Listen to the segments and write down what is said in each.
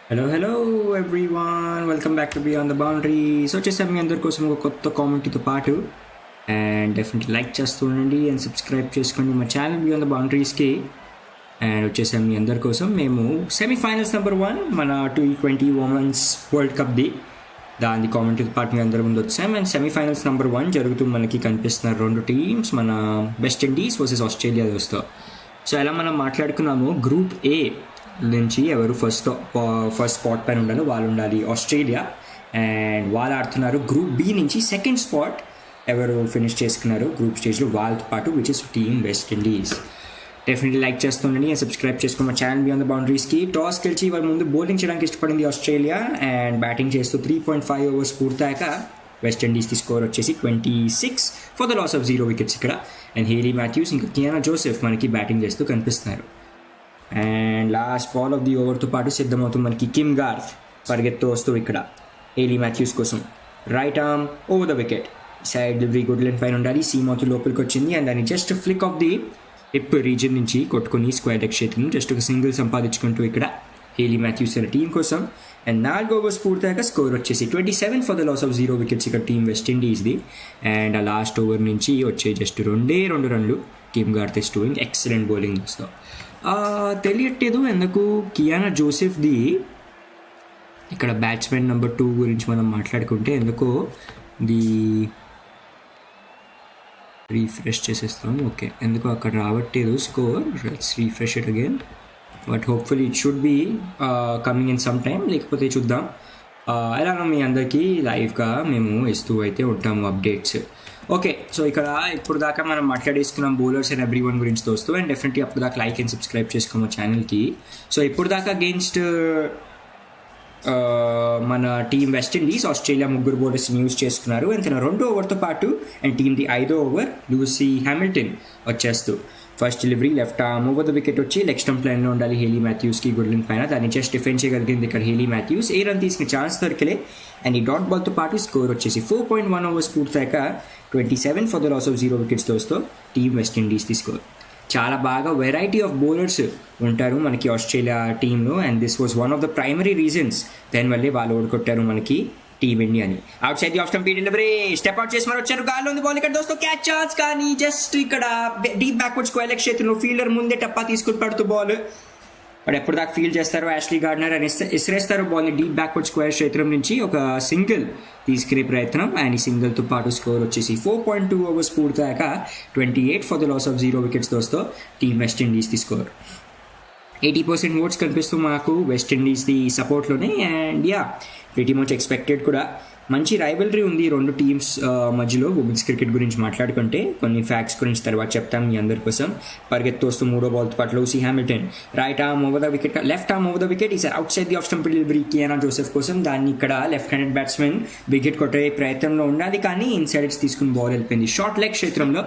Hello everyone, welcome back to beyond the boundaries. వచ్చేసాం మీ అందరి కోసం ఒక కొత్త కామెంట్తో పాటు. అండ్ డెఫినెట్లీ లైక్ చేస్తూ ఉండండి అండ్ సబ్స్క్రైబ్ చేసుకోండి మా ఛానల్ బియాండ్ ద బౌండరీస్కి. అండ్ వచ్చేసాం మీ అందరి కోసం మేము సెమీఫైనల్స్ నెంబర్ 1 మన T20 ఉమెన్స్ వరల్డ్ కప్ది దాని కామెంట్తో పాటు మీ అందరి ముందు వచ్చాం. అండ్ సెమీఫైనల్స్ నెంబర్ 1 జరుగుతూ మనకి కనిపిస్తున్నారు రెండు టీమ్స్, మన వెస్ట్ ఇండీస్ వర్సెస్ ఆస్ట్రేలియా దోస్తో. సో ఎలా మనం మాట్లాడుకున్నాము, గ్రూప్ ఏ నుంచి ఎవరు ఫస్ట్ స్పాట్ పైన ఉండాలో వాళ్ళు ఉండాలి ఆస్ట్రేలియా, అండ్ వాళ్ళు ఆడుతున్నారు. గ్రూప్ బి నుంచి సెకండ్ స్పాట్ ఎవరు ఫినిష్ చేసుకున్నారు గ్రూప్ స్టేజ్లో వాళ్ళతో పాటు, which is team West Indies. Definitely like చేస్తుండండి అండ్ సబ్స్క్రైబ్ చేసుకున్న ఛానల్ బియాండ్ ద బౌండరీస్కి. టాస్ గెలిచి వాళ్ళ ముందు బౌలింగ్ చేయడానికి ఇష్టపడింది ఆస్ట్రేలియా, అండ్ బ్యాటింగ్ చేస్తూ 3.5 ఓవర్స్ పూర్తయ్యాక వెస్ట్ ఇండీస్ స్కోర్ వచ్చేసి 26 for the loss of 0 wickets ఇక్కడ. అండ్ హేలీ మాథ్యూస్ ఇంకా కియానా జోసెఫ్ మనకి బ్యాటింగ్ చేస్తూ కనిపిస్తున్నారు. And last ball of the ఓవర్తో పాటు సిద్ధమవుతుంది మనకి కిమ్ గార్త్ పరిగెత్తు వస్తూ ఇక్కడ హేలీ మాథ్యూస్ కోసం. Right arm over the wicket, side delivery good length పైన ఉండాలి. సీమౌత్ లోపలికి వచ్చింది అండ్ దాన్ని just flick off the hip region నుంచి కొట్టుకుని స్క్వేర్ లెగ్ క్షేత్రం జస్ట్ ఒక సింగిల్ సంపాదించుకుంటూ ఇక్కడ హేలీ మాథ్యూస్ అనే టీం కోసం. అండ్ 4 ఓవర్స్ పూర్తయ్యాక స్కోర్ వచ్చేసి 27 for the loss of 0 wickets ఇక్కడ టీమ్ వెస్ట్ ఇండీస్ది. అండ్ ఆ లాస్ట్ ఓవర్ నుంచి వచ్చే జస్ట్ 2 రన్లు Kim Garth is doing excellent bowling వస్తాం. తెలియట్లేదు ఎందుకు కియానా జోసెఫ్ది ఇక్కడ బ్యాట్స్మెన్ నెంబర్ 2 గురించి మనం మాట్లాడుకుంటే ఎందుకో ది రీఫ్రెష్ చేసేస్తాం. ఓకే, ఎందుకో అక్కడ రావట్లేదు score. Let's refresh it again, but hopefully it should be coming in some time. లేకపోతే చూద్దాం. ఎలానో మీ అందరికీ లైవ్గా మేము ఇస్తూ అయితే ఉంటాము అప్డేట్స్. ఓకే, సో ఇక్కడ ఇప్పుడు దాకా మనం మాట్లాడేసుకున్నాం బౌలర్స్ అండ్ ఎవ్రీ వన్ గురించి దోస్తూ. అండ్ డెఫినెట్లీ అప్పుడు దాకా లైక్ అండ్ సబ్స్క్రైబ్ చేసుకోము ఛానల్కి. సో ఇప్పుడు దాకా అగేన్స్ట్ మన టీం వెస్ట్ ఇండీస్ ఆస్ట్రేలియా 3 బౌలర్స్ని యూజ్ చేసుకున్నారు. అండ్ తన 2 ఓవర్తో పాటు అండ్ టీమ్ది 5వ ఓవర్ లూసీ హ్యామిల్టన్ వచ్చేస్తూ first delivery left arm over the wicket వచ్చి లెగ్ స్టంప్ లైన్లో ఉండాలి హేలీ మాథ్యూస్కి గుడ్ లెంత్ పైన. దాన్ని జస్ట్ డిఫెండ్ చేయగలిగింది ఇక్కడ హేలీ మాథ్యూస్. ఏ రన్ తీసుకునే ఛాన్స్ దొరికలే. అండ్ ఈ డాట్ బాల్తో పాటు స్కోర్ వచ్చేసి 4.1 ఓవర్స్ పూర్తయ్యాక 27 for the loss of 0 wickets దోస్తో టీమ్ వెస్ట్ ఇండీస్ స్కోర్. చాలా బాగా వెరైటీ ఆఫ్ బౌలర్స్ ఉంటారు మనకి ఆస్ట్రేలియా టీంలో, and this was one of the primary reasons దానివల్లే వాళ్ళు ఓడికొట్టారు మనకి టీమ్ ఇండియాని. Outside the off stump delivery step out చేసి మరి వచ్చారు. గాల్లో ఉంది బాల్ ఇక్కడ దోస్తో క్యాచ్ ఛాన్స్, కానీ జస్ట్ ఇక్కడ డీప్ బ్యాక్వర్డ్ స్క్వేర్ లెగ్ క్షేత్రంలో ఫీల్డర్ ముందే టప్పా తీసుకుని పడుతూ బాల్ వాడు ఎప్పుడు దాకా ఫీల్డ్ చేస్తారు యాష్లీ గార్డ్నర్ అని ఇసిరేస్తారు బాల్ని డీప్ బ్యాక్వర్డ్ స్క్వేర్ క్షేత్రం నుంచి ఒక సింగిల్ తీసుకునే ప్రయత్నం. అండ్ ఈ సింగిల్తో పాటు స్కోర్ వచ్చేసి 4.2 ఓవర్స్ పూర్తయ్యాక 28 for the loss of 0 wickets దోస్తో team West Indies score. 80% votes కనిపిస్తూ మాకు వెస్ట్ ఇండీస్ది సపోర్ట్లోనే. And yeah very much expected కూడా. మంచి రైవలరీ ఉంది రెండు టీమ్స్ మధ్యలో ఉమెన్స్ క్రికెట్ గురించి మాట్లాడుకుంటే. కొన్ని ఫ్యాక్ట్స్ గురించి తర్వాత చెప్తాం మీ అందరి కోసం. పరిగెత్తు వస్తూ 3వ బాల్తో పాటు Lucy Hamilton right arm over the wicket, left arm over the wicket. ఈసారి outside the off stump delivery Qiana Joseph కోసం. దాన్ని ఇక్కడ లెఫ్ట్ హ్యాండెడ్ బ్యాట్స్మెన్ వికెట్ కొట్టే ప్రయత్నంలో ఉండాలి, కానీ ఇన్సైడ్స్ తీసుకుని బాల్ వెళ్ళిపోయింది షార్ట్ లెగ్ క్షేత్రంలో.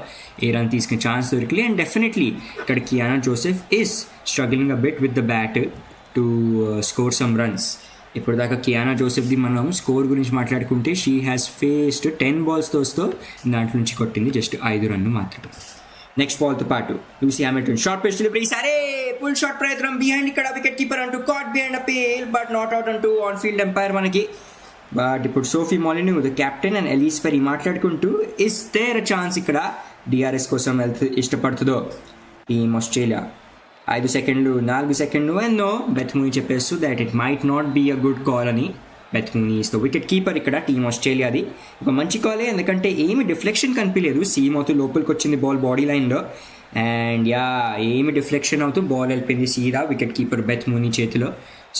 ఏ రన్ తీసుకునే ఛాన్స్ దొరికిలే. అండ్ డెఫినెట్లీ ఇక్కడ Kiana Joseph is struggling a bit with the bat to score some runs. ఇప్పుడు దాకా కియానా జోసెఫ్ది మనం స్కోర్ గురించి మాట్లాడుకుంటే షీ హ్యాస్ ఫేస్డ్ 10 బాల్స్ తోస్తో దాంట్లో నుంచి కొట్టింది జస్ట్ 5 రన్లు మాత్రమే. నెక్స్ట్ బాల్తో పాటు Lucy Hamilton short pitch delivery, సరే ఫుల్ షాట్ ప్రయత్నం బిహైండ్ ఇక్కడ వికెట్ కీపర్ అంటూ caught behind appeal but not out అంటూ ఆన్ ఫీల్డ్ ఎంపైర్ మనకి. బట్ ఇప్పుడు Sophie Molineux the captain and Ellyse Perry మాట్లాడుకుంటూ ఇస్ దేర్ అ ఛాన్స్ ఇక్కడ DRS కోసం ఇష్టపడుతుందో టీమ్ ఆస్ట్రేలియా. 5 సెకండ్లు 4 సెకండ్లు ఎన్నో బెత్ మూవీ చెప్పేస్తూ that it might not be a good call అని. Beth Mooney is the wicket keeper ఇక్కడ టీమ్ ఆస్ట్రేలియాది. ఒక మంచి కాలే, ఎందుకంటే ఏమి డిఫ్లెక్షన్ కనిపించలేదు. సీమ్ అవుతూ లోపలికి వచ్చింది బాల్ బాడీ లైన్లో. అండ్ యా ఏమి డిఫ్లెక్షన్ అవుతూ బాల్ వెళ్ళిపోయింది సీదా వికెట్ కీపర్ బెత్ మూవీ చేతిలో.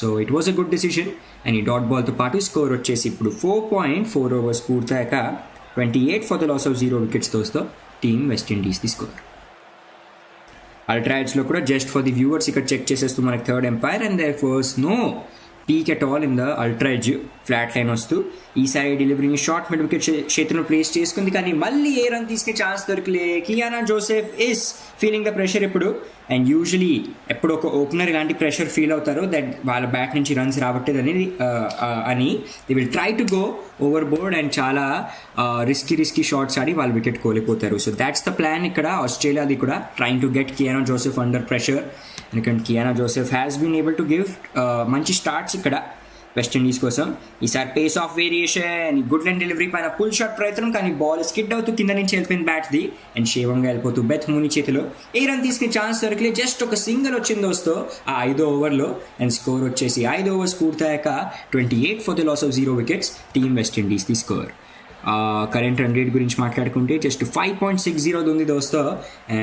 So it was a good decision. And ఈ డాట్ బాల్తో పాటు స్కోర్ వచ్చేసి ఇప్పుడు 4.4 ఓవర్స్ పూర్తయ్యాక 28 for the loss of 0 wickets తోస్తో టీమ్ వెస్ట్ ఇండీస్ స్కోర్. అల్ట్రాయిడ్స్లో కూడా జస్ట్ ఫర్ ది వ్యూవర్స్ ఇక్కడ చెక్ చేసేస్తూ మనకి third umpire, and there was no peak at all in the అల్ట్రాయిడ్ flat line వస్తూ ఈసారి డెలివరీని షార్ట్ మిడ్ వికెట్ చేతిలో ప్లేస్ చేసుకుంది, కానీ మళ్ళీ ఏ రన్ తీసుకునే ఛాన్స్ దొరకలే. Qiana Joseph is feeling the pressure ఇప్పుడు. అండ్ యూజువలీ ఎప్పుడు ఒక ఓపెనర్ ఇలాంటి ప్రెషర్ ఫీల్ అవుతారో దట్ వాళ్ళ బ్యాట్ నుంచి రన్స్ రావట్లేదు అనేది అని they will try to go over board and చాలా రిస్కీ షాట్స్ ఆడి వాళ్ళు వికెట్ కోల్పోతారు. సో దాట్స్ ద ప్లాన్ ఇక్కడ ఆస్ట్రేలియాది కూడా, trying to get Qiana Joseph under pressure. ఎందుకంటే Qiana Joseph has been able to give మంచి స్టార్ట్స్ ఇక్కడ వెస్టిండీస్ కోసం. ఈసారి pace of variation, good line delivery పైన పుల్ షాట్ ప్రయత్నం, కానీ బాల్ స్కిడ్ అవుతూ కింద నుంచి వెళ్ళిపోయింది బ్యాట్ది అండ్ షేవంగా వెళ్ళిపోతూ బెత్ మూని చేతిలో ఏ రన్ తీసుకునే ఛాన్స్ దొరకలే. జస్ట్ ఒక సింగిల్ వచ్చింది దోస్తో ఆ 5వ ఓవర్లో అండ్ స్కోర్ వచ్చేసి 5 ఓవర్స్ పూర్తయ్యాక 28 for the loss of 0 wickets team West Indies the score. Current run rate గురించి మాట్లాడుకుంటే జస్ట్ 5.60 ఉంది దోస్తో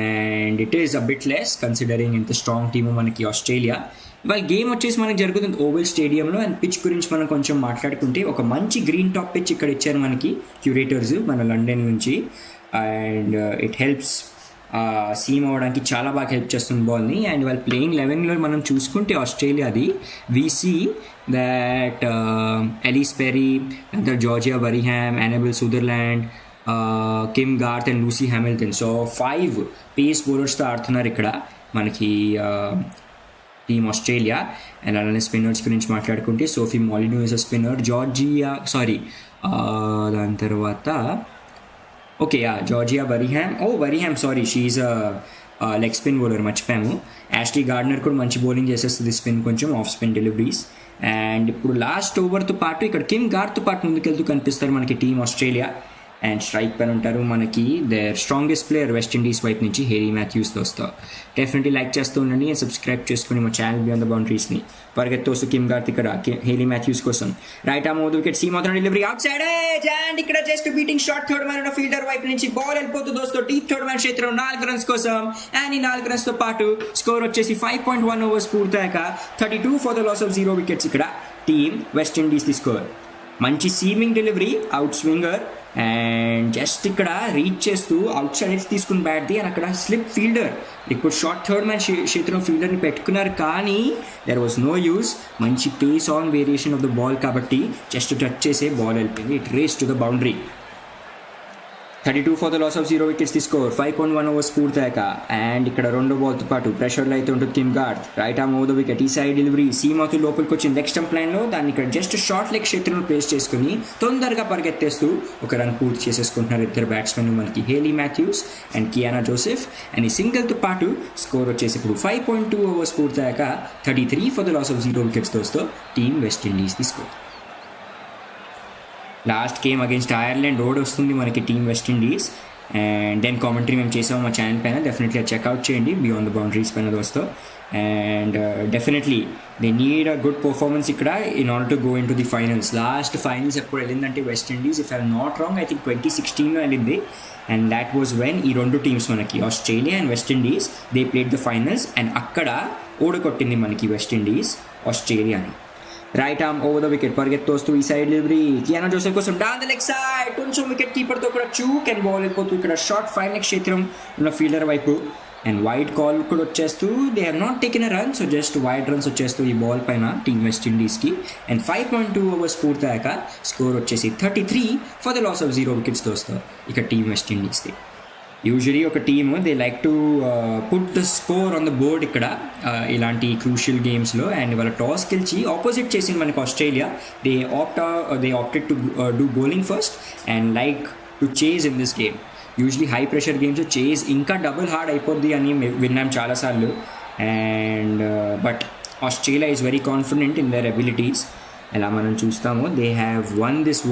and it is a bit less considering ఎంత స్ట్రాంగ్ టీము మనకి ఆస్ట్రేలియా. ఇవాళ గేమ్ వచ్చేసి మనకు జరుగుతుంది ఓవల్ స్టేడియంలో. అండ్ పిచ్ గురించి మనం కొంచెం మాట్లాడుకుంటే ఒక మంచి గ్రీన్ టాప్ పిచ్ ఇక్కడ ఇచ్చారు మనకి క్యూరేటర్స్ మన లండన్ నుంచి. అండ్ ఇట్ హెల్ప్స్ సీమ్ అవ్వడానికి చాలా బాగా హెల్ప్ చేస్తుంది బాల్ని. అండ్ వాళ్ళ ప్లేయింగ్ 11లో మనం చూసుకుంటే ఆస్ట్రేలియాది VC that Ellyse Perry, Georgia Wareham, Annabel Sutherland, Kim Garth and Lucy Hamilton. So 5 pace బౌలర్స్తో ఆడుతున్నారు ఇక్కడ మనకి టీమ్ ఆస్ట్రేలియా. అండ్ అలానే స్పిన్నర్స్ గురించి మాట్లాడుకుంటే Sophie Molineux is a spinner, దాని తర్వాత Georgia Wareham she leg spin bowler మర్చిపోయాము. యాష్లీ గార్డనర్ కూడా మంచి బౌలింగ్ చేసేస్తుంది స్పిన్, కొంచెం ఆఫ్ స్పిన్ డెలివరీస్. అండ్ ఇప్పుడు లాస్ట్ ఓవర్తో పాటు ఇక్కడ కిమ్ గార్త్తో పాటు ముందుకెళ్తూ కనిపిస్తారు మనకి టీమ్ ఆస్ట్రేలియా. అండ్ స్ట్రైక్ పైన ఉంటారు మనకి దేర్ స్ట్రాంగెస్ట్ ప్లేయర్ వెస్టిండీస్ వైపు నుంచి హేలీ మాథ్యూస్తో వస్తారు. డెఫినెట్లీ లైక్ చేస్తూ ఉండండి అండ్ సబ్స్క్రైబ్ చేసుకుని మా ఛానల్ బియాండ్ ద బౌండరీస్ని. పరిగెత్తోస్తూ కిమ్ గార్త్ ఇక్కడ హేలీ మాథ్యూస్ కోసం right arm over the wicket seam అవుతున్న డెలివరీ అవుట్ సైడ్ అండ్ ఇక్కడ just beating short third man ఉన్న ఫీల్డర్ వైపు నుంచి బాల్ వెళ్ళిపోతూ దోస్తో డీప్ థర్డ్ మ్యాన్ క్షేత్రం 4 రన్స్ కోసం. అండ్ ఈ 4 రన్స్తో పాటు స్కోర్ వచ్చేసి 5.1 ఓవర్స్ పూర్తయ్యాక 32 for the loss of 0 wickets ఇక్కడ టీమ్ వెస్టిండీస్ ది స్కోర్. మంచి seaming delivery, outswinger and just ఇక్కడ రీచ్ చేస్తూ అవుట్ సైడ్ ఎడ్జ్ తీసుకుని బ్యాట్ది అండ్ అక్కడ స్లిప్ ఫీల్డర్ ఇప్పుడు షార్ట్ థర్డ్ మ్యాన్ చేతిలో ఫీల్డర్ని పెట్టుకున్నారు, కానీ దెర్ వాజ్ నో యూస్. మంచి pace on variation of the ball కాబట్టి జస్ట్ టచ్ చేసే బాల్ వెళ్ళిపోయింది. It race to the boundary. 32 for the loss of 0 wickets the score. 5.1 overs పూర్తయ్యాక అండ్ ఇక్కడ 2వ బాల్తో పాటు ప్రెషర్లో అయితే ఉంటుంది Kim Garth. Right arm over the wicket ఈ సైడ్ డెలివరీ సీమ్ అవుతూ లోపలికి వచ్చింది లెగ్ స్టంప్ లైన్లో. దాన్ని ఇక్కడ జస్ట్ షార్ట్ లెగ్ క్షేత్రంలో ప్లేస్ చేసుకుని తొందరగా పరిగెత్తేస్తూ ఒక రన్ పూర్తి చేసేసుకుంటున్నారు ఇద్దరు బ్యాట్స్మెన్ మనకి Hayley Mathews and Kiana Joseph. And ఈ సింగిల్తో పాటు స్కోర్ వచ్చేసి ఇప్పుడు 5.2 ఓవర్స్ పూర్తయ్యాక 33 for the loss of 0 wickets దోస్తో team West Indies the score. Last game against Ireland రోడ్ వస్తుంది మనకి team West Indies. And then commentary మేము చేసాము మా ఛానల్ పైన, డెఫినెట్లీ చెక్అవుట్ చేయండి బియాండ్ ద బౌండరీస్ పైన దోస్తో. And definitely they need a good performance ఇక్కడ in order to go in to the finals. Last finals ఎప్పుడు వెళ్ళిందంటే West Indies, if I'm not wrong, I think 2016లో వెళ్ళింది. అండ్ దాట్ వాజ్ వెన్ ఈ 2 teams మనకి Australia and West Indies they played the finals and అక్కడ ఓడగొట్టింది మనకి వెస్టిండీస్ ఆస్ట్రేలియాని. Right arm over the wicket పరిగెత్తోస్తూ ఈ సైడ్ డెలివరీ కియానా జోసెఫ్ కోసం డౌన్ ద లెగ్ సైడ్, కొంచెం వికెట్ కీపర్తో కూడా చూక్ అండ్ బాల్ వెళ్ళిపోతూ ఇక్కడ షార్ట్ ఫైన్ లెగ్ క్షేత్రం ఉన్న ఫీల్డర్ వైపు అండ్ వైడ్ కాల్ కూడా వచ్చేస్తూ they have not taken a run. So just wide runs వచ్చేస్తూ ఈ బాల్ పైన టీమ్ వెస్టిండీస్కి. అండ్ 5.2 ఓవర్స్ పూర్తయ్యాక స్కోర్ వచ్చేసి 33 ఫర్ ద లాస్ ఆఫ్ 0 వికెట్స్తో వస్తారు ఇక టీమ్ వెస్టిండీస్ది. యూజువలీ ఒక team they like to put the score on the board ఇక్కడ ఇలాంటి క్రూషియల్ గేమ్స్లో. అండ్ వాళ్ళ టాస్ గెలిచి ఆపోజిట్ చేసింది మనకి Australia. They opted to do bowling first and like to chase in this game. Usually high pressure games chase ఇంకా double hard అయిపోద్ది అని విన్నాం చాలాసార్లు. And but Australia is very confident in their abilities. ఎలా మనం చూస్తామో they have one this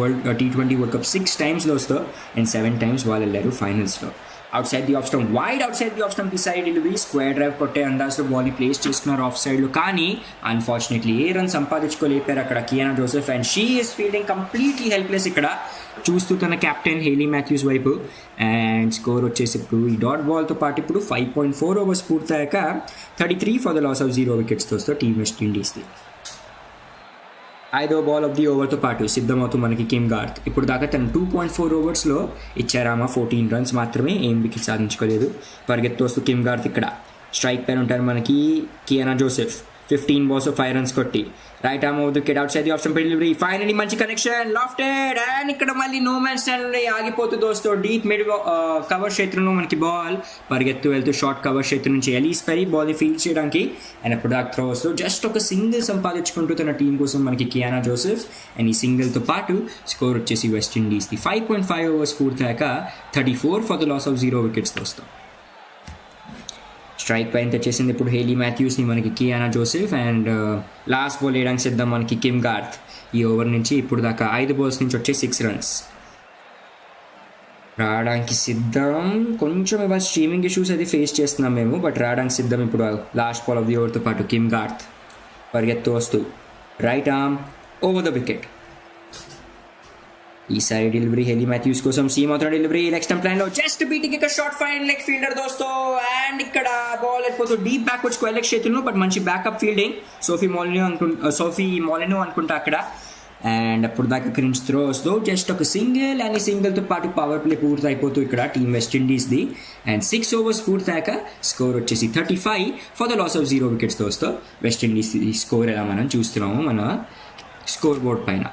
T20 world cup 6 టైమ్స్లో వస్తో and 7 times వాళ్ళు వెళ్ళారు ఫైనల్స్లో. outside the off stump, wide outside the off stump की साइड delivery square drive కొట్టే అందాజులో బాల్ని place చేసుకున్నారు ఆఫ్ సైడ్లో. కానీ అన్ఫార్చునేట్లీ ఏ రన్ సంపాదించుకోలేపారు అక్కడ Qiana Joseph. And she is feeling completely helpless ఇక్కడ చూస్తూ తన కెప్టెన్ హేలీ మాథ్యూస్ వైపు. అండ్ స్కోర్ వచ్చేసి ఇప్పుడు ఈ డాట్ బాల్తో పాటు ఇప్పుడు 5.4 ఓవర్స్ పూర్తయ్యాక 33 ఫర్ ద లాస్ ఆఫ్ 0 వికెట్స్తో వస్తూ టీమ్ వెస్ట్ ఇండీస్ది. 5వ బాల్ ఆఫ్ ది ఓవర్తో పాటు సిద్ధమవుతూ మనకి కిమ్ గార్త్. ఇప్పుడు దాకా తను 2.4 ఓవర్స్లో ఇచ్చారామా 14 రన్స్ మాత్రమే, ఏం వికెట్ సాధించుకోలేదు. పరిగెత్తు వస్తూ కిమ్ గార్త్ ఇక్కడ స్ట్రైక్ పైన ఉంటారు మనకి కియానా జోసెఫ్. 15 balls 5 runs కొట్టి right arm over the wicket out side the off stump delivery finally మంచి కనెక్షన్ లాఫ్టెడ్ అండ్ ఇక్కడ మళ్ళీ నో మ్యాన్ స్టాండ్ ఆగిపోతుంది దోస్తో డీప్ మిడ్ కవర్ క్షేత్రంలో మనకి బాల్ పరిగెత్తు వెళ్తూ షార్ట్ కవర్ క్షేత్రం నుంచి ఎలీస్ పెరీ బాల్ ఫీల్డ్ చేయడానికి అండ్ అప్పుడు దాకా థ్రోస్లో జస్ట్ ఒక సింగిల్ సంపాదించుకుంటూ తన టీం కోసం మనకి కియానా జోసెఫ్ అండ్ ఈ సింగిల్తో పాటు స్కోర్ వచ్చేసి వెస్టిండీస్ది 5.5 ఓవర్స్ పూర్తయ్యాక 34 for the loss of 0 wickets దోస్తాం. స్ట్రైక్ పైన తెచ్చేసింది ఇప్పుడు హేలీ మాథ్యూస్ని మనకి Kiana Joseph and last ball వేయడానికి సిద్ధం మనకి కిమ్ గార్త్. ఈ ఓవర్ నుంచి ఇప్పుడు దాకా 5 balls నుంచి వచ్చే 6 runs రావడానికి సిద్ధం. కొంచెం ఇవాళ స్ట్రీమింగ్ ఇష్యూస్ అది ఫేస్ చేస్తున్నాం మేము, బట్ రావడానికి సిద్ధం ఇప్పుడు లాస్ట్ బాల్ ఆఫ్ ది ఓవర్తో పాటు కిమ్ గార్త్ పరిగెత్తు వస్తూ right arm over the wicket. ఈసారి డెలివరీ హెలీ మాథ్యూస్ కోసం సీమ్ అవుతున్న డెలివరీ లెగ్ స్టంప్ లైన్ లో జస్ట్ బీటింగ్ ఇక్కడ షార్ట్ ఫైన్ లెగ్ ఫీల్డర్ దోస్తో అండ్ ఇక్కడ బాల్ వెళ్ళిపోతూ డీప్ బ్యాక్వర్డ్ స్క్వేర్ లెగ్ చేతుల్లో, బట్ మంచి బ్యాకప్ ఫీల్డింగ్ సోఫీ మోలినో అనుకుంటా అక్కడ. అండ్ అప్పుడు దాకా క్రిన్స్ త్రో వస్తూ జస్ట్ ఒక సింగిల్ అండ్ ఈ సింగిల్తో పాటు పవర్ ప్లే పూర్తి అయిపోతూ ఇక్కడ టీమ్ వెస్టిండీస్ది అండ్ 6 overs పూర్తయ్యాక స్కోర్ వచ్చేసి 35 for the loss of 0 wickets దోస్తో. వెస్టిండీస్ స్కోర్ ఎలా మనం చూస్తున్నాము మన స్కోర్ బోర్డ్ పైన.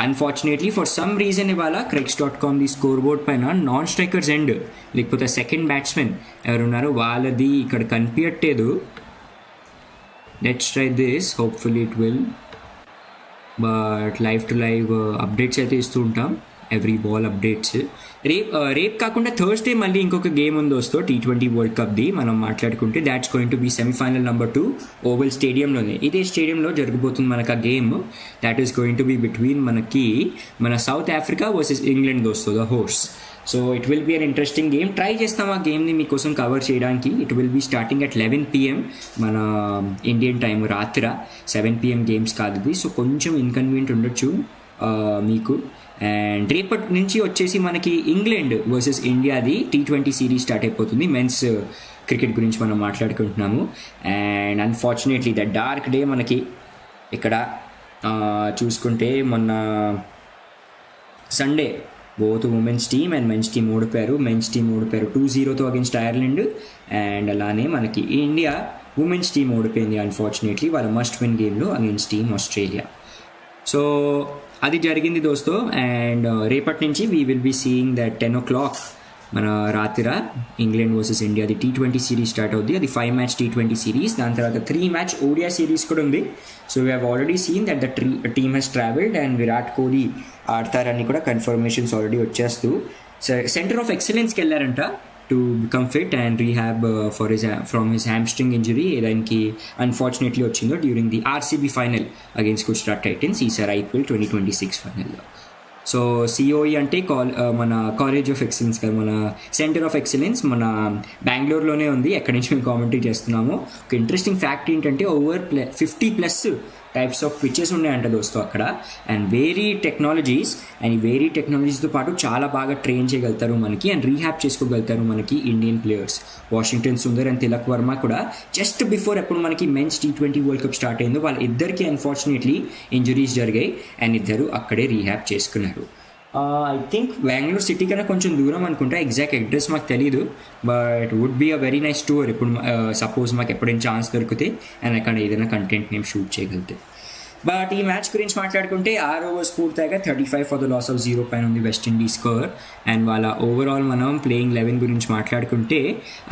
అన్ఫార్చునేట్లీ ఫర్ సమ్ రీజన్ ఇవాళ Cricks.com ది స్కోర్ బోర్డ్ పైన నాన్ స్ట్రైకర్స్ ఎండ్ లేకపోతే సెకండ్ బ్యాట్స్మెన్ ఎవరున్నారో వాళ్ళది ఇక్కడ కనిపించట్లేదు. Let's try this, hopefully it will, but live to live updates అయితే ఇస్తూ ఉంటాం, ఎవ్రీ బాల్ అప్డేట్స్. రేపు కాకుండా థర్స్డే మళ్ళీ ఇంకొక గేమ్ ఉంది వస్తూ T20 వరల్డ్ కప్ది మనం మాట్లాడుకుంటే that's going to be semifinal number 2 Oval స్టేడియంలోనే. ఇదే స్టేడియంలో జరగబోతుంది మనకు ఆ game. That is going to be between మన సౌత్ ఆఫ్రికా వర్సెస్ ఇంగ్లాండ్ దోస్తో the host. So it will be an interesting game. Try చేస్తాం ఆ గేమ్ని మీకోసం కవర్ చేయడానికి. It will be starting at 11 PM మన ఇండియన్ టైం, రాత్రి 7 PM గేమ్స్ కాదు ఇది. సో కొంచెం ఇన్కన్వీనియంట్ ఉండొచ్చు మీకు. అండ్ రేపటి నుంచి వచ్చేసి మనకి ఇంగ్లాండ్ వర్సెస్ ఇండియాది T20 సిరీస్ స్టార్ట్ అయిపోతుంది. మెన్స్ క్రికెట్ గురించి మనం మాట్లాడుకుంటున్నాము. And unfortunately the dark day మనకి ఇక్కడ చూసుకుంటే మొన్న Sunday both women's team and men's team ఓడిపోయారు. మెన్స్ టీమ్ ఓడిపోయారు 2-0తో అగేన్స్ట్ ఐర్లాండ్. అండ్ అలానే మనకి ఇండియా ఉమెన్స్ టీమ్ ఓడిపోయింది అన్ఫార్చునేట్లీ వాళ్ళ మస్ట్ విన్ గేమ్లో అగేన్స్ట్ టీమ్ ఆస్ట్రేలియా. సో అది జరిగింది దోస్తో. అండ్ రేపటి నుంచి we will be seeing that 10 o'clock మన రాత్రి ఇంగ్లాండ్ వర్సెస్ ఇండియాది T20 సిరీస్ స్టార్ట్ అవుద్ది. అది 5-match T20 సిరీస్. దాని తర్వాత 3-match ODI సిరీస్ కూడా ఉంది. So we have already seen that the team has travelled and Virat Kohli ఆడతారని కూడా కన్ఫర్మేషన్స్ ఆల్రెడీ వచ్చేస్తూ సెంటర్ ఆఫ్ ఎక్సలెన్స్కి వెళ్ళారంట to become fit and rehab from his hamstring injury ఏదానికి అన్ఫార్చునేట్లీ వచ్చిందో during the RCB final against Gujarat Titans ఈసారి IPL 2026 ఫైనల్లో. So COE అంటే మన కాలేజ్ ఆఫ్ ఎక్సలెన్స్ కదా, మన సెంటర్ ఆఫ్ ఎక్సలెన్స్ మన బెంగళూరులోనే ఉంది. ఎక్కడి నుంచి మేము కామెంటరీ చేస్తున్నాము. ఒక ఇంట్రెస్టింగ్ ఫ్యాక్ట్ ఏంటంటే ఓవర్ 50+ టైప్స్ ఆఫ్ పిచెస్ ఉన్నాయంట దోస్తో అక్కడ. అండ్ వేరీ టెక్నాలజీస్తో పాటు చాలా బాగా ట్రైన్ చేయగలుగుతారు మనకి అండ్ రీహాబ్ చేసుకోగలుగుతారు మనకి Indian players. Washington Sundar and Tilak Varma కూడా జస్ట్ బిఫోర్ ఎప్పుడు మనకి men's T20 world cup start అయిందో వాళ్ళ ఇద్దరికి అన్ఫార్చునేట్లీ ఇంజరీస్ జరిగాయి అండ్ ఇద్దరు అక్కడే రీహాబ్ చేసుకున్నారు. ఐ థింక్ బెంగళూరు సిటీ కన్నా కొంచెం దూరం అనుకుంటా, ఎగ్జాక్ట్ అడ్రస్ మాకు తెలీదు, but would be a very nice tour. ఇప్పుడు సపోజ్ మాకు ఎప్పుడైనా ఛాన్స్ దొరికితే అండ్ అక్కడ ఏదైనా కంటెంట్ మేము షూట్ చేయగలిగితే. బట్ ఈ మ్యాచ్ గురించి మాట్లాడుకుంటే 6 overs పూర్తయ్యాక 35 ఫర్ ద లాస్ ఆఫ్ 0 పైన ఉంది వెస్టిండీస్ స్కోర్. అండ్ వాళ్ళ ఓవరాల్ మనం ప్లేయింగ్ 11 గురించి మాట్లాడుకుంటే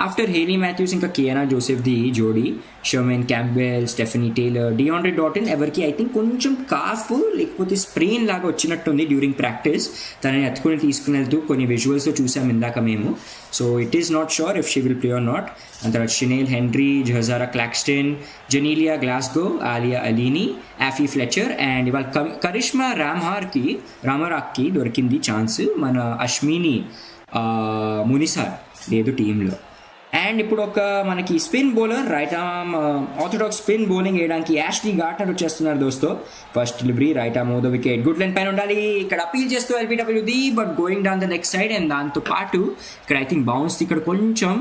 ఆఫ్టర్ హేలీ మాథ్యూస్ ఇంకా కియానా జోసెఫ్ది జోడీ, షర్మెన్ క్యాంప్బెల్, స్టెఫనీ టేలర్, డియాండ్రే డాటన్ ఎవరికి ఐ థింక్ కొంచెం కాఫ్ లేకపోతే స్ప్రెయిన్ లాగా వచ్చినట్టుంది డ్యూరింగ్ ప్రాక్టీస్. తనని ఎత్తుకుని తీసుకుని వెళ్తూ కొన్ని విజువల్స్లో చూసాం ఇందాక మేము. So it is not sure if she will play or not. And తర్వాత Chinelle Henry, Jahzara Claxton, Jannillea Glasgow, Aaliyah Alleyne, Afy Fletcher and ఇవాళ కరిష్మా రామరాక్కి దొరికింది ఛాన్స్. మన అశ్మిని మునిసార్ లేదు టీంలో. అండ్ ఇప్పుడు ఒక మనకి spin bowler right arm orthodox spin bowling వేయడానికి యాష్లీ గార్ట్నర్ వచ్చేస్తున్నారు దోస్తో. First delivery right arm over the wicket, good length పైన ఉండాలి. ఇక్కడ అపీల్ చేస్తూ LBWది but going down the next side. And దాంతో పాటు ఇక్కడ ఐ థింక్ బౌన్స్ ఇక్కడ కొంచెం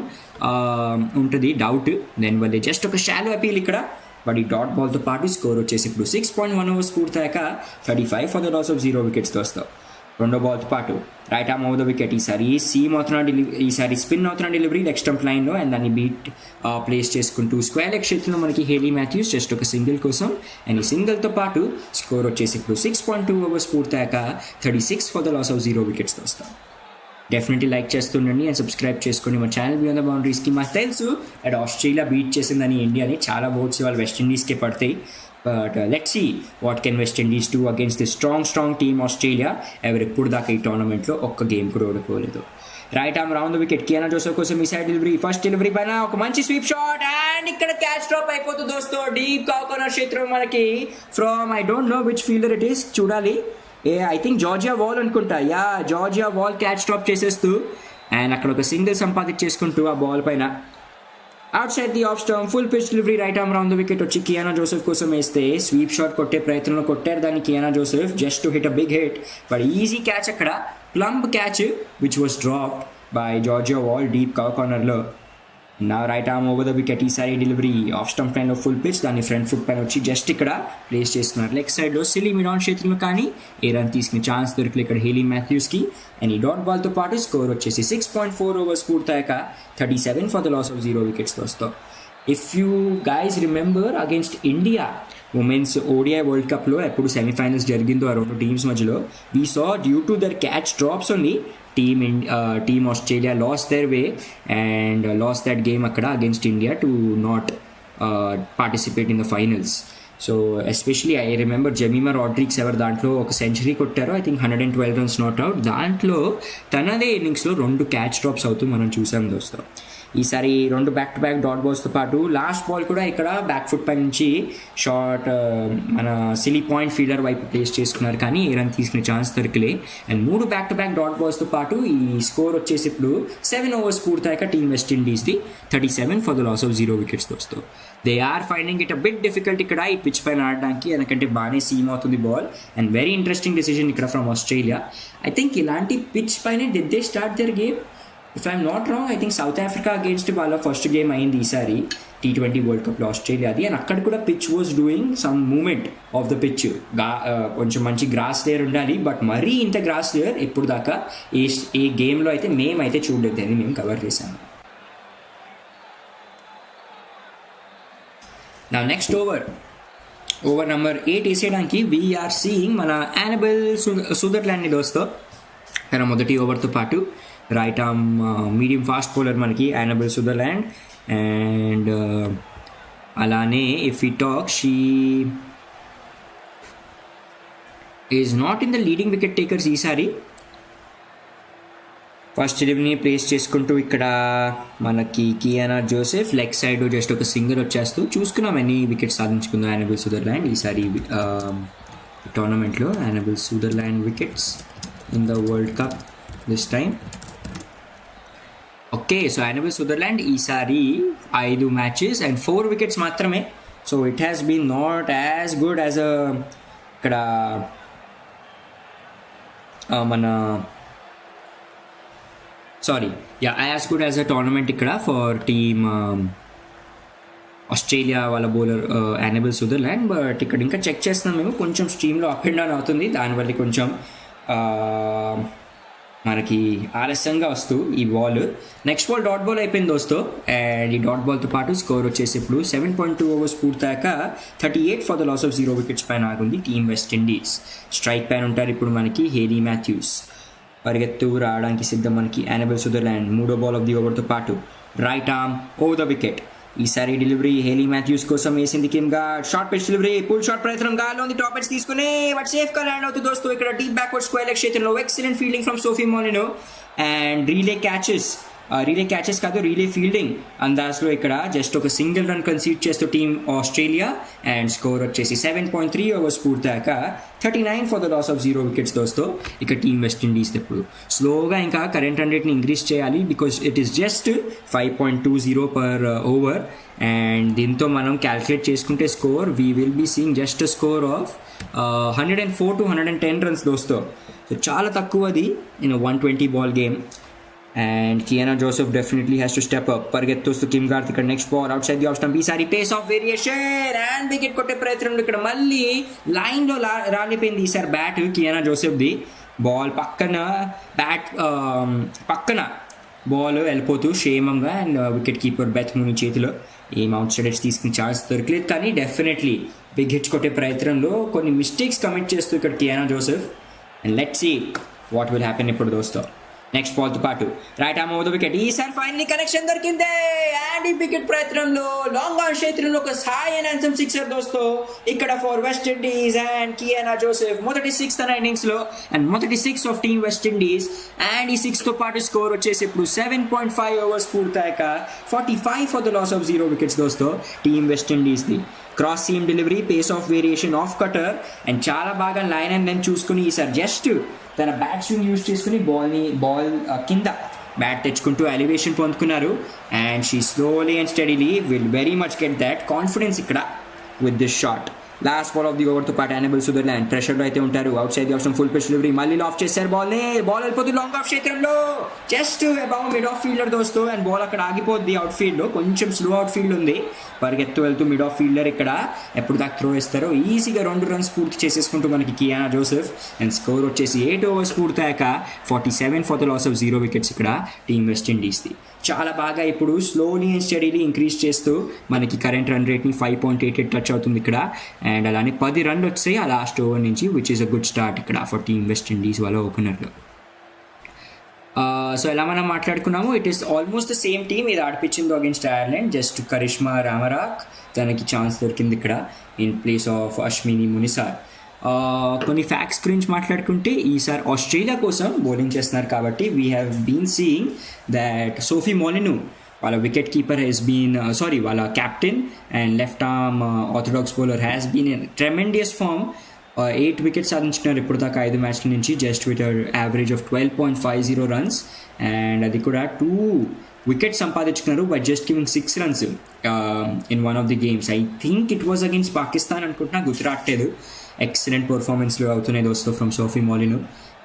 ఉంటుంది డౌట్. దెన్ వల్లే జస్ట్ ఒక షాలో అపీల్ ఇక్కడ, బట్ ఈ డాట్ బాల్తో పాటు స్కోర్ వచ్చేసి ఇప్పుడు 6.1 overs పూర్తయ్యాక 35 for the loss of 0 wickets దోస్తో. రెండో బాల్తో పాటు right arm over the wicket. ఈసారి స్పిన్ అవుతున్న డెలివరీ లెగ్ స్టంప్ లైన్లో అండ్ దాన్ని బీట్ ప్లేస్ చేసుకుంటూ స్క్వేర్ లెగ్ క్షేత్రంలో మనకి హేలీ మాథ్యూస్ జస్ట్ ఒక సింగిల్ కోసం. అండ్ ఈ సింగిల్తో పాటు స్కోర్ వచ్చేసి ఇప్పుడు 6.2 ఓవర్స్ పూర్తయ్యాక 36 for the loss of 0 wickets వస్తాం. డెఫినెట్లీ లైక్ చేస్తుండండి అండ్ సబ్స్క్రైబ్ చేసుకోండి మా ఛానల్ బియాండ్ ద బౌండరీస్కి. మాకు తెలుసు అండ్ ఆస్ట్రేలియా బీట్ చేసిందని ఇండియాని చాలా ఓట్స్ వాళ్ళు వెస్టిండీస్కే పడతాయి. But let's see what can West Indies do against the strong team Australia. ఎవరెప్పుడు దాకా ఈ టోర్నమెంట్లో ఒక్క గేమ్ కూడా ఓడిపోలేదు. Right arm round the wicket Kiana Joseph కోసం ఈ సైడ్ డెలివరీ. ఫస్ట్ డెలివరీ పైన ఒక మంచి స్వీప్ షాట్ అండ్ ఇక్కడ క్యాచ్ డ్రాప్ అయిపోతుంది దోస్తో. డీప్ కార్నర్ క్షేత్రం మనకి from I don't know which fielder it is, చూడాలి. ఐ థింక్ జార్జియా వాల్ అనుకుంటా. జార్జియా వాల్ క్యాచ్ డ్రాప్ చేసేస్తూ అండ్ అక్కడ ఒక సింగిల్ సంపాదించేసుకుంటూ ఆ బాల్ పైన outside the off stump full pitch delivery right arm round the wicket వచ్చి Kiana Joseph కోసం వేస్తే స్వీప్ షాట్ కొట్టే ప్రయత్నంలో కొట్టారు దాన్ని Kiana Joseph just to hit a big hit. But easy catch అక్కడ, plumb catch which was dropped by Georgia Wall deep కార్నర్లో. నా right arm over the wicket ఈసారి డెలివరీ ఆఫ్ స్టంప్ లైన్లో ఫుల్ పిచ్ దాన్ని ఫ్రంట్ ఫుట్ పైన వచ్చి just ఇక్కడ place చేస్తున్నారు లెగ్ సైడ్లో సిలీ మిడాన్ క్షేత్రంలో. కానీ ఏ రన్ తీసుకునే ఛాన్స్ దొరికలేదు ఇక్కడ హేలీ మాథ్యూస్కి. అండ్ ఈ డాట్ బాల్తో పాటు స్కోర్ వచ్చేసి 6.4 ఓవర్స్ పూర్తయ్యాక 37 for the loss of 0 wickets వస్తాం. If you guys remember against India women's ODI world కప్లో ఎప్పుడు సెమీఫైనల్స్ జరిగిందో ఆ రెండు టీమ్స్ మధ్యలో, we saw due to their catch drops only team Australia lost their way and lost that game akkada against India to not participate in the finals. So especially I remember Jemima Rodriguez ever దాంట్లో ఒక century కొట్టారు. I think 112 runs not out. దాంట్లో తనదే ఇన్నింగ్స్లో 2 catch drops అవుతూ మనం చూసాం దోస్తో. ఈసారి 2 బ్యాక్ టు బ్యాక్ డాట్ బాల్స్తో పాటు లాస్ట్ బాల్ కూడా ఇక్కడ బ్యాక్ ఫుట్ పై నుంచి షార్ట్ మన సిలీ పాయింట్ ఫీల్డర్ వైపు ప్లేస్ చేసుకున్నారు కానీ ఏ రన్ తీసుకునే ఛాన్స్ దొరకలే. And 3 back to back dot బాల్స్తో పాటు ఈ స్కోర్ వచ్చేసి ఇప్పుడు 7 ఓవర్స్ పూర్తయ్యాక టీమ్ వెస్ట్ ఇండీస్ది 37 for the loss of 0 wickets దోస్తో. They are finding it a bit difficult ఇక్కడ ఈ పిచ్ పైన ఆడడానికి, ఎందుకంటే బాగానే సీమ్ అవుతుంది ball. And very interesting decision ఇక్కడ ఫ్రమ్ ఆస్ట్రేలియా. ఐ థింక్ ఇలాంటి పిచ్ పైన did they start their game. If I'm not wrong I think South Africa against వాళ్ళ ఫస్ట్ గేమ్ అయింది ఈసారి T20 వరల్డ్ కప్లో ఆస్ట్రేలియాది. అండ్ అక్కడ కూడా pitch was doing some movement of the pitch. కొంచెం మంచి గ్రాస్ లేయర్ ఉండాలి, బట్ మరీ ఇంత గ్రాస్ లేయర్ ఎప్పుడు దాకా ఏ గేమ్లో అయితే మేమైతే చూడలేదు, అని మేము కవర్ చేశాము. నా నెక్స్ట్ ఓవర్ నెంబర్ 8 వేసేయడానికి వీఆర్ సీయింగ్ మన యానబెల్ సుదర్లాండ్ని దోస్తో. తన మొదటి ఓవర్తో పాటు right arm medium fast bowler మనకి యానబెల్ సుదర్లాండ్. అండ్ అలానే ఇఫ్ ఈ talk she is not in the leading wicket takers ఈసారి. ఫస్ట్ డెలివరీని ప్లేస్ చేసుకుంటూ ఇక్కడ మనకి Kiana Joseph leg side just ఒక సింగిల్ వచ్చేస్తూ చూసుకున్నాం ఎన్ని వికెట్స్ సాధించుకుందాం యానబెల్ సుదర్లాండ్ ఈసారి టోర్నమెంట్లో. Annabel Sutherland wickets in the world cup this time. Okay, so Annabel Sutherland ఈసారి 5 మ్యాచెస్ అండ్ 4 వికెట్స్ మాత్రమే. So it has been not as good as ఇక్కడ మన as good as a tournament ఇక్కడ for team Australia వాళ్ళ bowler Annabel Sutherland. But ఇక్కడ ఇంకా check చేస్తున్నాం మేము, కొంచెం స్ట్రీమ్లో అప్ అండ్ డౌన్ అవుతుంది, దానివల్ల కొంచెం మనకి ఆలస్యంగా వస్తూ ఈ ball. Next ball dot ball అయిపోయింది దోస్తో. అండ్ ఈ డాట్ బాల్తో పాటు స్కోర్ వచ్చేసి ఇప్పుడు 7.2 ఓవర్స్ పూర్తయ్యాక 38 for the loss of 0 wickets పైన ఆగుంది టీమ్ వెస్ట్ ఇండీస్. స్ట్రైక్ పైన ఉంటారు ఇప్పుడు మనకి హేలీ మాథ్యూస్. పరిగెత్తు రావడానికి సిద్ధం మనకి యానబెల్ సుదర్లాండ్. 3వ బాల్ ఆఫ్ ది ఓవర్తో పాటు right arm over the wicket. ఈసారి డెలివరీ హేలీ మాథ్యూస్ కోసం వేసింది కిమ్గా. Short pitch delivery pull shot ప్రయత్నం గాల్లో టాప్ ఎడ్జ్ తీసుకుని బట్ సేఫ్గా ల్యాండ్ అవుతుంది దోస్తు. ఇక్కడ డీప్ బ్యాక్వర్డ్ స్క్వేర్ లెగ్ క్షేత్రంలో excellent fielding from Sophie Molineux and really catches కాదు రీలే ఫీల్డింగ్ అందాజ్లో ఇక్కడ జస్ట్ ఒక సింగిల్ రన్ కన్సీడ్ చేస్తూ టీమ్ ఆస్ట్రేలియా. అండ్ స్కోర్ వచ్చేసి 7.3 ఓవర్స్ పూర్తయ్యాక 39 for the loss of 0 wickets దోస్తో. ఇక టీమ్ వెస్ట్ ఇండీస్ ఇప్పుడు స్లోగా ఇంకా కరెంట్ రన్ రేట్ని ఇంక్రీజ్ చేయాలి because it is just 5.20 per over. And దీంతో మనం క్యాల్కులేట్ చేసుకుంటే score we will be seeing just score of 104 to 110 runs దోస్తో. సో చాలా తక్కువది in 120 ball game. And Kiana Joseph definitely has to step up. పరిగెత్తొస్తూ Kim Garth ఇక్కడ next ball out side the off stump. ఈసారి pace of variation and wicket కొట్టే ప్రయత్నంలో ఇక్కడ మళ్ళీ లైన్లో రాలిపోయింది ఈసారి బ్యాట్ కియానా జోసెఫ్ది. బాల్ పక్కన బాల్ వెళ్ళిపోతూ క్షేమంగా and wicket keeper Beth Mooney చేతిలో ఏం అవుట్ సైడర్స్ తీసుకుని ఛాన్స్ దొరకలేదు. కానీ డెఫినెట్లీ బిగ్ హిట్స్ కొట్టే ప్రయత్నంలో కొన్ని మిస్టేక్స్ కమిట్ చేస్తూ ఇక్కడ Kiana Joseph. And let's see what will happen ఇప్పుడు దోస్తో. నెక్స్ట్ బాల్తో పాటు right arm over the wicket. ఈసారి ఫైనలీ కనెక్షన్ దొరికిందే అండ్ ఈ వికెట్ ప్రయత్నంలో లాంగ్ ఆన్ క్షేత్రంలో ఒక సాయి అండ్ హ్యాండ్సమ్ సిక్సర్ దోస్తో ఇక్కడ for West Indies and Kiana Joseph. మొదటి 6th తన ఇన్నింగ్స్ లో అండ్ మొదటి 6 of team West Indies. And ఈ 6 తో పాటు స్కోర్ వచ్చేసి ఇప్పుడు 7.5 ఓవర్స్ పూర్తయ్యాక 45 for the loss of 0 wickets దోస్తో టీమ్ వెస్ట్ ఇండీస్ ది. Cross seam delivery, pace of variation, off cutter and చాలా బాగా లైన్ అండ్ లెంత్ చూసుకుని ఈసారి జస్ట్ తన బ్యాట్ స్వింగ్ యూజ్ చేసుకుని బాల్ కింద బ్యాట్ తెచ్చుకుంటూ ఎలివేషన్ పొందుకున్నారు. And she slowly and steadily will very much get that confidence ఇక్కడ with this shot. Last ball of the ఓవర్తో పాటు యానబుల్ సుదర్లాండ్ ప్రెషర్లో అయితే ఉంటారు. Out side the option full pitch delivery, మళ్ళీ ఆఫ్ చేశారు బాల్ వెళ్ళిపోతుంది లాంగ్ ఆఫ్ క్షేత్రంలో just above mid of fielder దోస్తు. అండ్ బాల్ అక్కడ ఆగిపోద్ది అవుట్ ఫీల్డ్లో, కొంచెం స్లో అవుట్ ఫీల్డ్ ఉంది. పరిగెత్తు వెళ్తూ మిడ్ ఆఫ్ ఫీల్డర్ ఇక్కడ ఎప్పుడు దాకా త్రో వేస్తారో ఈజీగా 2 runs పూర్తి చేసేసుకుంటూ మనకి కియానా జోసెఫ్. అండ్ స్కోర్ వచ్చేసి 8 overs పూర్తయ్యాక 47 for the loss of 0 wickets ఇక్కడ టీమ్ వెస్ట్ ఇండీస్ది. చాలా బాగా ఇప్పుడు స్లోలీ అండ్ స్టడీలీ ఇంక్రీజ్ చేస్తూ మనకి కరెంట్ రన్ రేట్ని 5.88 టచ్ అవుతుంది ఇక్కడ. అండ్ అలానే 10 runs వచ్చాయి ఆ లాస్ట్ ఓవర్ నుంచి, which is a good start ఇక్కడ ఫర్ టీమ్ వెస్ట్ ఇండీస్ వాళ్ళ ఓపెనర్లో. సో ఎలా మనం మాట్లాడుకున్నాము, it is almost the same team. ఇది ఆడిపించింది అగేన్స్ట్ ఐర్లాండ్, జస్ట్ కరిష్మా రామరాక్ తనకి ఛాన్స్ దొరికింది ఇక్కడ ఇన్ ప్లేస్ ఆఫ్ అశ్విని మునిసార్. కొన్ని ఫ్యాక్ట్స్ గురించి మాట్లాడుకుంటే ఈసారి ఆస్ట్రేలియా కోసం బౌలింగ్ చేస్తున్నారు కాబట్టి we have been seeing that Sophie Molineux వాళ్ళ వికెట్ కీపర్ వాళ్ళ captain and left arm orthodox bowler has been in tremendous form. 8 wickets సాధించుకున్నారు ఇప్పుడు దాకా 5 మ్యాచ్ల నుంచి, just with average of 12.50 runs. And అది కూడా 2 wickets సంపాదించుకున్నారు but just giving 6 runs in one of the games. I think it was against Pakistan అనుకుంటున్నా, గుర్తురాట్లేదు. ఎక్సలెంట్ పర్ఫార్మెన్స్లో అవుతున్నాయి దోస్తో ఫ్రమ్ సోఫీ మోలిను.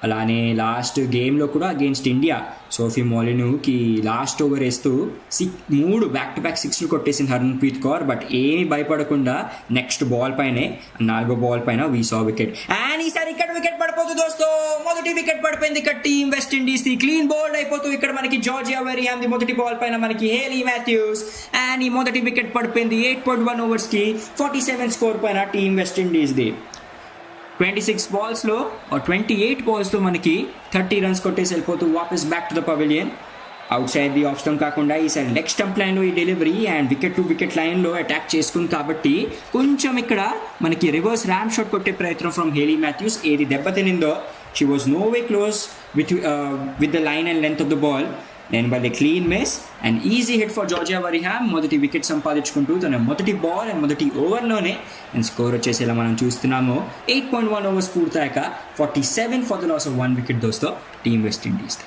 అలానే లాస్ట్ గేమ్లో కూడా అగేన్స్ట్ ఇండియా సోఫీ మోలినుకి లాస్ట్ ఓవర్ వేస్తూ 3 back-to-back 6లు కొట్టేసింది హర్మన్ప్రీత్ కౌర్. బట్ ఏమీ భయపడకుండా నెక్స్ట్ బాల్ పైనే 4వ బాల్ పైన వీ సా వికెట్. అండ్ ఈసారి ఇక్కడ వికెట్ పడిపోతుంది దోస్తో, మొదటి వికెట్ పడిపోయింది ఇక్కడ team West Indies the. Clean bowled అయిపోతూ ఇక్కడ మనకి జార్జియా వెరిహామ్ ది మొదటి బాల్ పైన మనకి హేలీ మాథ్యూస్. అండ్ ఈ మొదటి వికెట్ పడిపోయింది 8.1 ఓవర్స్కి 47 స్కోర్ పైన టీమ్ వెస్ట్ ఇండీస్ ది. 26 balls-లో 28 balls-లో మనకి 30 runs కొట్టేసి వెళ్ళిపోతూ వాపస్ back to the pavilion. Outside the off stump కాకుండా ఈసారి లెగ్ స్టంప్ లైన్లో ఈ delivery and wicket to wicket లైన్లో అటాక్ చేసుకుంది కాబట్టి కొంచెం ఇక్కడ మనకి రివర్స్ ర్యామ్ షాట్ కొట్టే ప్రయత్నం ఫ్రమ్ హేలీ మాథ్యూస్. ఏది దెబ్బతినిందో she was no way close with the line and length of the ball. Then by the clean miss and easy hit for Georgia Veriham, మొదటి వికెట్ సంపాదించుకుంటూ తన మొదటి ball and మొదటి ఓవర్లోనే and score వచ్చేసేలా మనం చూస్తున్నాము 8.1 overs పూర్తయ్యాక 47 for the loss of 1 wicket దోస్తో team West Indies.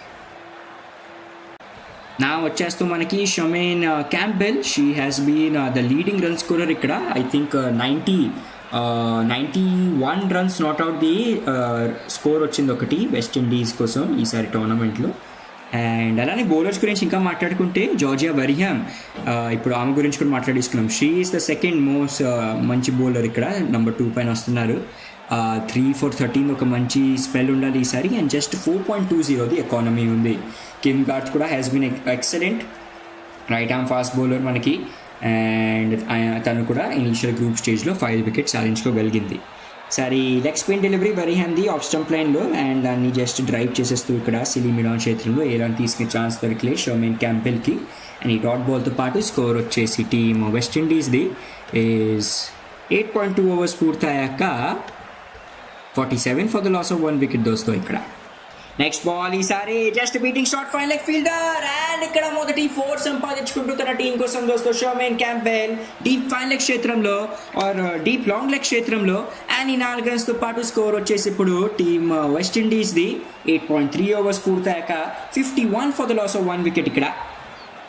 నా వచ్చేస్తూ మనకి Shemaine Campbelle, she has been the leading run scorer ఇక్కడ. I think 91 runs not out the score వచ్చింది ఒకటి వెస్ట్ ఇండీస్ కోసం ఈసారి టోర్నమెంట్లో. అండ్ అలానే బౌలర్స్ గురించి ఇంకా మాట్లాడుకుంటే జార్జియా వెరిహామ్, ఇప్పుడు ఆమె గురించి కూడా మాట్లాడేసుకున్నాం. She is the second most మంచి బౌలర్ ఇక్కడ, నెంబర్ 2 పైన వస్తున్నారు. 3 for 13 ఒక మంచి స్పెల్ ఉండాలి ఈసారి. అండ్ జస్ట్ 4.20 ది ఎకానమీ ఉంది. కిమ్ గార్త్ కూడా has been excellent right arm fast bowler మనకి. అండ్ తను కూడా ఇనీషియల్ గ్రూప్ స్టేజ్లో 5 wickets సాధించుకోగలిగింది. సరే లెగ్ స్పిన్ డెలివరీ వెరిహామ్ది ఆఫ్ స్టంప్ లైన్లో అండ్ దాన్ని జస్ట్ డ్రైవ్ చేసేస్తూ ఇక్కడ సిలీ మిడాన్ క్షేత్రంలో ఏ రన్ తీసుకునే ఛాన్స్ దొరకలేదు షోమెన్ క్యాంపెల్కి. అండ్ ఈ డాట్ బాల్తో పాటు స్కోర్ వచ్చేసి టీమ్ వెస్ట్ ఇండీస్ది ఈజ్ 8.2 overs పూర్తయ్యాక 47 for the loss of 1 wicket దోస్తో ఇక్కడ. నెక్స్ట్ బాల్ ఈసారి just beating short fine leg fielder and ఇక్కడ మొదటి 4 సంపాదించుకుంటూ తన టీం కోసం దోస్తో Shemaine Campbelle deep fine leg క్షేత్రంలో ఆర్ డీప్ లాంగ్ లెగ్ క్షేత్రంలో. అండ్ ఈ 4 runsతో పాటు స్కోర్ వచ్చేసి ఇప్పుడు టీమ్ వెస్ట్ ఇండీస్ది 8.3 overs పూర్తయ్యాక 51 for the loss of 1 wicket ఇక్కడ.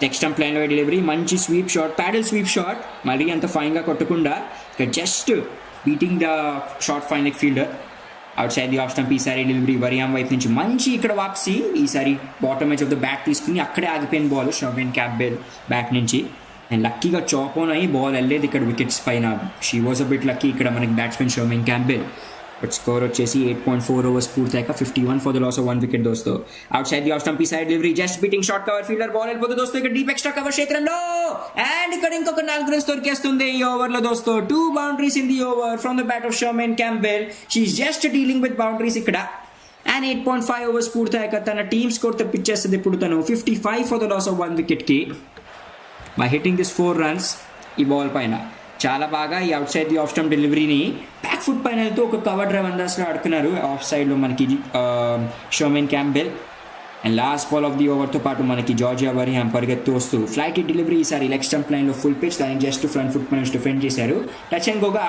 లెగ్ స్టంప్ లైన్లో డెలివరీ, మంచి sweep shot, paddle sweep shot, మరీ అంత ఫైన్గా కొట్టకుండా ఇక్కడ just beating the short fine leg fielder. Outside the off stump ఈసారి డెలివరీ వరియామ్ వైపు నుంచి మంచి ఇక్కడ వాపసి ఈసారి bottom edge of the bat తీసుకుని అక్కడే ఆగిపోయిన బాల్ షోమెన్ క్యాంపెల్ బ్యాట్ నుంచి. అండ్ లక్కీగా చాప్ ఆన్ అయ్యి బాల్ వెళ్ళలేదు ఇక్కడ వికెట్స్ పైన. She was a bit lucky ఇక్కడ మనకి batsmen Shemaine Campbelle. But score వచ్చేసి 8.4 ఓవర్స్ పూర్తయ్యాక 51 for the loss of 1 wicket దోస్తో. Outside the off stump side delivery just beating short cover fielder ball వెళ్ళిపోతుంది దోస్తో. ఇక్కడ డీప్ ఎక్స్ట్రా కవర్ క్షేత్రంలో and ఇక్కడ ఇంకొక 4 రన్స్ దొరికేస్తుంది ఈ ఓవర్లో దోస్తో. 2 boundaries in the over from the bat of Shemaine Campbelle. She is just dealing with boundaries ఇక్కడ. అండ్ 8.5 ఓవర్స్ పూర్తయ్యాక తన టీమ్ స్కోర్ తెప్పించేస్తుంది ఇప్పుడు తను 55 ఫర్ ద లాస్ ఆఫ్ 1 వికెట్కి బై హిట్టింగ్ దిస్ 4 రన్స్. ఈ బాల్ పైన చాలా బాగా ఈ outside the off stump డెలివరీని బ్యాక్ ఫుట్ పైన వెళ్తూ ఒక కవర్ డ్రైవ్ అందాస్లో ఆడుకున్నారు ఆఫ్ సైడ్లో మనకి Shemaine Campbelle. And last ball of the ఓవర్తో పాటు మనకి జార్జియా వరిహామ్ పరిగెత్తు వస్తూ ఫ్లైట్ డెలివరీ ఈసారి లెగ్ స్టంప్ లైన్లో ఫుల్ పిచ్ దానికి జస్ట్ ఫ్రంట్ ఫుట్ పైన డిఫెండ్ చేశారు. టచ్ అండ్ గోగా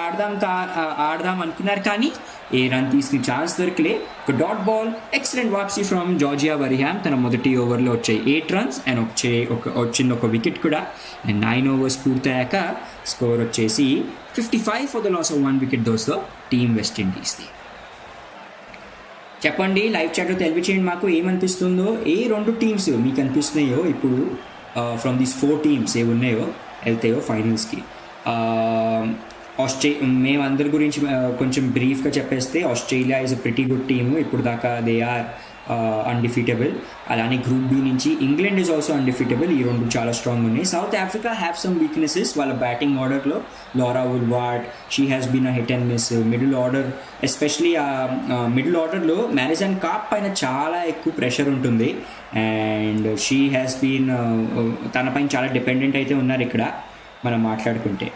ఆడదాం అనుకున్నారు కానీ ఏ రన్ తీసుకునే ఛాన్స్ దొరకలే. ఒక డాట్ బాల్ ఎక్సలెంట్ వాప్సీ ఫ్రమ్ జార్జియా వరిహామ్. తన మొదటి ఓవర్లో వచ్చాయి 8 రన్స్ అండ్ వచ్చింది ఒక వికెట్ కూడా. అండ్ 9 ఓవర్స్ పూర్తయ్యాక స్కోర్ వచ్చేసి 55 for the loss of 1 wicket దోస్తో టీమ్ వెస్టిండీస్ది. చెప్పండి లైవ్ చాట్లో తెలియచేయండి మాకు ఏమనిపిస్తుందో, ఏ 2 టీమ్స్ మీకు అనిపిస్తున్నాయో ఇప్పుడు ఫ్రమ్ దీస్ 4 టీమ్స్ ఏ ఉన్నాయో వెళ్తాయో ఫైనల్స్కి. మేమందరి గురించి కొంచెం బ్రీఫ్గా చెప్పేస్తే Australia is a pretty good team ఇప్పుడు దాకా. They are undefeatable. అలానే గ్రూప్ బి నుంచి ఇంగ్లాండ్ ఈజ్ ఆల్సో అన్డిఫీటబుల్. ఈ 2 చాలా స్ట్రాంగ్ ఉన్నాయి. South Africa have some weaknesses. వాళ్ళ బ్యాటింగ్ ఆర్డర్లో Laura Wolvaardt she has been a hit and miss. Middle order especially middle ఆర్డర్లో మ్యారిజన్ కాప్ పైన చాలా ఎక్కువ ప్రెషర్ ఉంటుంది అండ్ షీ హ్యాస్ బీన్ తన పైన చాలా డిపెండెంట్ అయితే ఉన్నారు ఇక్కడ మనం మాట్లాడుకుంటే.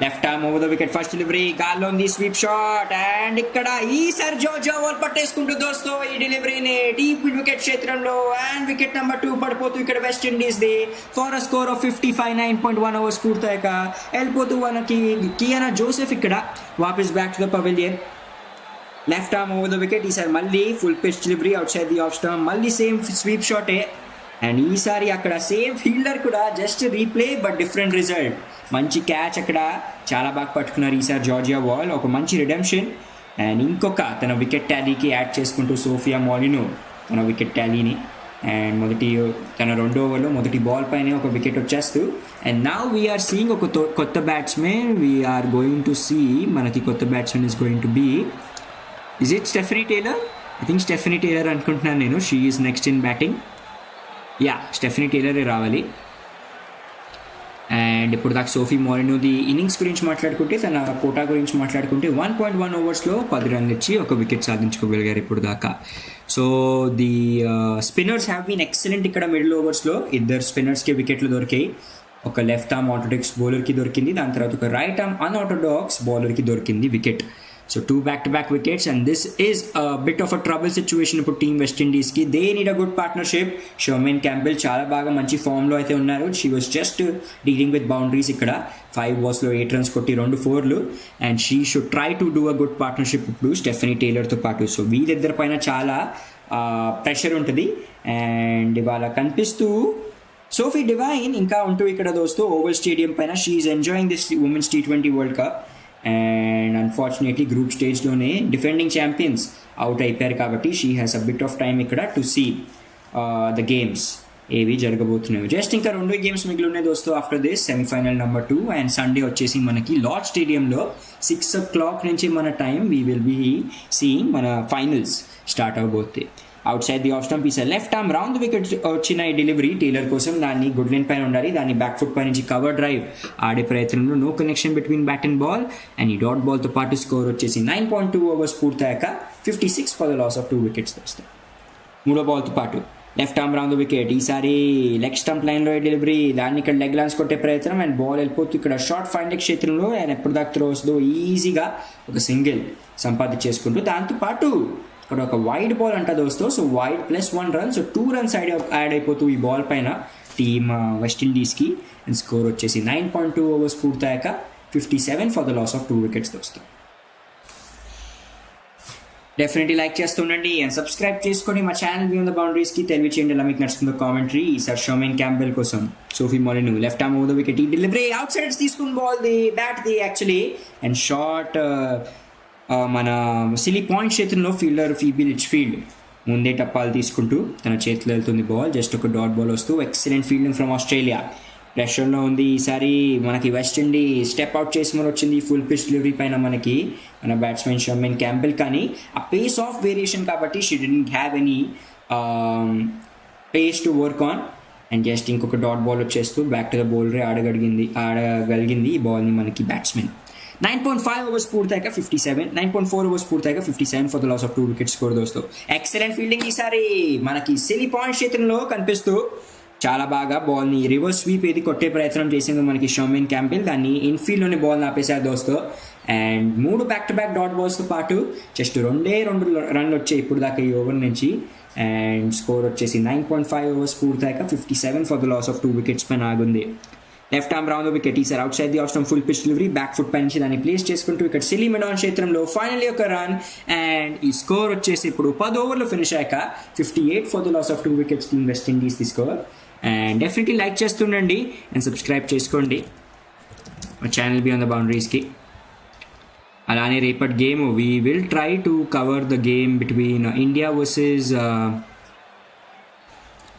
Left arm over the wicket first delivery గాల్లో ఉంది స్వీప్ షాట్ అండ్ ఇక్కడ ఈసారి జార్జియా బాల్ పట్టేసుకుంటూ దోస్తో ఈ డెలివరీని డీప్ వికెట్ క్షేత్రంలో అండ్ వికెట్ నెంబర్ 2 పడిపోతూ ఇక్కడ West Indies the for a score of 55. 9.1 overs పూర్తయ్యాక వెళ్ళిపోతూ మనకి కియానా జోసెఫ్ ఇక్కడ వాపస్ back to the pavilion. Left arm over the wicket ఈసారి మళ్ళీ full pitch delivery outside the off stump మళ్ళీ సేమ్ స్వీప్ షాటే అండ్ ఈసారి అక్కడ సేమ్ ఫీల్డర్ కూడా just replay but different result. మంచి క్యాచ్ అక్కడ చాలా బాగా పట్టుకున్నారు ఈసారి జార్జియా బాల్. ఒక మంచి రిడెంప్షన్ అండ్ ఇంకొక తన వికెట్ టాలీకి యాడ్ చేసుకుంటూ సోఫియా మాలినో తన వికెట్ టాలీని అండ్ తన 2వ ఓవర్లో మొదటి బాల్ పైన ఒక వికెట్ వచ్చేస్తూ. అండ్ నౌ వీఆర్ సీయింగ్ ఒక కొత్త batsmen. We are going to see మనకి కొత్త batsmen is going to be is it Stefanie Taylor. I think Stefanie Taylor అనుకుంటున్నాను నేను. She is next in batting. Stefanie టేలరే రావాలి. అండ్ ఇప్పుడు దాకా సోఫీ మాలినోది ఇన్నింగ్స్ గురించి మాట్లాడుకుంటే తన కోటా గురించి మాట్లాడుకుంటే 1.1 ఓవర్స్లో 10 రన్లు ఇచ్చి ఒక వికెట్ సాధించుకోగలిగారు ఇప్పుడు దాకా. So the spinners have been excellent ఇక్కడ మిడిల్ ఓవర్స్లో. 2 స్పిన్నర్స్కి వికెట్లు దొరికాయి. ఒక లెఫ్ట్ ఆర్మ్ ఆర్థోడాక్స్ బౌలర్కి దొరికింది, దాని తర్వాత ఒక రైట్ ఆర్మ్ అన్ఆర్థోడాక్స్ బౌలర్కి దొరికింది wicket. So 2 back-to-back wickets and this is a bit of a trouble situation for team West Indies ki. They need a good partnership. Shirman Campbell చాలా బాగా మంచి ఫామ్లో అయితే ఉన్నారు. She was just dealing with boundaries ఇక్కడ 5 balls లో 8 runs కొట్టి 2 4లు and she should try to do a good partnership ఇప్పుడు స్టెఫనీ టేలర్తో పాటు. సో వీళ్ళిద్దరి పైన చాలా ప్రెషర్ ఉంటుంది అండ్ ఇవాళ కనిపిస్తూ సోఫీ డివైన్ ఇంకా ఉంటూ ఇక్కడ దోస్తూ ఓవల్ స్టేడియం పైన she is enjoying this women's T20 world cup. And unfortunately group స్టేజ్లోనే డిఫెండింగ్ ఛాంపియన్స్ అవుట్ అయిపోయారు కాబట్టి she has a bit of time ఇక్కడ టు సీ ద గేమ్స్ ఏవి జరగబోతున్నాయి. జస్ట్ ఇంకా 2 గేమ్స్ మిగిలి ఉన్నాయి దోస్తు after this. Semifinal number 2 and Sunday వచ్చేసి మనకి లార్డ్ స్టేడియంలో 6 o'clock నుంచి మన time we will be seeing మన ఫైనల్స్ స్టార్ట్ అవబోతాయి. Out side the off stump is left arm round the wicket వచ్చిన ఈ డెలివరీ టేలర్ కోసం. దాన్ని గుడ్ లైన్ పైన ఉండాలి, దాన్ని బ్యాక్ ఫుట్ పై నుంచి కవర్ డ్రైవ్ ఆడే ప్రయత్నంలో no connection between bat and ball and ఈ డాట్ బాల్తో పాటు స్కోర్ వచ్చేసి 9.2 ఓవర్స్ పూర్తయ్యాక 56 for the loss of 2 wickets వస్తాయి. 3వ బాల్తో పాటు left arm round the wicket ఈసారి లెగ్ స్టంప్ లైన్లో డెలివరీ, దాన్ని ఇక్కడ లెగ్ లాన్స్ కొట్టే ప్రయత్నం అండ్ బాల్ వెళ్ళిపోతూ ఇక్కడ షార్ట్ ఫైన్ లెగ్ క్షేత్రంలో అండ్ ఎప్పుడు దాకా త్రోస్లో ఈజీగా ఒక సింగిల్ సంపాదించేసుకుంటూ దాంతోపాటు ఇక్కడ ఒక వైడ్ బాల్ అంట దోస్తో. So wide +1 run, so 2 runs add అయిపోతూ ఈ బాల్ పైన టీమ్ వెస్ట్ ఇండీస్కి అండ్ స్కోర్ వచ్చేసి 9.2 ఓవర్స్ పూర్తయ్యాక 57 for the loss of 2 wickets దోస్తో. డెఫినెట్లీ లైక్ చేస్తుండండి అండ్ సబ్స్క్రైబ్ చేసుకొని మా ఛానల్ బియాండ్ ద బౌండరీస్కి తెలియచేయండి ఎలా మీకు నడుస్తుందో కామెంటరీ. ఈసారి షర్మన్ క్యాంబెల్ కోసం Sophie Molineux left arm over the wicket ఈ డెలివరీ అవుట్ సైడ్స్ తీసుకుని ball the bat the actually and short మన సిలీ పాయింట్ క్షేత్రంలో ఫీల్డర్ ఫీబీ లిచ్ఫీల్డ్ ముందే టప్పాలు తీసుకుంటూ తన చేతిలో వెళ్తుంది బాల్. జస్ట్ ఒక డాట్ బాల్ వస్తూ ఎక్సలెంట్ ఫీల్డింగ్ ఫ్రమ్ ఆస్ట్రేలియా. ప్రెషర్లో ఉంది. ఈసారి మనకి వెస్ట్ ఇండీస్ స్టెప్ అవుట్ చేసి మన వచ్చింది ఫుల్ పిచ్ డెలివరీ పైన మనకి మన బ్యాట్స్మెన్ షర్మిన్ క్యాంపెల్. కానీ ఆ పేస్ ఆఫ్ వేరియేషన్ కాబట్టి she didn't have any pace to work on. And just ఇంకొక డాట్ బాల్ వచ్చేస్తూ బ్యాక్ టు ద బౌలరే ఆడగలిగింది ఈ బాల్ని మనకి బ్యాట్స్మెన్. 9.5 overs పూర్తయ్యాక 57, 9.4 overs పూర్తయ్యాక 57 for the loss of 2 wickets score దోస్తు. ఎక్సలెంట్ ఫీల్డింగ్ ఈసారి మనకి సిలీ పాయింట్ క్షేత్రంలో కనిపిస్తూ చాలా బాగా బాల్ని రివర్స్ స్వీప్ ఏది కొట్టే ప్రయత్నం చేసింది మనకి షర్మిన్ క్యాంపెల్. దాన్ని ఇన్ఫీల్డ్లోని బాల్ని ఆపేశారు దోస్తు. And 3 back to back dot బాల్స్తో పాటు జస్ట్ 2 రన్లు వచ్చాయి ఇప్పుడు దాకా ఈ ఓవర్ నుంచి. అండ్ స్కోర్ వచ్చేసి 9.5 overs పూర్తయ్యాక 57 for the loss of 2 wickets పైన ఆగుంది. లెఫ్ట్ ఆర్మ్ రౌండ్ వికెట్ ఈసారి outside the off stump full pitch delivery back foot పై నుంచి దాన్ని ప్లేస్ చేసుకుంటూ ఇక్కడ సిలీ మిడాన్ క్షేత్రంలో ఫైనల్లీ ఒక రన్. అండ్ ఈ స్కోర్ వచ్చేసి ఇప్పుడు 10 ఓవర్లో ఫినిష్ అయ్యాక 58 for the loss of 2 wickets team West Indies the score. And definitely like చేస్తుండండి అండ్ సబ్స్క్రైబ్ చేసుకోండి మా ఛానల్ బియాండ్ ద బౌండరీస్కి. అలానే రేపటి game we will try to cover the game between India versus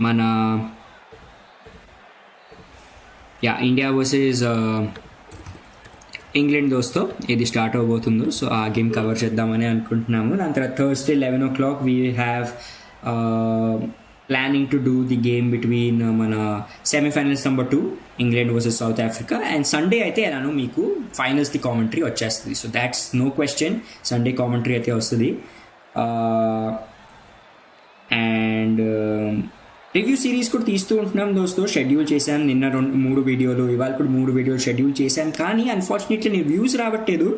మన ఇండియా వర్సెస్ ఇంగ్లాండ్ దోస్తో ఏది start అవబోతుందో. సో ఆ గేమ్ కవర్ చేద్దామని అనుకుంటున్నాము. దాని తర్వాత Thursday 11 o'clock we have planning to do the game between మన semifinals number 2 England versus South Africa. And Sunday అయితే ఎలానో మీకు ఫైనల్స్ ది కామెంటరీ వచ్చేస్తుంది. So that's no question, Sunday commentary అయితే వస్తుంది. అండ్ రివ్యూ సిరీస్ కూడా తీస్తూ ఉంటున్నాం దోస్తు. షెడ్యూల్ చేశాను నిన్న 3 వీడియోలు, ఇవాళ కూడా 3 వీడియోలు షెడ్యూల్ చేశాను. కానీ అన్ఫార్చునేట్లీ నేను వ్యూస్ రావట్లేదు.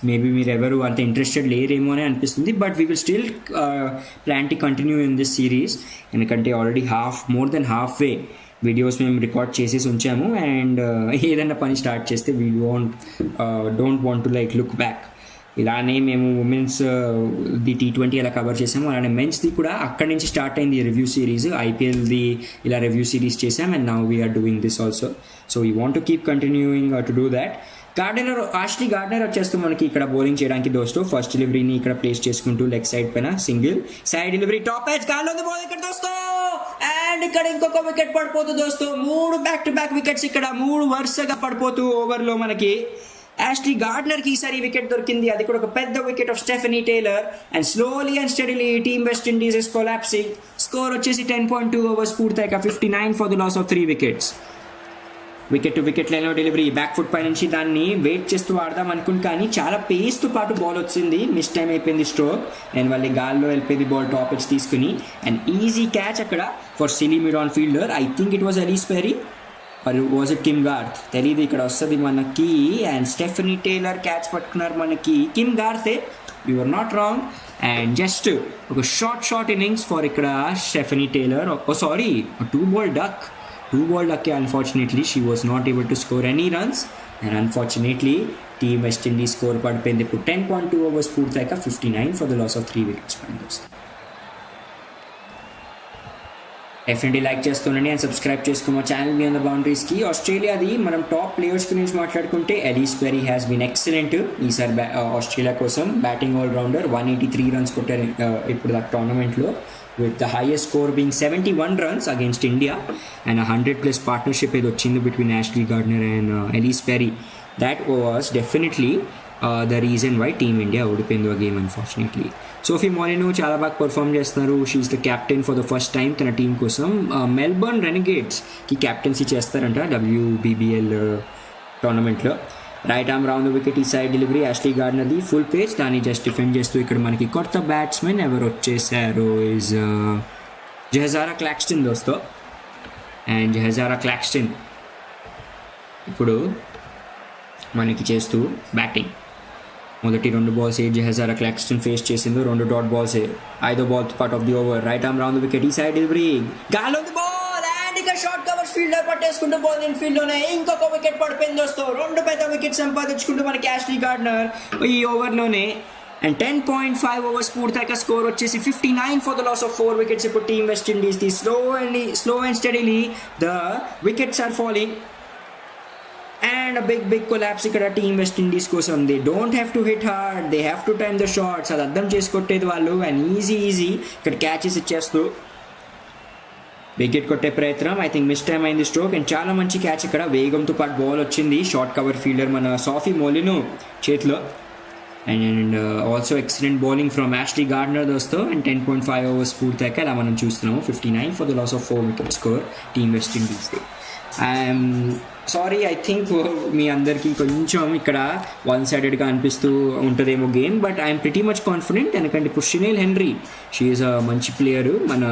మేబీ మీరు ఎవరు అంత ఇంట్రెస్టెడ్ లేరేమో అని అనిపిస్తుంది. But we will still plan to continue in this series. ఎందుకంటే already more than half way videos మేము రికార్డ్ చేసేసి ఉంచాము. అండ్ ఏదైనా పని స్టార్ట్ చేస్తే we don't want to look back. ఇలానే మేము ఉమెన్స్ ది T20 అలా కవర్ చేసాము. అలానే మెన్స్ది కూడా అక్కడి నుంచి స్టార్ట్ అయింది రివ్యూ సిరీస్. ఐపీఎల్ది ఇలా రివ్యూ సిరీస్ చేసాం. And now we are doing this also. So we want to keep continuing to do that. Ashleigh Gardner వచ్చేస్తూ మనకి ఇక్కడ బౌలింగ్ చేయడానికి దోస్తు. ఫస్ట్ డెలివరీని ఇక్కడ ప్లేస్ చేసుకుంటూ లెగ్ సైడ్ పైన single side delivery top edge గాల్లో బాల్ ఇక్కడ దోస్తు. అండ్ ఇక్కడ ఇంకొక వికెట్ పడిపోతుంది దోస్తు. 3 బ్యాక్ టు బ్యాక్ వికెట్స్ ఇక్కడ 3 వరుసగా పడిపోతూ ఓవర్లో మనకి యాష్లీ గార్డనర్కి ఈసారి వికెట్ దొరికింది. అది కూడా ఒక పెద్ద wicket of Stefanie Taylor. And slowly and steadily team West Indies is collapsing. Score వచ్చేసి 10.2 overs పూర్తయ్యాక 59 for the loss of 3 wickets. Wicket to wicket లైన్లో డెలివరీ బ్యాక్ ఫుట్ పై నుంచి దాన్ని వెయిట్ చేస్తూ ఆడదాం అనుకుని కానీ చాలా పేస్తో పాటు బాల్ వచ్చింది. మిస్ టైం అయిపోయింది స్ట్రోక్. అండ్ వాళ్ళ గాల్లో వెళ్ళిపోయింది బాల్ టాప్ ఎడ్జ్ తీసుకుని. అండ్ ఈజీ క్యాచ్ అక్కడ for silly mid on fielder. I think it was Ellyse Perry మరి వాజ్ ఇట్ కిమ్ గార్త్ తెలీదు. ఇక్కడ వస్తుంది మనకి. అండ్ స్టెఫనీ టేలర్ క్యాచ్ పట్టుకున్నారు మనకి Kim Garth. You are not wrong. And just ఒక షార్ట్ ఇన్నింగ్స్ ఫర్ ఇక్కడ Stefanie Taylor. Sorry, 2 ball duck. Unfortunately she was not able to score any runs. And unfortunately team West Indies score పడిపోయింది ఇప్పుడు 10.2 overs పూర్తయ్యాక 59 for the loss of 3 wickets. Definitely like చేస్తుండండి and subscribe చేసుకో channel మీ on the బౌండరీస్కి. ఆస్ట్రేలియాది మనం top players గురించి మాట్లాడుకుంటే Ellyse Perry has been excellent ఈసారి ఆస్ట్రేలియా కోసం. బ్యాటింగ్ ఆల్రౌండర్ 183 runs కొట్టారు ఇప్పుడు ఆ టోర్నమెంట్లో. with the highest score being 71 runs against India and a 100+ partnership ఏదో వచ్చింది between Ashley Gardner and Elise Perry. That was definitely the reason why Team India ఓడిపోయింది ఆ గేమ్ అన్ఫార్చునేట్లీ. సోఫీ మోరినో చాలా బాగా పర్ఫామ్ చేస్తున్నారు. She is the captain for the first time తన team కోసం. Melbourne రెనిగేట్స్కి క్యాప్టెన్సీ చేస్తారంట WBBL టోర్నమెంట్లో. రైట్ ఆర్మ్ రౌండ్ వికెట్ ఈ సైడ్ డెలివరీ యాష్లీ గార్డనర్ది ఫుల్ పేజ్. దాన్ని జస్ట్ డిఫెండ్ చేస్తూ ఇక్కడ మనకి కొత్త బ్యాట్స్మెన్ ఎవరు వచ్చేసారు ఇస్ జహజారా క్లాక్స్టన్ దోస్తో. అండ్ జహజారా క్లాక్స్టన్ ఇప్పుడు మనకి చేస్తూ బ్యాటింగ్. మొదటి 2 balls జహజారా క్లాక్స్టన్ ఫేస్ చేసిందో 2 dot balls. 5వ ball part of the over. Right arm round wicket ఈ సైడ్ డెలివరీ గాల్లో షార్ట్ కవర్స్ ఫీల్డర్ పట్టేసుకుంటూ బాల్ ఇన్ఫీల్డ్ లోనే ఇంకొక వికెట్ పడిపోయింది దోస్తు. 2 పెద్ద వికెట్ సంపాదించుకుంటూ మనకి యాష్లీ గార్డనర్ ఈ ఓవర్లోనే. అండ్ 10.5 overs పూర్తయ్యాక స్కోర్ వచ్చేసి 59 for the loss of 4 wickets. ఇప్పుడు టీమ్ వెస్ట్ ఇండీస్ ది slow and steadily the wickets are falling. And big collapse ఇక్కడ టీమ్ వెస్ట్ ఇండీస్ కోసం. They don't have to hit hard, they have to time the shots. అది అర్థం చేసి కొట్టేది వాళ్ళు. And easy ఇక్కడ క్యాచెస్ ఇచ్చేస్తూ వికెట్ కొట్టే ప్రయత్నం, ఐ థింక్ మిస్ టైమ్ అయింది స్ట్రోక్, అండ్ చాలా మంచి క్యాచ్ ఇక్కడ. వేగంతో పాటు బాల్ వచ్చింది షార్ట్ కవర్ ఫీల్డర్ మన సాఫీ మోలిను చేతిలో. And also excellent bowling from Ashleigh Gardner దోస్తో. అండ్ 10.5 ఓవర్స్ పూర్తయ్యాక ఇలా మనం చూస్తున్నాము 59 for the loss of 4 wicket score team వెస్టిండీస్ది. సారీ, ఐ థింక్ మీ అందరికీ కొంచెం ఇక్కడ వన్ సైడెడ్గా అనిపిస్తూ ఉంటుందేమో game, but I'm pretty much confident. ఎందుకంటే ఇప్పుడు Chinelle Henry, she is a మంచి ప్లేయరు, మన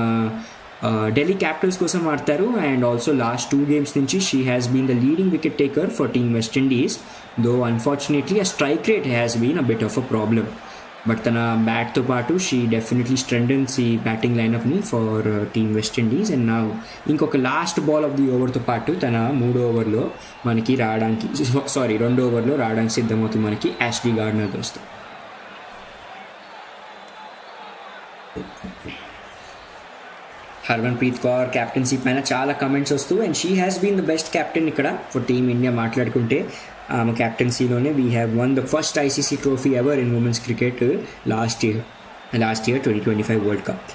ఢిల్లీ క్యాపిటల్స్ కోసం ఆడతారు. అండ్ ఆల్సో లాస్ట్ 2 games నుంచి she has been the leading wicket taker for team West Indies. Though unfortunately ఆ strike rate has been a bit of a problem. But తన బ్యాట్తో పాటు she definitely strengthens ఈ batting లైనప్ని for team West Indies. And నా ఇంకొక last ball of the ఓవర్తో పాటు తన 3వ ఓవర్లో మనకి రావడానికి 2వ ఓవర్లో రావడానికి సిద్ధమవుతుంది మనకి యాష్లీ గార్డనర్ దోస్తు. హర్మన్ప్రీత్ కౌర్ క్యాప్టెన్సీ పైన చాలా కమెంట్స్ వస్తూ, and she has been the best captain ఇక్కడ ఫర్ టీమ్ ఇండియా. మాట్లాడుకుంటే ఆమె క్యాప్టెన్సీలోనే we have won the first ICC trophy ever in women's cricket last year 2025 world cup.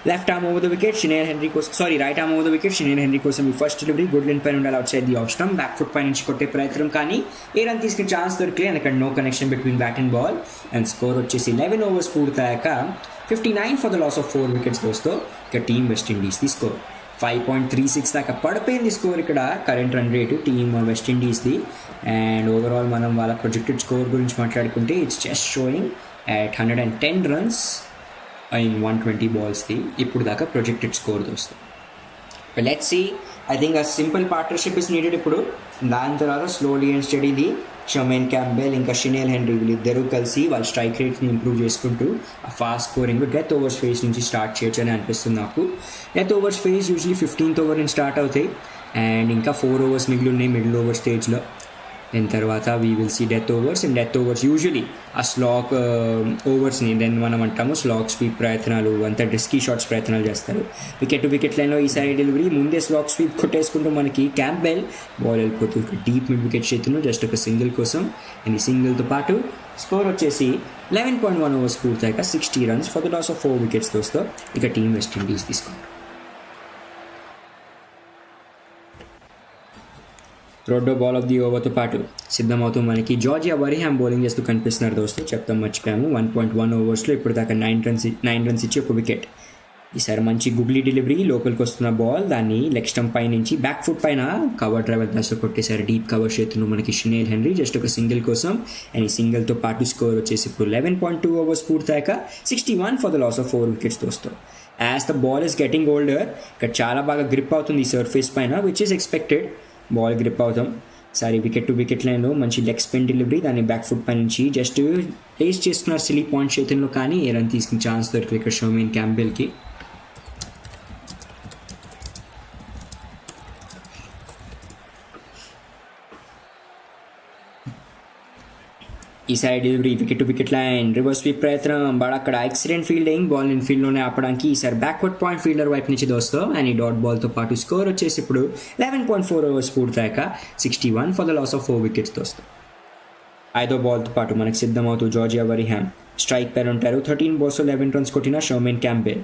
Left arm over the wicket Chinelle Henry కోసం, right arm over the wicket Chinelle Henry కోసం ఈ first delivery good length పైన ఉండాలి outside the off stump. Back foot పై నుంచి కొట్టే ప్రయత్నం, కానీ ఏ రన్ తీసుకునే ఛాన్స్ దొరికలే, అండ్ అక్కడ no connection between bat and ball. And score వచ్చేసి 11 ఓవర్స్ పూర్తయ్యాక 59 for the loss of 4 wickets దోస్తో ఇక టీమ్ వెస్టిండీస్ది స్కోర్ 5.36 దాకా పడిపోయింది స్కోర్ ఇక్కడ. కరెంట్ రన్ రేటు టీమ్ వెస్టిండీస్ది. అండ్ ఓవరాల్ మనం వాళ్ళ ప్రొజెక్టెడ్ స్కోర్ గురించి మాట్లాడుకుంటే it's just showing at 110 runs in 120 balls ఇప్పుడు దాకా ప్రొజెక్టెడ్ స్కోర్ దోస్తుంది. లెట్స్ సీ, ఐ థింక్ ఆ సింపుల్ పార్ట్నర్షిప్ ఇస్ నీడెడ్ ఇప్పుడు. దాని తర్వాత స్లోలీ అండ్ స్టడీలీ షర్మేన్ క్యాంబెల్ ఇంకా షినేల్ హెన్రీ వీళ్ళిద్దరూ కలిసి వాళ్ళ స్ట్రైక్ రేట్ని ఇంప్రూవ్ చేసుకుంటూ ఆ fast scoring death overs phase నుంచి స్టార్ట్ చేయొచ్చు అని అనిపిస్తుంది నాకు. Death overs phase usually 15th over నుంచి స్టార్ట్ అవుతాయి, అండ్ ఇంకా 4 overs మిగిలి ఉన్నాయి మిడిల్ ఓవర్ స్టేజ్లో. దాని తర్వాత we will see death overs. And death overs usually ఆ స్లాక్ ఓవర్స్ని దెన్ మనం అంటాము స్లాక్ స్వీప్ ప్రయత్నాలు, అంతా రిస్కీ షాట్స్ ప్రయత్నాలు చేస్తారు. వికెట్ టు వికెట్ లైన్లో ఈసారి డెలివరీ ముందే స్లాక్ స్వీప్ కొట్టేసుకుంటూ మనకి క్యాంపెల్ బాల్ వెళ్ళిపోతుంది డీప్ మిడ్ వికెట్ చేతును జస్ట్ ఒక సింగిల్ కోసం. అండ్ ఈ సింగిల్తో పాటు స్కోర్ వచ్చేసి 11.1 ఓవర్స్ పూర్తయ్యాక 60 runs for the loss of 4 wickets దోస్తో ఇక టీమ్ వెస్టిండీస్ తీసుకుంటారు. రెండో బాల్ ఆఫ్ ది ఓవర్తో పాటు సిద్ధమవుతూ మనకి జార్జియా వరిహామ్ బౌలింగ్ చేస్తూ కనిపిస్తున్నారు దోస్తు. చెప్తాం మర్చిపోయాము. 1.1 ఓవర్స్లో ఇప్పుడు దాకా 9 runs ఇచ్చి ఒక వికెట్. ఈసారి మంచి గుగ్లీ డెలివరీ, లోపలికి వస్తున్న బాల్ దాన్ని లెగ్ స్టంప్ పై నుంచి బ్యాక్ ఫుట్ పైన కవర్ డ్రైవర్ దాస్లో కొట్టేశారు డీప్ కవర్ చేతున్న మనకి షినేల్ హెన్రీ జస్ట్ ఒక సింగిల్ కోసం. అండ్ ఈ సింగిల్తో పాటు స్కోర్ వచ్చేసి ఇప్పుడు 11.2 ఓవర్స్ పూర్తయ్యాక 61 for the loss of 4 wickets దోస్తు. As the ball is getting older ఇక్కడ చాలా బాగా గ్రిప్ అవుతుంది ఈ సర్ఫేస్ పైన, which is expected. Ball grip అవుతాం. సారీ వికెట్ టు వికెట్ లైన్లో మంచి లెగ్ స్పిన్ డెలివరీ, దాన్ని బ్యాక్ ఫుట్ పై నుంచి జస్ట్ టేస్ట్ చేస్తున్నారు సిలీ పాయింట్ చేతుల్లో, కానీ ఏ రన్ తీసుకునే ఛాన్స్ దొరికింది ఇక్కడ షర్మేన్ క్యాంబెల్కి. ఈసారి delivery wicket to wicket line reverse sweep ప్రయత్నం, బట్ అక్కడ యాక్సిడెంట్ ఫీల్డింగ్, బాల్ ఇన్ ఫీల్డ్లోనే ఆపడానికి ఈసారి బ్యాక్వర్డ్ పాయింట్ ఫీల్డర్ వైపు నుంచి దోస్తో. అండ్ ఈ డాట్ బాల్తో పాటు స్కోర్ వచ్చేసి ఇప్పుడు 11.4 ఓవర్స్ పూర్తయ్యాక 61 for the loss of 4 wickets దోస్తో. 5వ బాల్తో పాటు మనకు సిద్ధమవుతూ జార్జియా వరిహామ్ స్ట్రైక్ పైన ఉంటారు. 13 balls 11 runs కొట్టిన షర్మేన్ క్యాంబెల్.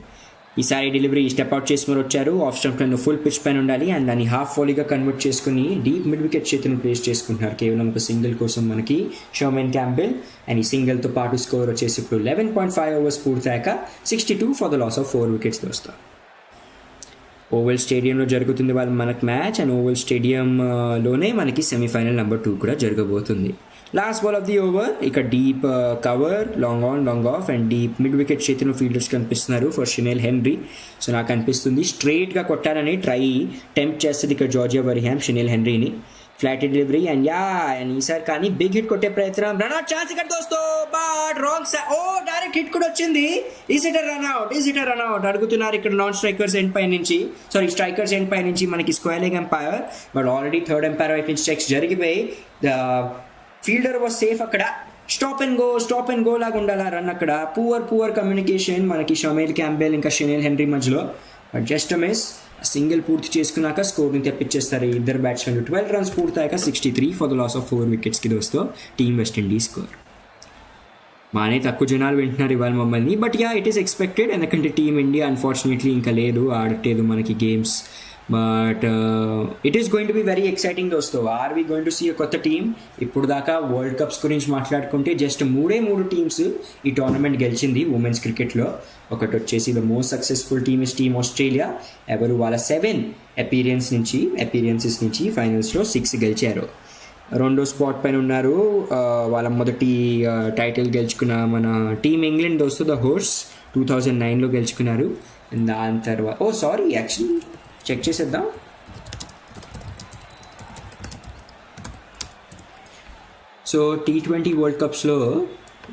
ఈసారి డెలివరీ స్టెప్ అవుట్ చేసుకుని వచ్చారు. ఆఫ్ స్టంప్ లైన్లో ఫుల్ పిచ్ పైన ఉండాలి, అండ్ దాన్ని హాఫ్ వాలీగా కన్వర్ట్ చేసుకుని డీప్ మిడ్ వికెట్ చేతిని ప్లేస్ చేసుకుంటున్నారు కేవలం ఒక సింగిల్ కోసం మనకి షర్మేన్ క్యాంబెల్. అండ్ ఈ సింగిల్తో పాటు స్కోర్ వచ్చేసి ఇప్పుడు 11.5 ఓవర్స్ పూర్తయ్యాక 62 for the loss of 4 wickets దోస్తారు. ఓవల్ స్టేడియంలో జరుగుతుంది వాళ్ళ మనకి మ్యాచ్, అండ్ ఓవల్ స్టేడియంలోనే మనకి సెమీఫైనల్ నెంబర్ 2 కూడా జరగబోతుంది. Last ball of the over ఇక్కడ deep cover, long on long off and deep mid wicket చేతిన ఫీల్డర్స్ కనిపిస్తున్నారు ఫర్ షినేల్ హెన్రీ. సో నాకు అనిపిస్తుంది స్ట్రైట్గా కొట్టాలని టెంప్ట్ చేస్తుంది ఇక్కడ జార్జియా వరిహామ్ షినేల్ హెన్రీని. ఫ్లాట్ డెలివరీ అండ్ ఈసారి కానీ బిగ్ హిట్ కొట్టే ప్రయత్నం, రన్అట్ ఛాన్స్ ఇక్కడ దోస్తో, but wrong side. Direct hit కూడా వచ్చింది. ఈజ్ ఇట్ రన్అట్ అడుగుతున్నారు ఇక్కడ నాన్ స్ట్రైకర్స్ ఎండ్ పై నుంచి, స్ట్రైకర్స్ ఎండ్ పై నుంచి మనకి square leg umpire, but already third umpire వైపు నుంచి చెక్స్ జరిగిపోయి ఫీల్డర్ వాజ్ సేఫ్. అక్కడ స్టాప్ అండ్ గో లాగా ఉండాలి రన్. అక్కడ పూర్ కమ్యూనికేషన్ మనకి షర్మేన్ క్యాంబెల్ ఇంకా షినేల్ హెన్రీ మధ్యలో, బట్ జస్ట్ మిస్. సింగిల్ పూర్తి చేసుకున్నాక స్కోర్ని తెప్పించేస్తారు ఇద్దరు బ్యాట్స్మెన్. 12 runs పూర్తయ్యాక 63 ఫర్ ద లాస్ ఆఫ్ 4 వికెట్స్కి దోస్తో టీమ్ వెస్టిండీస్ స్కోర్. మానే తక్కువ జనాలు వింటున్నారు ఇవాళ మమ్మల్ని. But yeah, it is expected, ఎందుకంటే టీమ్ ఇండియా అన్ఫార్చునేట్లీ ఇంకా లేదు, ఆడట్లేదు మనకి games. But it is going to be very exciting దోస్తో. Are we going to see కొత్త టీమ్? ఇప్పుడు దాకా వరల్డ్ కప్స్ గురించి మాట్లాడుకుంటే జస్ట్ మూడు టీమ్స్ ఈ టోర్నమెంట్ గెలిచింది ఉమెన్స్ క్రికెట్లో. ఒకటి వచ్చేసి the most successful team is team Australia. ఎవరు వాళ్ళ 7 అపీరియన్సెస్ నుంచి ఫైనల్స్లో 6 గెలిచారు. రెండో స్పాట్ పైన ఉన్నారు వాళ్ళ మొదటి టైటిల్ గెలుచుకున్న మన టీమ్ ఇంగ్లాండ్ దోస్తు, ద హోర్స్ 2009లో గెలుచుకున్నారు. దాని తర్వాత యాక్చువల్లీ చెక్ చేసేద్దాం. సో T20 వరల్డ్ కప్స్లో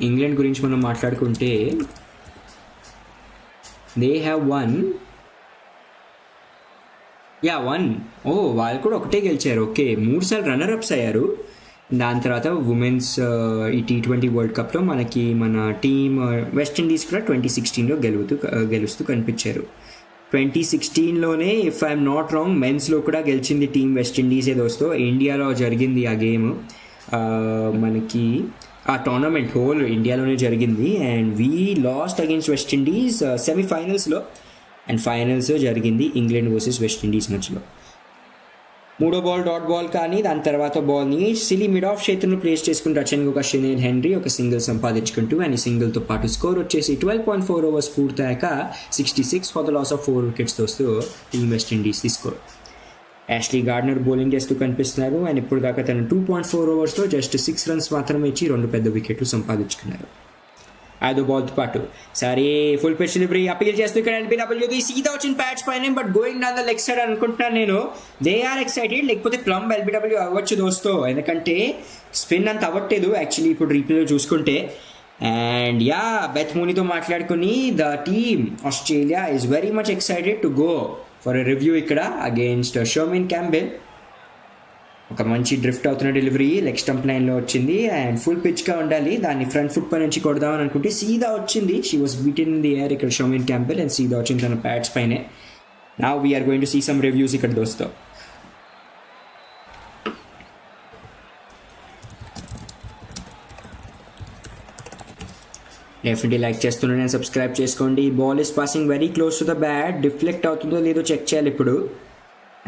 ఇంగ్లాండ్ గురించి మనం మాట్లాడుకుంటే దే హ్యావ్ వన్. వాళ్ళు కూడా ఒకటే గెలిచారు. ఓకే, 3 సార్లు రన్నర్అప్స్ అయ్యారు. దాని తర్వాత ఉమెన్స్ ఈ T20 వరల్డ్ కప్లో మనకి మన టీమ్ వెస్టిండీస్ కూడా 2016లో గెలుస్తూ కనిపించారు. 2016లోనే ఇఫ్ ఐఎమ్ నాట్ రాంగ్ మెన్స్లో కూడా గెలిచింది టీమ్ వెస్టిండీసే దోస్తో. ఇండియాలో జరిగింది ఆ గేమ్, మనకి ఆ టోర్నమెంట్ హోల్ ఇండియాలోనే జరిగింది. And we lost against West Indies సెమీఫైనల్స్లో. అండ్ ఫైనల్స్ జరిగింది ఇంగ్లాండ్ వర్సెస్ వెస్టిండీస్ మధ్యలో. 3వ బాల్ డాట్ బాల్, కానీ దాని తర్వాత బాల్ని సిలీ మిడ్ ఆఫ్ చేతులను ప్లేస్ చేసుకుని రచనగా షెనేల్ హెన్రీ ఒక సింగిల్ సంపాదించుకుంటూ, అండ్ ఈ సింగిల్తో పాటు స్కోర్ వచ్చేసి 12.4 ఓవర్స్ పూర్తయ్యాక 66 for the loss of 4 wickets వస్తూ team West Indies score. Ashleigh Gardner bowling చేస్తూ కనిపిస్తున్నారు. అండ్ ఇప్పుడు దాకా తను 2.4 ఓవర్స్లో జస్ట్ 6 రన్స్ మాత్రమే ఇచ్చి 2 పెద్ద వికెట్లు సంపాదించుకున్నారు. 5వ బాల్తో పాటు సరే ఫుల్ పిచ్ డెలివరీ అపీల్ చేస్తూ ఇక్కడ ఎల్బీడబ్ల్యూది సీదా వచ్చిన ప్యాడ్స్ పైన, but going down the leg side అనుకుంటున్నాను నేను. దే ఆర్ ఎక్సైటెడ్, లేకపోతే ప్లంబ్ ఎల్బీడబ్ల్యూ అవ్వచ్చు దోస్తో, ఎందుకంటే స్పిన్ అంత అవ్వట్లేదు యాక్చువల్లీ ఇప్పుడు రీప్లేలో చూసుకుంటే. అండ్ యా, బెత్ మూనీతో మాట్లాడుకుని the team Australia is very much excited to go for a review ఇక్కడ అగేన్స్ట్ షర్మిన్ క్యాంబెల్. ఒక మంచి డ్రిఫ్ట్ అవుతున్న డెలివరీ లెగ్ స్టంప్ లైన్లో వచ్చింది. అండ్ ఫుల్ పిచ్గా ఉండాలి, దాన్ని ఫ్రంట్ ఫుట్ పై నుంచి కొడదామని అనుకుంటే సీదా వచ్చింది. She was beaten in the air ఇక్కడ షర్మిన్ క్యాంబెల్, అండ్ సీదా వచ్చింది తన ప్యాడ్స్ పైనే. Now we're going to see some reviews ఇక్కడ దోస్తో. డెఫినెట్లీ లైక్ చేస్తున్నాను అండ్ సబ్స్క్రైబ్ చేసుకోండి. Ball is passing very close to the bat, deflect అవుతుందో లేదో చెక్ చేయాలి ఇప్పుడు.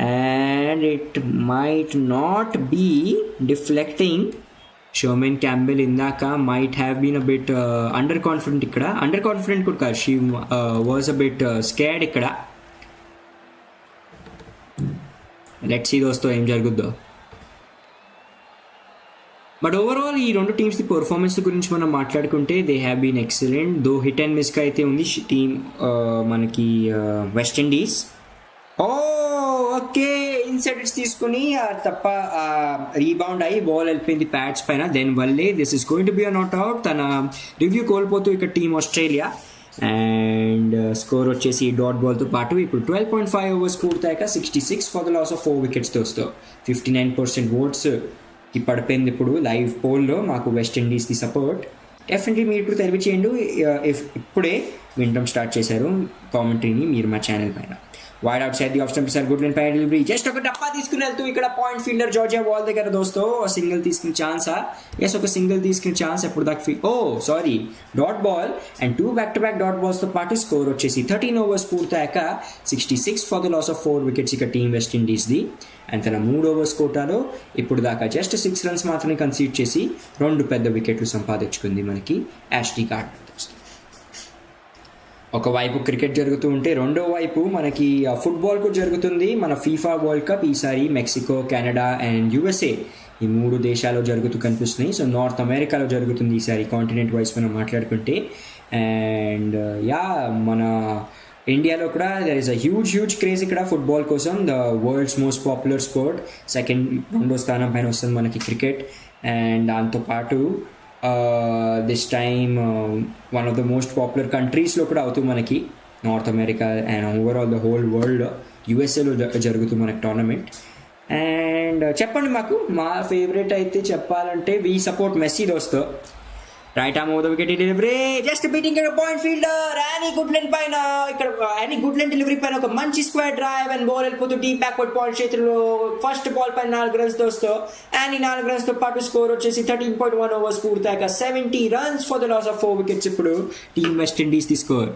And it might not be deflecting. Sherman Campbell indaka might have been a bit underconfident ikkada. Underconfident kuda kaadu, she was a bit scared ikkada. Let's see dosto em jaruguddo. But overall ఈ రెండు teams the performance గురించి మనం మాట్లాడుకుంటే they have been excellent. Though hit and మిస్గా అయితే ఉంది team మనకి West Indies. Okay, insides తీసుకుని తప్ప రీబౌండ్ అయ్యి బాల్ వెళ్ళిపోయింది ప్యాడ్స్ పైన. దెన్ వల్లే this is going to be a not out. తన రివ్యూ కోల్పోతూ ఇక్కడ టీమ్ ఆస్ట్రేలియా. అండ్ స్కోర్ వచ్చేసి డాట్ బాల్తో పాటు ఇప్పుడు 12.5 ఓవర్స్ పూర్తయ్యాక 66 for the loss of 4 wickets దోస్తో. 59% ఓట్స్కి పడిపోయింది ఇప్పుడు లైవ్ పోల్లో మాకు వెస్టిండీస్ది సపోర్ట్. డెఫినెట్లీ మీరు ఇప్పుడు తెలియచేయండి ఇప్పుడే వినడం స్టార్ట్ చేశారు కామెంటరీని మీరు మా ఛానల్ పైన. Wide outside the off stump sir good line పై డెలివరీ జస్ట్ ఒక డప్పా తీసుకుని వెళ్తూ ఇక్కడ పాయింట్ ఫీల్డర్ జార్జియా వాల్ దగ్గర దోస్తో సింగిల్ తీసుకునే ఛాన్సా? ఎస్, ఒక సింగిల్ తీసుకునే ఛాన్స్. ఎప్పుడు దాకా dot ball and 2 back to back dot బాల్స్తో పాటు స్కోర్ వచ్చేసి 13 ఓవర్స్ పూర్తయ్యాక 66 for the loss of 4 wickets ఇక టీమ్ వెస్టిండీస్ది. అండ్ తన 3 ఓవర్స్ కోటాలో ఇప్పుడు దాకా జస్ట్ 6 రన్స్ మాత్రమే కన్సీడ్ చేసి 2 పెద్ద వికెట్లు సంపాదించుకుంది మనకి యాష్లీ గార్డనర్. ఒకవైపు క్రికెట్ జరుగుతూ ఉంటే రెండో వైపు మనకి ఫుట్బాల్ కూడా జరుగుతుంది. మన ఫీఫా వరల్డ్ కప్ ఈసారి మెక్సికో, కెనడా అండ్ యుఎస్ఏ ఈ 3 దేశాల్లో జరుగుతూ కనిపిస్తున్నాయి. సో నార్త్ అమెరికాలో జరుగుతుంది ఈసారి కాంటినెంట్ వైజ్ మనం మాట్లాడుకుంటే. అండ్ మన ఇండియాలో కూడా there is a huge craze ఇక్కడ ఫుట్బాల్ కోసం. The world's most popular sport, రెండో స్థానం పైన వస్తుంది మనకి క్రికెట్. అండ్ దాంతోపాటు this time one of the most popular కంట్రీస్లో కూడా అవుతూ మనకి North America and overall the whole world యుఎస్ఏలో జరుగుతూ మనకి టోర్నమెంట్. అండ్ చెప్పండి మాకు, మా ఫేవరెట్ అయితే చెప్పాలంటే వీ సపోర్ట్ మెస్సీ దోస్తో. Right arm over the wicket delivery just beating point fielder any good length పైన ఇక్కడ యానీ గుడ్లెండ్ డెలివరీ పైన ఒక మంచి స్క్వేర్ డ్రైవ్ అండ్ బాల్ వెళ్ళిపోతూ డీప్ బ్యాక్వర్డ్ పాయింట్ చేతుల్లో ఫస్ట్ బాల్ పైన 4 runs దోస్తో యానీ 4 runs తో పాటు స్కోర్ వచ్చేసి 13.1 overs పూర్తయ్యాక 70 runs for the loss of 4 wickets. ఇప్పుడు team West Indies the score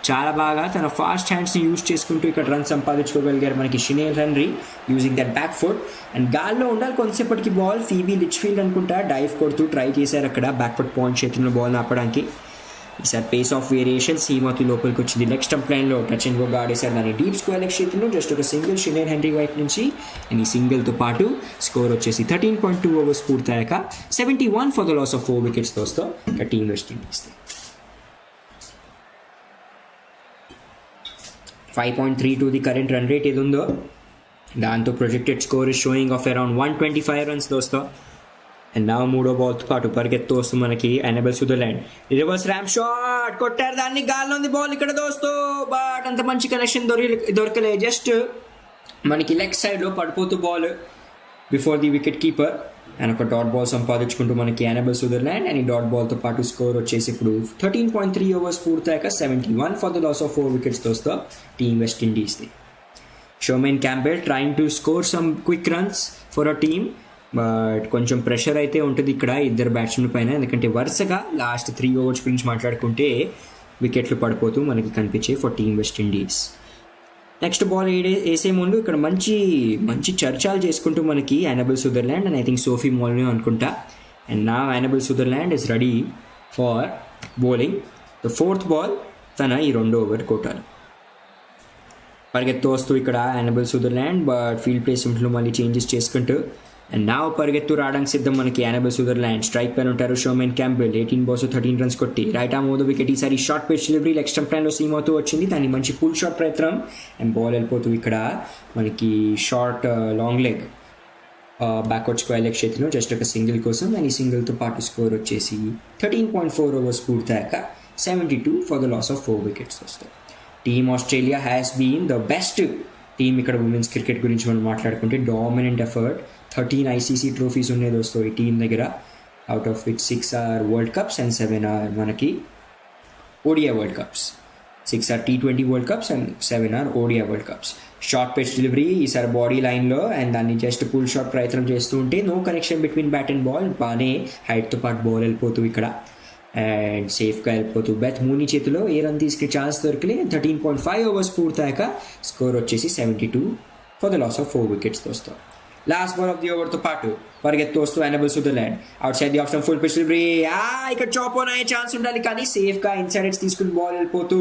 చాలా బాగా తన ఫాస్ట్ హ్యాండ్స్ని యూజ్ చేసుకుంటూ ఇక్కడ రన్ సంపాదించుకోగలిగారు మనకి Chinelle Henry using that back foot. And గాల్లో ఉండాలి కొంతసేపటికి బాల్ ఫీబీ లిచ్ఫీల్డ్ అనుకుంటా డైవ్ కొడుతూ ట్రై చేశారు అక్కడ బ్యాక్ ఫుట్ పాయింట్ చేతుల్లో బాల్ ఆపడానికి. ఈసారి పేస్ ఆఫ్ వేరియేషన్ సీమాతి లోపలికి వచ్చింది. లెగ్ స్టంప్ లైన్లో టచ్ అండ్ గో ఆడేశారు దాన్ని డీప్ స్క్వేర్ లెగ్ చేతుల్లో జస్ట్ ఒక సింగిల్ షనేల్ హెన్రీ వైపు నుంచి. అండ్ ఈ సింగిల్తో పాటు స్కోర్ వచ్చేసి 13.2 overs పూర్తయ్యాక 71 for the loss of 4 wickets దోస్తో ఇక team West Indies. 5.32 the current run rate ఏది ఉందో దాంతో projected score is showing of around 125 runs దోస్తో. అండ్ నా 3వ బాల్తో పాటు పరిగెత్తు వస్తూ మనకి Annabel Sutherland reverse ramp shot కొట్టారు దాన్ని గాల్లో ఉంది బాల్ ఇక్కడ దోస్తో. బట్ అంత మంచి కనెక్షన్ దొరకలే. జస్ట్ మనకి లెగ్ సైడ్లో పడిపోతూ ball before the wicket keeper and ఒక డాట్ బాల్ సంపాదించుకుంటూ మనకి ఎనబెల్ సుదర్లాండ్ అండ్ ఈ డాట్ బాల్తో పాటు స్కోర్ వచ్చేసి ఇప్పుడు 13.3 overs పూర్తయ్యాక 71 for the loss of 4 wickets దోస్తో టీమ్ వెస్ట్ ఇండీస్ది. Shemaine Campbelle trying to score some quick runs for a team but కొంచెం ప్రెషర్ అయితే ఉంటుంది ఇక్కడ ఇద్దరు బ్యాట్స్మెన్ పైన, ఎందుకంటే వరుసగా లాస్ట్ 3 overs గురించి మాట్లాడుకుంటే వికెట్లు పడిపోతూ మనకి కనిపించాయి for team West Indies. Next ball వేసే ముందు ఇక్కడ మంచి మంచి చర్చాలు చేసుకుంటూ మనకి Annabel Sutherland and I think Sophie Molineux అనుకుంటా. And now Annabel Sutherland is ready for bowling the 4th ball. తన ఈ 2వ ఓవర్ కొట్టాలి. పరిగెత్తు వస్తూ ఇక్కడ ఎనబెల్ సుదర్లాండ్ బట్ ఫీల్డ్ ప్లేస్మెంట్లో మళ్ళీ చేంజెస్ చేసుకుంటూ అండ్ నా పరిగెత్తు రావడానికి సిద్ధం మనకి ఎనబెల్ సుదర్లాండ్. స్ట్రైక్ పైన ఉంటారు షోమెన్ క్యాంబెల్ 18 balls 13 runs కొట్టి right arm over the wicket. ఈసారి short pitch delivery leg stump లైన్లో సీమ్ అవుతూ వచ్చింది. దాన్ని మంచి పుల్ షాట్ ప్రయత్నం అండ్ బాల్ వెళ్ళిపోతూ ఇక్కడ మనకి short long leg backward square leg చేతిలో జస్ట్ ఒక సింగిల్ కోసం అండ్ ఈ సింగిల్తో పాటు స్కోర్ వచ్చేసి 13.4 overs పూర్తయ్యాక 72 for the loss of 4 wickets వస్తాయి. Team Australia has been the best team ఇక్కడ ఉమెన్స్ క్రికెట్ గురించి మనం మాట్లాడుకుంటే. డామినెంట్ ఎఫర్ట్ 13 ICC ట్రోఫీస్ ఉన్నాయి దోస్తో ఈ టీం దగ్గర, out of which 6 are world cups and 7 are మనకి ODI world cups. 6 are T20 world cups and 7 are ODI world cups. Short pitch delivery ఈసారి body లైన్లో and దాన్ని జస్ట్ పుల్ షాట్ ప్రయత్నం చేస్తూ ఉంటే no connection between bat and ball. బాగానే హైట్తో పాటు బాల్ వెళ్ళిపోతూ ఇక్కడ అండ్ సేఫ్గా వెళ్ళిపోతూ బెత్ మూనీ చేతిలో ఏ రన్ తీసుకునే ఛాన్స్ దొరికిలే. 13.5 overs పూర్తయ్యాక స్కోర్ వచ్చేసి 72 for the loss of 4 wickets దోస్తో. లాస్ట్ బాల్ ఆఫ్ ది ఓవర్తో పాటు పరిగెత్తు వస్తూ Annabel Sutherland outside the off full pitch delivery. ఇక్కడ చాప్ ఆన్ అయ్యే ఛాన్స్ ఉండాలి కానీ సేఫ్గా ఇన్సైడ్ ఎడ్జ్ తీసుకుని బాల్ వెళ్ళిపోతూ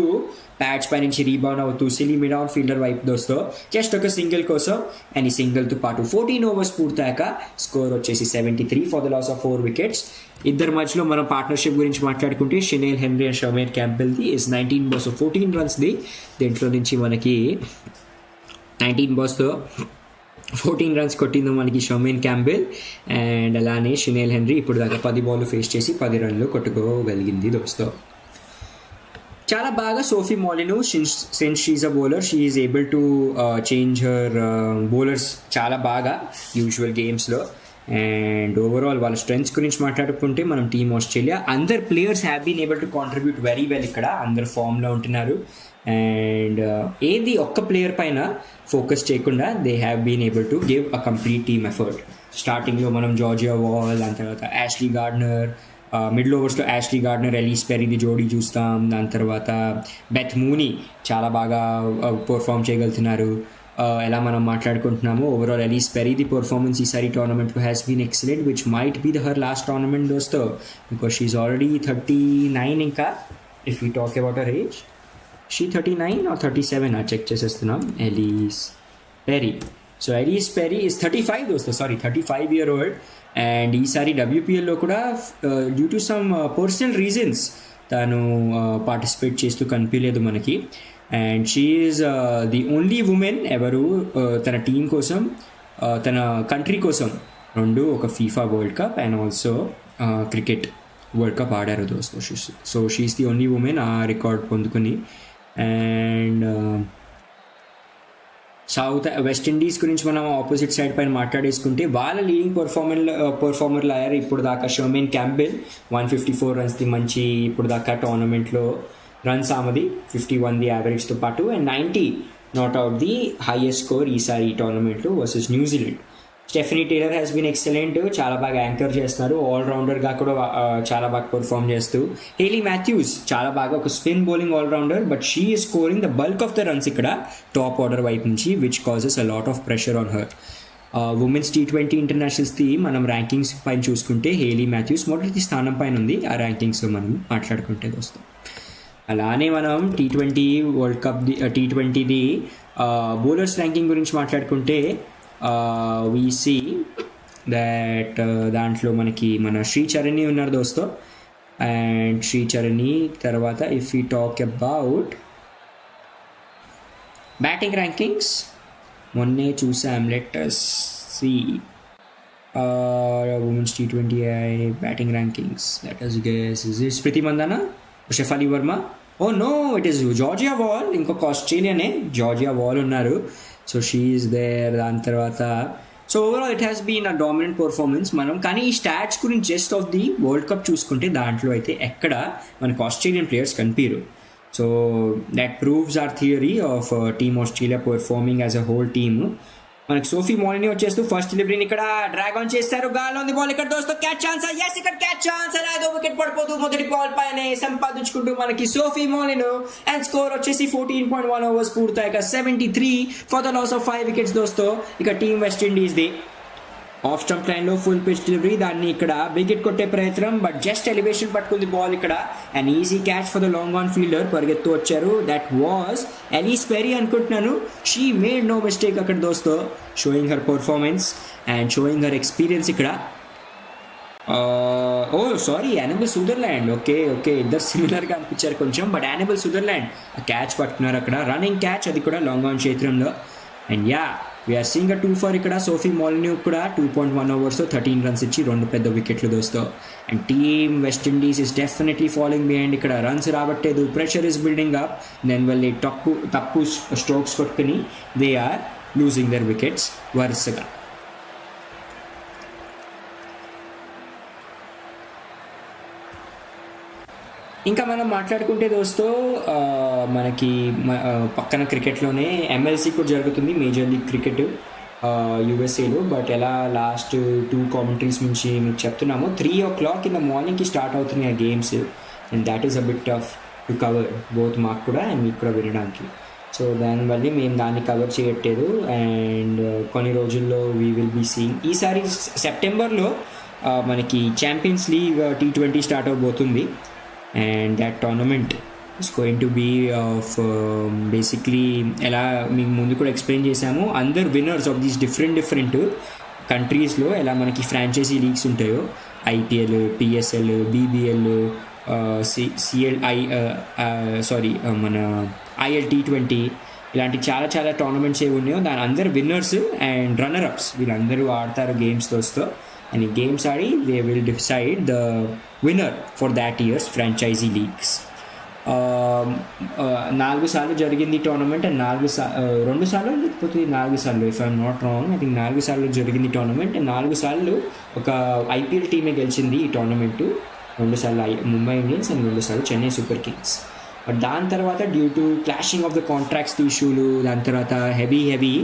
ప్యాచ్ పై నుంచి రీబౌండ్ అవుతూ సిలీ మిడ్ ఆన్ ఫీల్డర్ వైపు దోస్తో జస్ట్ ఒక సింగిల్ కోసం అండ్ ఈ సింగిల్తో పాటు 14 overs పూర్తయ్యాక స్కోర్ వచ్చేసి 73 for the loss of 4 wickets. ఇద్దరి మధ్యలో మనం పార్ట్నర్షిప్ గురించి మాట్లాడుకుంటే షనేల్ హెన్రీ అండ్ షోమెన్ క్యాంబెల్ది ఇస్ 19 balls 14 runsది. దీంట్లో నుంచి మనకి 19 balls 14 runs కొట్టింది మనకి షోమెన్ క్యాంబెల్ అండ్ అలానే షనేల్ హెన్రీ ఇప్పుడు దాకా 10 balls ఫేస్ చేసి 10 runs కొట్టుకోగలిగింది దోస్తో. చాలా బాగా Sophie Molineux since she's a bowler she is able to change her bowlers చాలా బాగా యూజువల్ గేమ్స్లో. అండ్ ఓవరాల్ వాళ్ళ స్ట్రెంగ్స్ గురించి మాట్లాడుకుంటే మనం టీమ్ ఆస్ట్రేలియా అందరు players have been able to contribute very well. ఇక్కడ అందరు ఫామ్లో ఉంటున్నారు అండ్ ఏది ఒక్క ప్లేయర్ పైన ఫోకస్ చేయకుండా they have been able to give a complete team effort. స్టార్టింగ్లో మనం జార్జియా వాల్ దాని తర్వాత యాష్లీ గార్డ్నర్, మిడిల్ ఓవర్స్లో యాష్లీ గార్డ్నర్ ఎలీస్ పెరీది జోడీ చూస్తాం. దాని తర్వాత బెత్ మూనీ చాలా బాగా పర్ఫామ్ చేయగలుగుతున్నారు. ఎలా మనం మాట్లాడుకుంటున్నామో ఓవరాల్ ఎలీస్ పెరీది పర్ఫార్మెన్స్ ఈసారి టోర్నమెంట్లో has been excellent which might be her last tournament దోస్తో బికాస్ షీఈ్ ఆల్రెడీ 39. ఇంకా if you talk about her age she 39 or 37 check చేసేస్తున్నాం. Ellyse Perry so Ellyse Perry is 35 దోస్తో 35-year-old అండ్ ఈసారి WPLలో కూడా due to some personal reasons తను participate చేస్తూ కనిపించలేదు మనకి. And she is the only women ఎవరు తన టీం కోసం తన కంట్రీ కోసం రెండు ఒక FIFA world cup and also cricket world cup ఆడారు దోస్తో. So she's the only women ఆ రికార్డ్ పొందుకుని. అండ్ వెస్టిండీస్ గురించి మనం ఆపోజిట్ సైడ్ పైన మాట్లాడేసుకుంటే వాళ్ళ లీడింగ్ పర్ఫార్మర్లు అయ్యారు ఇప్పుడు దాకా. షర్మేన్ క్యాంబెల్ 154 రన్స్ది మంచి ఇప్పుడు దాకా టోర్నమెంట్లో రన్స్ ఆమెది, 51 ది యావరేజ్తో పాటు, and 90 not out the highest score ఈసారి ఈ టోర్నమెంట్లో versus New Zealand. Stephanie Taylor has been excellent, చాలా బాగా యాంకర్ చేస్తున్నారు, ఆల్రౌండర్గా కూడా చాలా బాగా పర్ఫామ్ చేస్తూ. హేలీ మాథ్యూస్ చాలా బాగా ఒక spin bowling all rounder, but she is scoring the bulk of the runs ఇక్కడ టాప్ ఆర్డర్ వైపు నుంచి, which causes a lot of pressure on her. Women's T20 ఇంటర్నేషనల్స్ది మనం ర్యాంకింగ్స్ పైన చూసుకుంటే హేలీ మాథ్యూస్ మొదటి స్థానం పైన ఉంది ఆ ర్యాంకింగ్స్లో మనం మాట్లాడుకుంటే వస్తాం. అలానే మనం T20 వరల్డ్ కప్ది T20ది బౌలర్స్ ర్యాంకింగ్ గురించి మాట్లాడుకుంటే వీ సీ దాట్ దాంట్లో మనకి మన శ్రీచరణి ఉన్నారు దోస్తో. అండ్ శ్రీచరణి తర్వాత if you talk about batting rankings మొన్నే చూసాం, let us see women's T20 batting rankings. Let us guess, is it Smriti Mandhana, Shafali Verma? Oh no, it is Georgia Wall, ఇంకొక ఆస్ట్రేలియనే జార్జియా వాల్ ఉన్నారు. So she is there. దాని తర్వాత so overall it has been a dominant performance. మనం కానీ ఈ stats గురించి just of the world cup చూసుకుంటే దాంట్లో అయితే ఎక్కడ మనకు ఆస్ట్రేలియన్ ప్లేయర్స్ కనిపించరు. So that proves our theory of team Australia performing as a whole team. మనకి సోఫీ మోలిని వచ్చేస్తూ ఫస్ట్ డెలివరీని ఇక్కడ డ్రాగ్ ఆన్ చేస్తారు. గాల్లో ఉంది బాల్, ఇక్కడ దోస్తో క్యాచ్ ఛాన్స్, ఎస్ ఇక్కడ క్యాచ్ ఛాన్స్, ఐదో వికెట్ పడిపోతూ మొదటి బాల్ పైనే సంపాదించుకుంటూ మనకి సోఫీ మోలిన్. అండ్ స్కోర్ వచ్చేసి 14.1 ఓవర్స్ పూర్తయ్యాక 73 for the loss of 5 wickets దోస్తో. ఇక టీమ్ వెస్టిండీస్ది ఆఫ్ స్టంప్ లైన్లో ఫుల్ పిచ్ డెలివరీ, దాన్ని ఇక్కడ వికెట్ కొట్టే ప్రయత్నం, బట్ జస్ట్ ఎలివేషన్ పట్టుకుంది బాల్ ఇక్కడ. And easy catch for the long on fielder, పరిగెత్తు వచ్చారు. దట్ వాజ్ ఎలీస్ పెరీ అనుకుంటున్నాను. షీ మేడ్ నో మిస్టేక్ అక్కడ దోస్తో, showing her performance and showing her experience ఇక్కడ. Oh sorry, Annabel Sutherland. Okay ఇద్దరు సిమిలర్గా అనిపించారు కొంచెం, బట్ యానిబల్ సుదర్లాండ్ క్యాచ్ పట్టుకున్నారు అక్కడ, రన్నింగ్ క్యాచ్, అది కూడా లాంగ్ ఆన్ క్షేత్రంలో. And yeah we're seeing a 2 ఇక్కడ సోఫీ మోలిని కూడా 2.1 ఓవర్స్తో 13 రన్స్ ఇచ్చి 2 పెద్ద వికెట్లు దోస్తో. And team West Indies is definitely following behind. ఇక్కడ రన్స్ రాబట్టేదు, pressure is building up, then వాళ్ళు తప్పు స్ట్రోక్స్ కొట్టుకుని they are losing their wickets వరుసగా. ఇంకా మనం మాట్లాడుకుంటే దోస్తో మనకి పక్కన క్రికెట్లోనే MLC కూడా జరుగుతుంది, మేజర్ లీగ్ క్రికెట్ USA లో. బట్ ఎలా లాస్ట్ 2 కామెంటరీస్ నుంచి మీకు చెప్తున్నాము, 3 o'clock in the morningకి స్టార్ట్ అవుతున్నాయి ఆ games. And that is a bit tough to cover both మాకు కూడా అండ్ మీకు కూడా వినడానికి. సో దానివల్ల మేము దాన్ని కవర్ చేయట్లేదు. అండ్ కొన్ని రోజుల్లో వీ విల్ బీ సీయింగ్. ఈసారి సెప్టెంబర్లో మనకి ఛాంపియన్స్ లీగ్ T20 స్టార్ట్ అవబోతుంది. And that tournament is going to be of basically ఎలా మీకు ముందు కూడా ఎక్స్ప్లెయిన్ చేశాము, అందరు విన్నర్స్ ఆఫ్ దీస్ డిఫరెంట్ కంట్రీస్లో ఎలా మనకి ఫ్రాంచైజీ లీగ్స్ ఉంటాయో, IPL, PSL, BBL, మన IL T20 ఇలాంటి చాలా టోర్నమెంట్స్ ఏవి ఉన్నాయో దాని అందరు విన్నర్స్ అండ్ రన్నర్-అప్స్ వీళ్ళందరూ ఆడతారు గేమ్స్ దోస్తో. అండ్ ఈ గేమ్స్ ఆడి they will decide the winner for that year's franchise leagues. 4 సార్లు జరిగింది ఈ టోర్నమెంట్. అండ్ 2 సార్లు లేకపోతే 4 సార్లు, if I'm not wrong, I think 4 సార్లు జరిగింది ఈ టోర్నమెంట్. అండ్ 4 సార్లు ఒక IPL టీమే గెలిచింది ఈ టోర్నమెంటు. 2 సార్లు ముంబై ఇండియన్స్ అండ్ 2 సార్లు చెన్నై సూపర్ కింగ్స్. బట్ దాని తర్వాత due to clashing of the contracts ఇష్యూలు, దాని తర్వాత heavy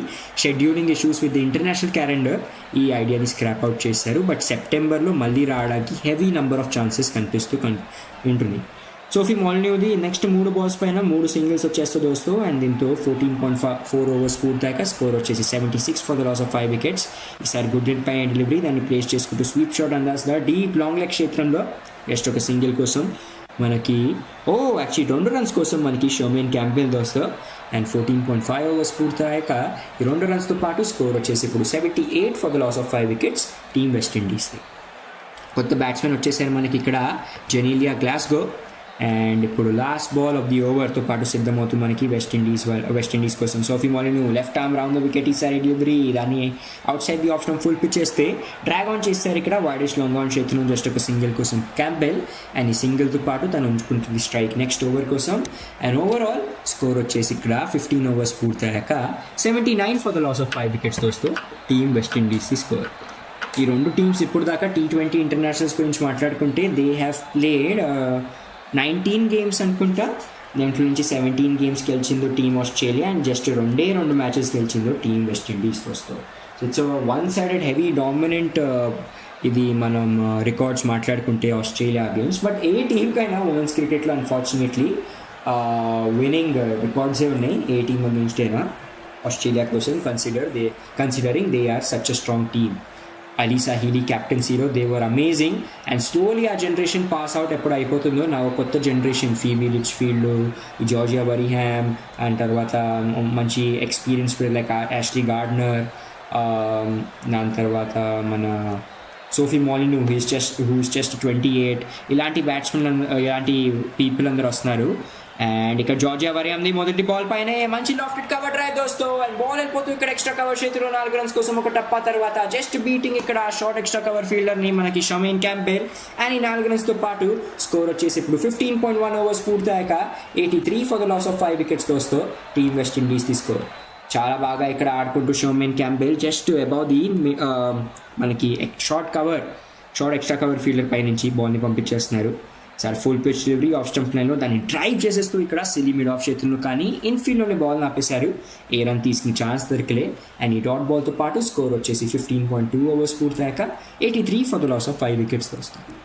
scheduling issues with the international calendar ఈ ఐడియాని స్క్రాప్ అవుట్ చేశారు. బట్ సెప్టెంబర్లో మళ్ళీ రావడానికి హెవీ నెంబర్ ఆఫ్ ఛాన్సెస్ కనిపిస్తూ ఉంటుంది. సోఫీ మోలినీది నెక్స్ట్ 3 balls పైన 3 సింగిల్స్ వచ్చేస్తూ దోస్తూ. అండ్ దీంతో 14.4 ఓవర్స్ పూర్తయ్యాక స్కోర్ వచ్చేసి 76 for the loss of 5 wickets. ఈసారి గుడ్ హిట్ పై డెలివరీ, దాన్ని ప్లేస్ చేసుకుంటూ స్వీప్ షాట్ అందాల్సిన డీప్ లాంగ్ లెగ్ క్షేత్రంలో జస్ట్ ఒక సింగిల్ కోసం మనకి యాక్చువల్లీ 2 runs కోసం మనకి షర్మేన్ క్యాంబెల్ దోస్తో. అండ్ 14.5 ఓవర్స్ పూర్తయ్యాక ఈ 2 runsతో పాటు స్కోర్ వచ్చేసి ఇప్పుడు 78 for the loss of 5 wickets team వెస్టిండీస్ది. కొత్త బ్యాట్స్మెన్ వచ్చేసారు మనకి ఇక్కడ, జెనీలియా గ్లాస్గో. అండ్ ఇప్పుడు లాస్ట్ బాల్ ఆఫ్ ది ఓవర్తో పాటు సిద్ధమవుతుంది మనకి వెస్టిండీస్ కోసం. Sophie Molineux left arm round the wicket ఈసారి డెలివరీ, దాన్ని outside the option full pitch చేస్తే డ్రాగ్ ఆన్ చేస్తారు ఇక్కడ వైడిష్ లాంగ్ ఆన్ చేతులు జస్ట్ ఒక సింగిల్ కోసం క్యాంపెల్. అండ్ ఈ సింగిల్తో పాటు తను ఉంచుకుంటుంది స్ట్రైక్ నెక్స్ట్ ఓవర్ కోసం. అండ్ ఓవరాల్ స్కోర్ వచ్చేసి ఇక్కడ 15 ఓవర్స్ పూర్తయ్యాక 79 for the loss of 5 wickets తోస్తూ టీమ్ వెస్టిండీస్ స్కోర్. ఈ రెండు టీమ్స్ ఇప్పుడు దాకా T20 ఇంటర్నేషనల్స్ గురించి మాట్లాడుకుంటే దే హ్యావ్ ప్లేడ్ 19 గేమ్స్ అనుకుంటా. దాంట్లో నుంచి 17 గేమ్స్ గెలిచిందో team Australia and just 2 matches గెలిచిందో టీమ్ వెస్టిండీస్ వస్తూ. So it's one sided heavy dominant ఇది మనం రికార్డ్స్ మాట్లాడుకుంటే ఆస్ట్రేలియా గేమ్స్. బట్ ఏ టీమ్కైనా ఉమెన్స్ క్రికెట్లో అన్ఫార్చునేట్లీ విన్నింగ్ రికార్డ్సే ఉన్నాయి ఏ టీమ్ అగేన్స్ట్ అయినా ఆస్ట్రేలియా కోసం considering they are such a strong team. Alyssa Healy క్యాప్టెన్సీలో they were amazing and slowly ఆ జనరేషన్ పాస్ అవుట్ ఎప్పుడు అయిపోతుందో నా కొత్త generation Phoebe Litchfield, Georgia Wareham and తర్వాత మంచి ఎక్స్పీరియన్స్ లైక్ యాష్లీ గార్డ్నర్, దాని తర్వాత మన సోఫీ మాలిను హూస్ జస్ట్ 28, ఇలాంటి బ్యాట్స్మెన్ ఇలాంటి పీపుల్ అందరూ వస్తున్నారు. అండ్ ఇక్కడ జార్జియా వరియంది మొదటి బాల్ పైనే మంచి లాఫ్టెడ్ కవర్ డ్రైవ్ దోస్తో అండ్ బాల్ వెళ్ళిపోతూ ఇక్కడ ఎక్స్ట్రా కవర్ చేతిలో 4 రన్స్ కోసం ఒక టప్పా తర్వాత జస్ట్ బీటింగ్ ఇక్కడ షార్ట్ ఎక్స్ట్రా కవర్ ఫీల్డర్ని మనకి షమీన్ క్యాంపెల్. అండ్ ఈ 4 రన్స్తో పాటు స్కోర్ వచ్చేసి ఇప్పుడు 15.1 ఓవర్స్ పూర్తయ్యాక 83 for the loss of 5 wickets దోస్తో టీమ్ వెస్టిండీస్ స్కోర్. చాలా బాగా ఇక్కడ ఆడుకుంటూ Shemaine Campbelle just above the మనకి షార్ట్ ఎక్స్ట్రా కవర్ ఫీల్డర్ పై నుంచి బాల్ని పంపించేస్తున్నారు. Sir full pitch delivery off stump లైన్లో దాన్ని డ్రైవ్ చేసేస్తూ ఇక్కడ సిలీ మిడ్ ఆఫ్ చేతుల్లో కానీ ఇన్ఫీల్డ్లోనే బాల్ ఆపేశారు. ఏ రన్ తీసుకుని ఛాన్స్ దొరికలే. అండ్ ఈ డాట్ బాల్తో పాటు స్కోర్ వచ్చేసి 15.2 ఓవర్స్ పూర్తయ్యాక 83 for the loss of 5 wickets వస్తుంది.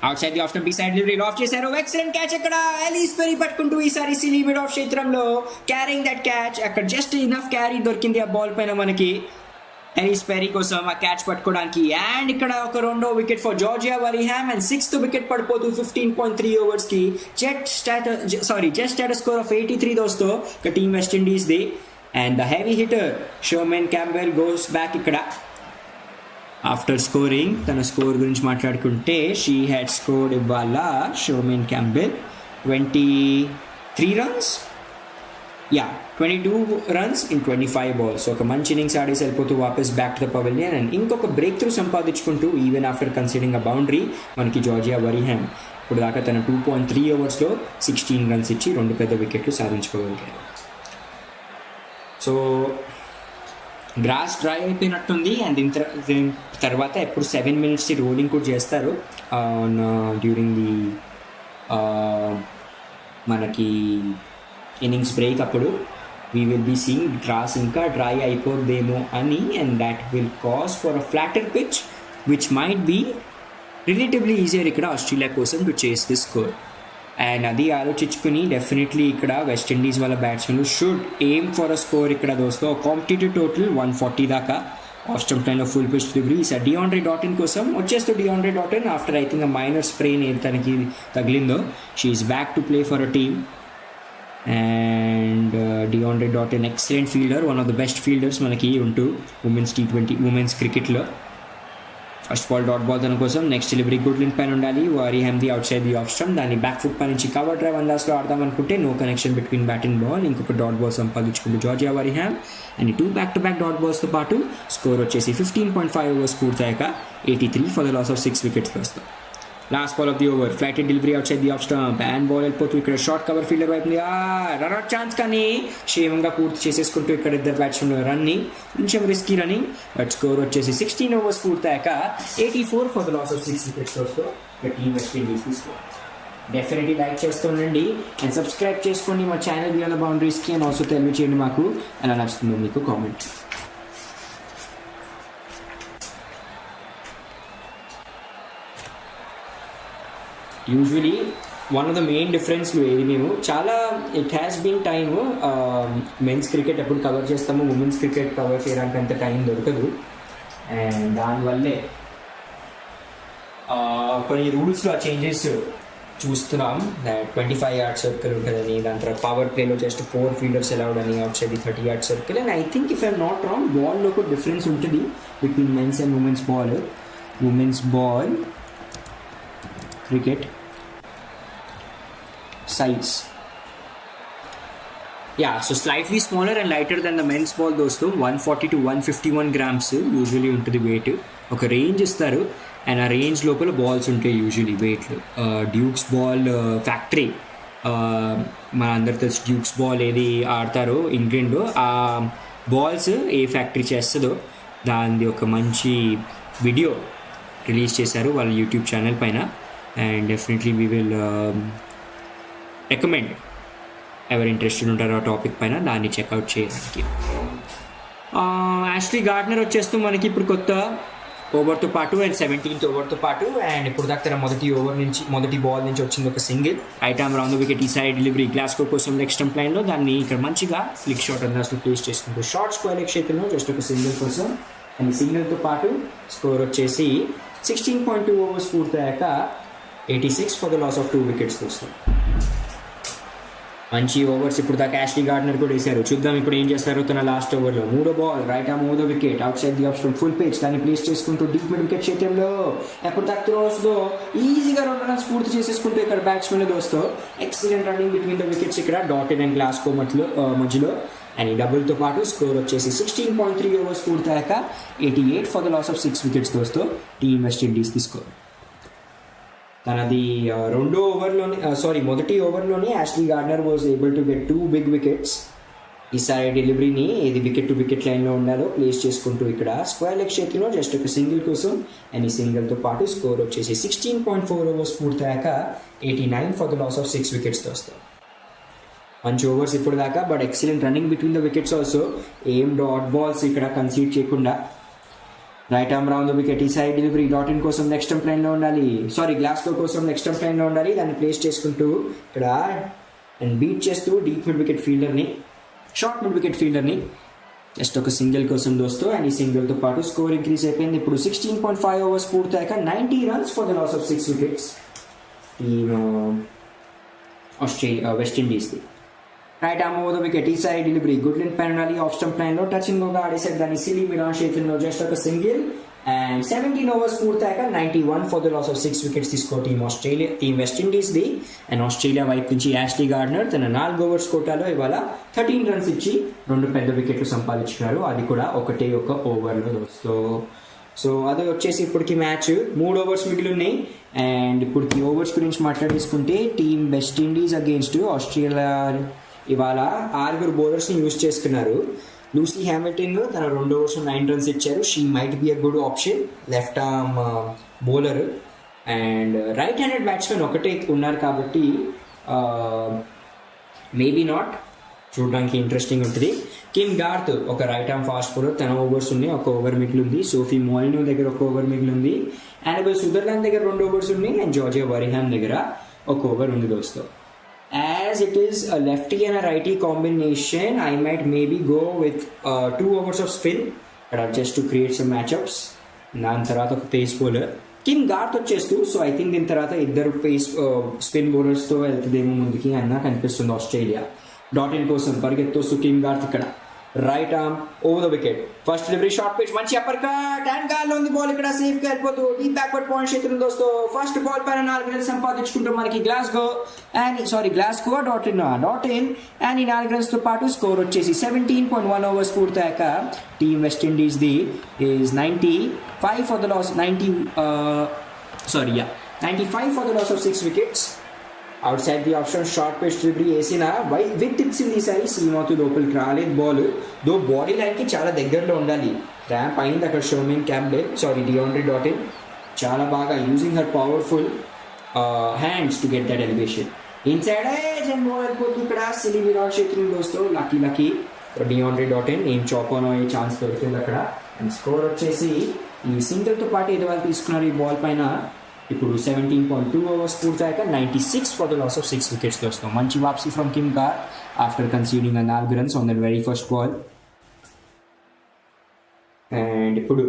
Outside the off stump side delivery off చేశారు. ఎక్సలెంట్ క్యాచ్ అక్కడ ఎలీస్ పెరీ పట్టుకుంటూ ఈసారి సిలీ మిడ్ ఆఫ్ క్షేత్రంలో క్యారింగ్ దట్ క్యాచ్. అక్కడ జస్ట్ ఇనఫ్ క్యారీ దొరికింది ఆ బాల్ పైన మనకి ఎలీస్ పెరీ కోసం ఆ క్యాచ్ పట్టుకోవడానికి. అండ్ ఇక్కడ ఒక 2వ wicket for Georgia Wareham and 6th wicket పడిపోతూ 15.3 ఓవర్స్కి జస్ట్ స్టాటస్ స్కోర్ ఆఫ్ 83 దోస్తో ఇక టీమ్ వెస్టిండీస్ది. And the heavy hitter Shemaine Campbelle goes back ఇక్కడ ఆఫ్టర్ స్కోరింగ్. తన స్కోర్ గురించి మాట్లాడుకుంటే షీ హ్యాడ్ స్కోర్డ్ ఇవాళ Shemaine Campbelle 23 runs 22 runs in 25 balls. ఒక మంచి ఇన్నింగ్స్ ఆడేసి వెళ్ళిపోతూ వాపస్ back to the pavilion and ఇంకొక బ్రేక్ త్రూ సంపాదించుకుంటూ even after considering a boundary మనకి జార్జియా బరీహామ్ ఇప్పుడు దాకా తన 2.3 ఓవర్స్లో 16 రన్స్ ఇచ్చి 2 పెద్ద వికెట్లు సాధించుకోగలిగారు. సో గ్రాస్ డ్రై అయిపోయినట్టుంది. అండ్ దీని తర్వాత ఎప్పుడు 7 minutes రోలింగ్ కూడా చేస్తారు డ్యూరింగ్ ది మనకి ఇన్నింగ్స్ బ్రేక్. అప్పుడు we will be seeing grass ఇంకా డ్రై అయిపోద్దేమో అని and that will cause for a flatter pitch which might be relatively easier ఇక్కడ ఆస్ట్రేలియా కోసం to chase this score. And అది ఆలోచించుకుని డెఫినెట్లీ ఇక్కడ వెస్టిండీస్ వాళ్ళ బ్యాట్స్మెన్లు should aim for a score ఇక్కడ దోస్తో. కాంపిటేటివ్ టోటల్ 140 దాకా ఆఫ్ స్టంప్ లైన్లో ఫుల్ పిచ్ డెలివరీ. ఈసారి డిఆండ్రే డాటిన్ కోసం వచ్చేస్తూ Deandra Dottin after I think a minor sprain ఏది తనకి తగిలిందో she's back to play for a team. And Deandra Dottin excellent fielder, one of the best fielders మనకి ఉంటూ women's క్రికెట్లో. First ball dot ball తన కోసం నెక్స్ట్ డెలివరీ గుడ్ లింక్ పైన ఉండాలి. Wareham the outside the off stump, దాన్ని back foot పై నుంచి కవర్ డ్రైవ్ అందాస్లో ఆడదాం అనుకుంటే no connection between bat and ball. ఇంకొక డాట్ బాల్ సంపాదించుకుంటూ Georgia Wareham and 2 back-to-back dot బాల్స్తో పాటు స్కోర్ వచ్చేసి 15.5 ఓవర్స్ పూర్తయ్యాక 83 for the loss of 6 wickets వస్తాం. Last ball of the over flighted delivery outside the off stump and ball వెళ్ళిపోతూ ఇక్కడ short cover fielder వైపు run out chance కానీ క్షేమంగా పూర్తి చేసేసుకుంటూ ఇక్కడ ఇద్దరు బ్యాట్స్మెన్ రన్ని కొంచెం రిస్కీ రన్నింగ్. బట్ స్కోర్ వచ్చేసి 16 ఓవర్స్ పూర్తయ్యాక 84 for the loss of 6 wickets వస్తూ team West Indies score. Definitely like చేస్తుండండి అండ్ సబ్స్క్రైబ్ చేసుకోండి మా ఛానల్ బియాండ్ ద బౌండరీస్కి అండ్ ఆల్సో తెలియచేయండి మాకు ఎలా నచ్చుతుందో మీకు comment. Usually one of the main డిఫరెన్స్లు ఏది మేము చాలా it has been time men's cricket ఎప్పుడు కవర్ చేస్తాము, ఉమెన్స్ క్రికెట్ కవర్ చేయడానికి అంత టైం దొరకదు. అండ్ దానివల్లే కొన్ని రూల్స్లో ఆ చేంజెస్ చూస్తున్నాం. 25 yard సర్కిల్ ఉంటుందని, దాని తర్వాత పవర్ ప్లేలో జస్ట్ 4 fielders అలౌడ్ అని, outside 30 yard circle. And I think if I'm not wrong బాల్లో కూడా డిఫరెన్స్ ఉంటుంది between men's and women's ball cricket. size. Yeah, so slightly smaller and lighter than the men's ball దోస్తు. 140 to 151 grams usually ఉంటుంది wait. ఒక range ఇస్తారు and ఆ range లోపల balls ఉంటాయి యూజువలీ వెయిట్లు. డ్యూక్స్ బాల్ ఫ్యాక్టరీ, మన అందరు తెలుసు డ్యూక్స్ బాల్ ఏది ఆడతారో ఇంగ్లాండ్లో, ఆ బాల్స్ ఏ ఫ్యాక్టరీ చేస్తుందో దానిది ఒక మంచి వీడియో రిలీజ్ చేశారు వాళ్ళ యూట్యూబ్ ఛానల్ పైన. And definitely we will recommend ఎవరు ఇంట్రెస్టెడ్ ఉంటారో ఆ టాపిక్ పైన దాన్ని చెక్అవుట్ చేయడానికి. యాష్లీ గార్డ్నర్ వచ్చేస్తూ మనకి ఇప్పుడు కొత్త ఓవర్తో పాటు అండ్ 17th ఓవర్తో పాటు అండ్ ఇప్పుడు దాకా తన మొదటి బాల్ నుంచి వచ్చింది ఒక single. Right arm round wicket ఈ సైడ్ డెలివరీ గ్లాస్కో కోసం లెగ్ స్టంప్ లైన్లో దాన్ని ఇక్కడ మంచిగా ఫ్లిక్ షాట్ అంతా అసలు ప్లేస్ చేసుకుంటూ షార్ట్ స్క్వేర్ లెగ్ క్షేత్రంలో జస్ట్ ఒక సింగిల్ కోసం. అండ్ సింగిల్తో పాటు స్కోర్ వచ్చేసి 16.2 ఓవర్స్ పూర్తయ్యాక 86 for the loss of 2 wickets వస్తాం. మంచి ఓవర్స్ ఇప్పుడు దాకా యాష్లీ గార్డ్నర్ కూడా వేశారు. చూద్దాం ఇప్పుడు ఏం చేస్తారో తన లాస్ట్ ఓవర్లో. మూడో ball right arm over the wicket out side the off stump full pitch, దాన్ని ప్లేస్ చేసుకుంటూ డీప్ మిడ్ వికెట్ క్షేత్రంలో ఎప్పుడు దాకా త్రోస్లో ఈజీగా 2 runs పూర్తి చేసేసుకుంటూ ఇక్కడ బ్యాట్స్మెన్ దోస్తో excellent running between the wickets ఇక్కడ డాటెడ్ అండ్ గ్లాస్కో మధ్యలో. అండ్ ఈ డబుల్తో పాటు స్కోర్ వచ్చేసి 16.3 ఓవర్స్ పూర్తయ్యాక 88 for the loss of 6 wickets దోస్తో టీమ్ వెస్ట్ ఇండీస్ తీసుకో. తనది మొదటి ఓవర్లోనే Ashleigh Gardner was able to get 2 big wickets. ఈ సైడ్ డెలివరీని ఏది వికెట్ టు వికెట్ లైన్లో ఉండాలో ప్లేస్ చేసుకుంటూ ఇక్కడ స్క్వేర్ లెగ్ క్షేత్రంలో జస్ట్ ఒక సింగిల్ కోసం. అండ్ ఈ సింగిల్తో పాటు స్కోర్ వచ్చేసి 16.4 ఓవర్స్ పూర్తయ్యాక 89 ఫర్ ద లాస్ ఆఫ్ 6 వికెట్స్తో వస్తాయి. మంచి ఓవర్స్ ఇప్పుడు దాకా, but excellent running between the wickets also. ఏం డాట్ బాల్స్ ఇక్కడ కన్సీడ్ చేయకుండా right arm round the wicket ఈ సైడ్ డెలివరీ డాటిన్ కోసం నెక్స్ట్ స్టంప్ లైన్లో ఉండాలి, గ్లాస్కో కోసం నెక్స్ట్ స్టంప్ లైన్లో ఉండాలి. దాన్ని ప్లేస్ చేసుకుంటూ ఇక్కడ అండ్ బీట్ చేస్తూ డీప్ మిడ్ వికెట్ ఫీల్డర్ని, షార్ట్ మిడ్ వికెట్ ఫీల్డర్ని జస్ట్ ఒక సింగిల్ కోసం దోస్తూ. అండ్ ఈ సింగిల్తో పాటు స్కోర్ ఇంక్రీజ్ అయిపోయింది. ఇప్పుడు 16.5 ఓవర్స్ పూర్తయ్యాక 90 runs for the loss of 6 wickets West ఇండీస్ది. Right arm over the wicket ఈ సైడ్ డెలివరీ గుడ్ లెంత్ పైన ఉండాలి, ఆఫ్ స్టంప్ లైన్లో టచింగ్ గా ఆడేసాడు దాన్ని సిలీ మిరాన్ క్షేత్రంలో జస్ట్ ఒక సింగిల్. అండ్ 17 ఓవర్స్ పూర్తయ్యాక 91 for the loss of 6 wickets తీసుకో టీమ్ వెస్ట్ ఇండీస్ది. అండ్ ఆస్ట్రేలియా వైపు నుంచి యాష్లీ గార్డ్నర్ తన 4 ఓవర్స్ కోటాలో ఇవాళ 13 runs ఇచ్చి 2 పెద్ద వికెట్లు సంపాదించుకున్నారు, అది కూడా ఒకటే ఒక ఓవర్లో. సో అది వచ్చేసి ఇప్పటికి మ్యాచ్ 3 ఓవర్స్ మిగిలి ఉన్నాయి. అండ్ ఇప్పటికి ఓవర్స్ గురించి మాట్లాడేసుకుంటే team West Indies against Australia ఇవాళ 6 బౌలర్స్ని యూజ్ చేసుకున్నారు. లూసీ హ్యామిల్టన్ తన 2 overs 9 runs ఇచ్చారు. She might be a good option, left arm bowler. And right handed batsmen ఒకటే ఉన్నారు కాబట్టి మేబీ నాట్, చూడడానికి ఇంట్రెస్టింగ్ ఉంటుంది. కిమ్ గార్త్ ఒక రైట్ ఆర్మ్ ఫాస్ట్ బౌలర్, తన ఓవర్స్ ఉన్నాయి, 1 over మిగిలి ఉంది. సోఫీ మోలినో దగ్గర 1 over మిగిలి ఉంది. యానబెల్ సుదర్లాండ్ దగ్గర 2 overs ఉన్నాయి. అండ్ జార్జియా వరిహామ్ దగ్గర 1 over ఉంది దోస్తో. As it is a lefty and a righty combination, I might maybe go with 2 overs of spin just to create some matchups. దాని తర్వాత ఒక పేస్ బౌలర్ కిమ్ గార్త్ వచ్చేస్తూ, so I think దీని తర్వాత 2 face spin బౌలర్స్తో వెళ్తుందేమో ముందుకి అన్న కనిపిస్తుంది ఆస్ట్రేలియా. డాటిన్ కోసం పరిగెత్తొస్తూ కిమ్ గార్త్ ఇక్కడ right arm over the wicket first delivery short pitch మంచి అప్పర్ కట్ అండ్ గాల్లో ఉంది బాల్ ఇక్కడ సేఫ్ గా వెళ్ళిపోతూ డీప్ బ్యాక్వర్డ్ పాయింట్ క్షేత్రం దోస్తో ఫస్ట్ బాల్ పైన 4 runs సంపాదించుకుంటూ మనకి గ్లాస్గో డాట్ ఇన్ అండ్ ఈ 4 runs తో పాటు స్కోర్ వచ్చేసి 17.1 ఓవర్స్ పూర్తయ్యాక టీమ్ వెస్ట్ ఇండీస్ ది is 95 for the loss 95 for the loss of 6 wickets. Outside the option short pitch delivery వేసిన విత్ టిప్స్ ఇన్ ఈసారి సీమాతో లోపలికి రాలేదు బాల్. దో బాడీ లైన్కి చాలా దగ్గరలో ఉండాలి. ర్యాంప్ అయింది అక్కడ షోమిన్ డియాండ్రే డాటిన్ చాలా బాగా using her powerful hands to get that elevation inside and ball వెళ్ళిపోతుంది ఇక్కడ సిలీ విరాట్ క్షేత్రం దోస్తో. లక్కీ డియాండ్రే డాటిన్ ఏం చాపానో అయ్యే ఛాన్స్ దొరికింది అక్కడ. అండ్ స్కోర్ వచ్చేసి ఈ సింగిల్తో పాటు ఏదో వాళ్ళు తీసుకున్నారు ఈ బాల్ పైన. ఇప్పుడు 17.2 ఓవర్స్ పూర్తయ్యాక 96 for the loss of 6 wickets వస్తాం. మంచి వాప్సీ from Kim Garth after conceding 4 runs on the very first ball. And ఇప్పుడు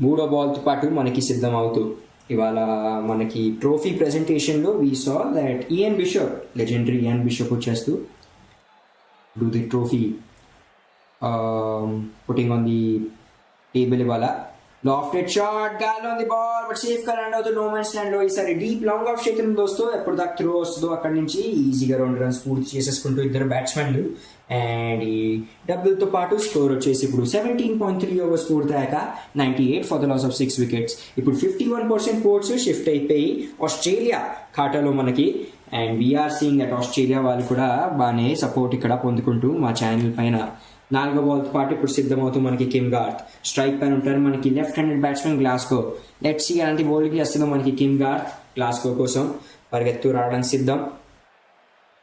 3వ బాల్తో పాటు మనకి సిద్ధం అవుతూ ఇవాళ మనకి ట్రోఫీ ప్రెజెంటేషన్లో we saw that legendary Ian Bishop వచ్చేస్తూ do the trophy putting on the table ఇవాళ. లాఫ్టెడ్ షాట్, గాల్లో ఉంది బాల్, బట్ సేఫ్ గా ల్యాండ్ అవుతుంది నో మ్యాన్స్ ల్యాండ్ లో. ఈసారి డీప్ లాంగ్ ఆఫ్ చేతులు దోస్తూ ఎప్పుడు దాకా త్రో వస్తుందో అక్కడి నుంచి ఈజీగా 2 runs పూర్తి చేసేసుకుంటూ ఇద్దరు బ్యాట్స్మెన్లు. అండ్ ఈ డబ్బులతో పాటు స్కోర్ వచ్చేసి ఇప్పుడు 17.3 overs పూర్తయ్యాక 98 for the loss of 6 wickets. ఇప్పుడు 51% పోర్ట్స్ షిఫ్ట్ అయిపోయి ఆస్ట్రేలియా ఖాతాలో మనకి. And we're seeing that Australia వాళ్ళు కూడా బాగానే సపోర్ట్ ఇక్కడ పొందుకుంటూ మా ఛానల్ పైన. 4వ బాల్తో పాటు ఇప్పుడు సిద్ధమవుతూ మనకి కిమ్ గార్త్ స్ట్రైక్ పైన ఉంటారు. మనకి left handed batsmen Glasgow. Let's see అలాంటి బౌలింగ్ చేస్తుందో మనకి కిమ్ గార్త్. గ్లాస్కో కోసం పరిగెత్తు రావడానికి సిద్ధం.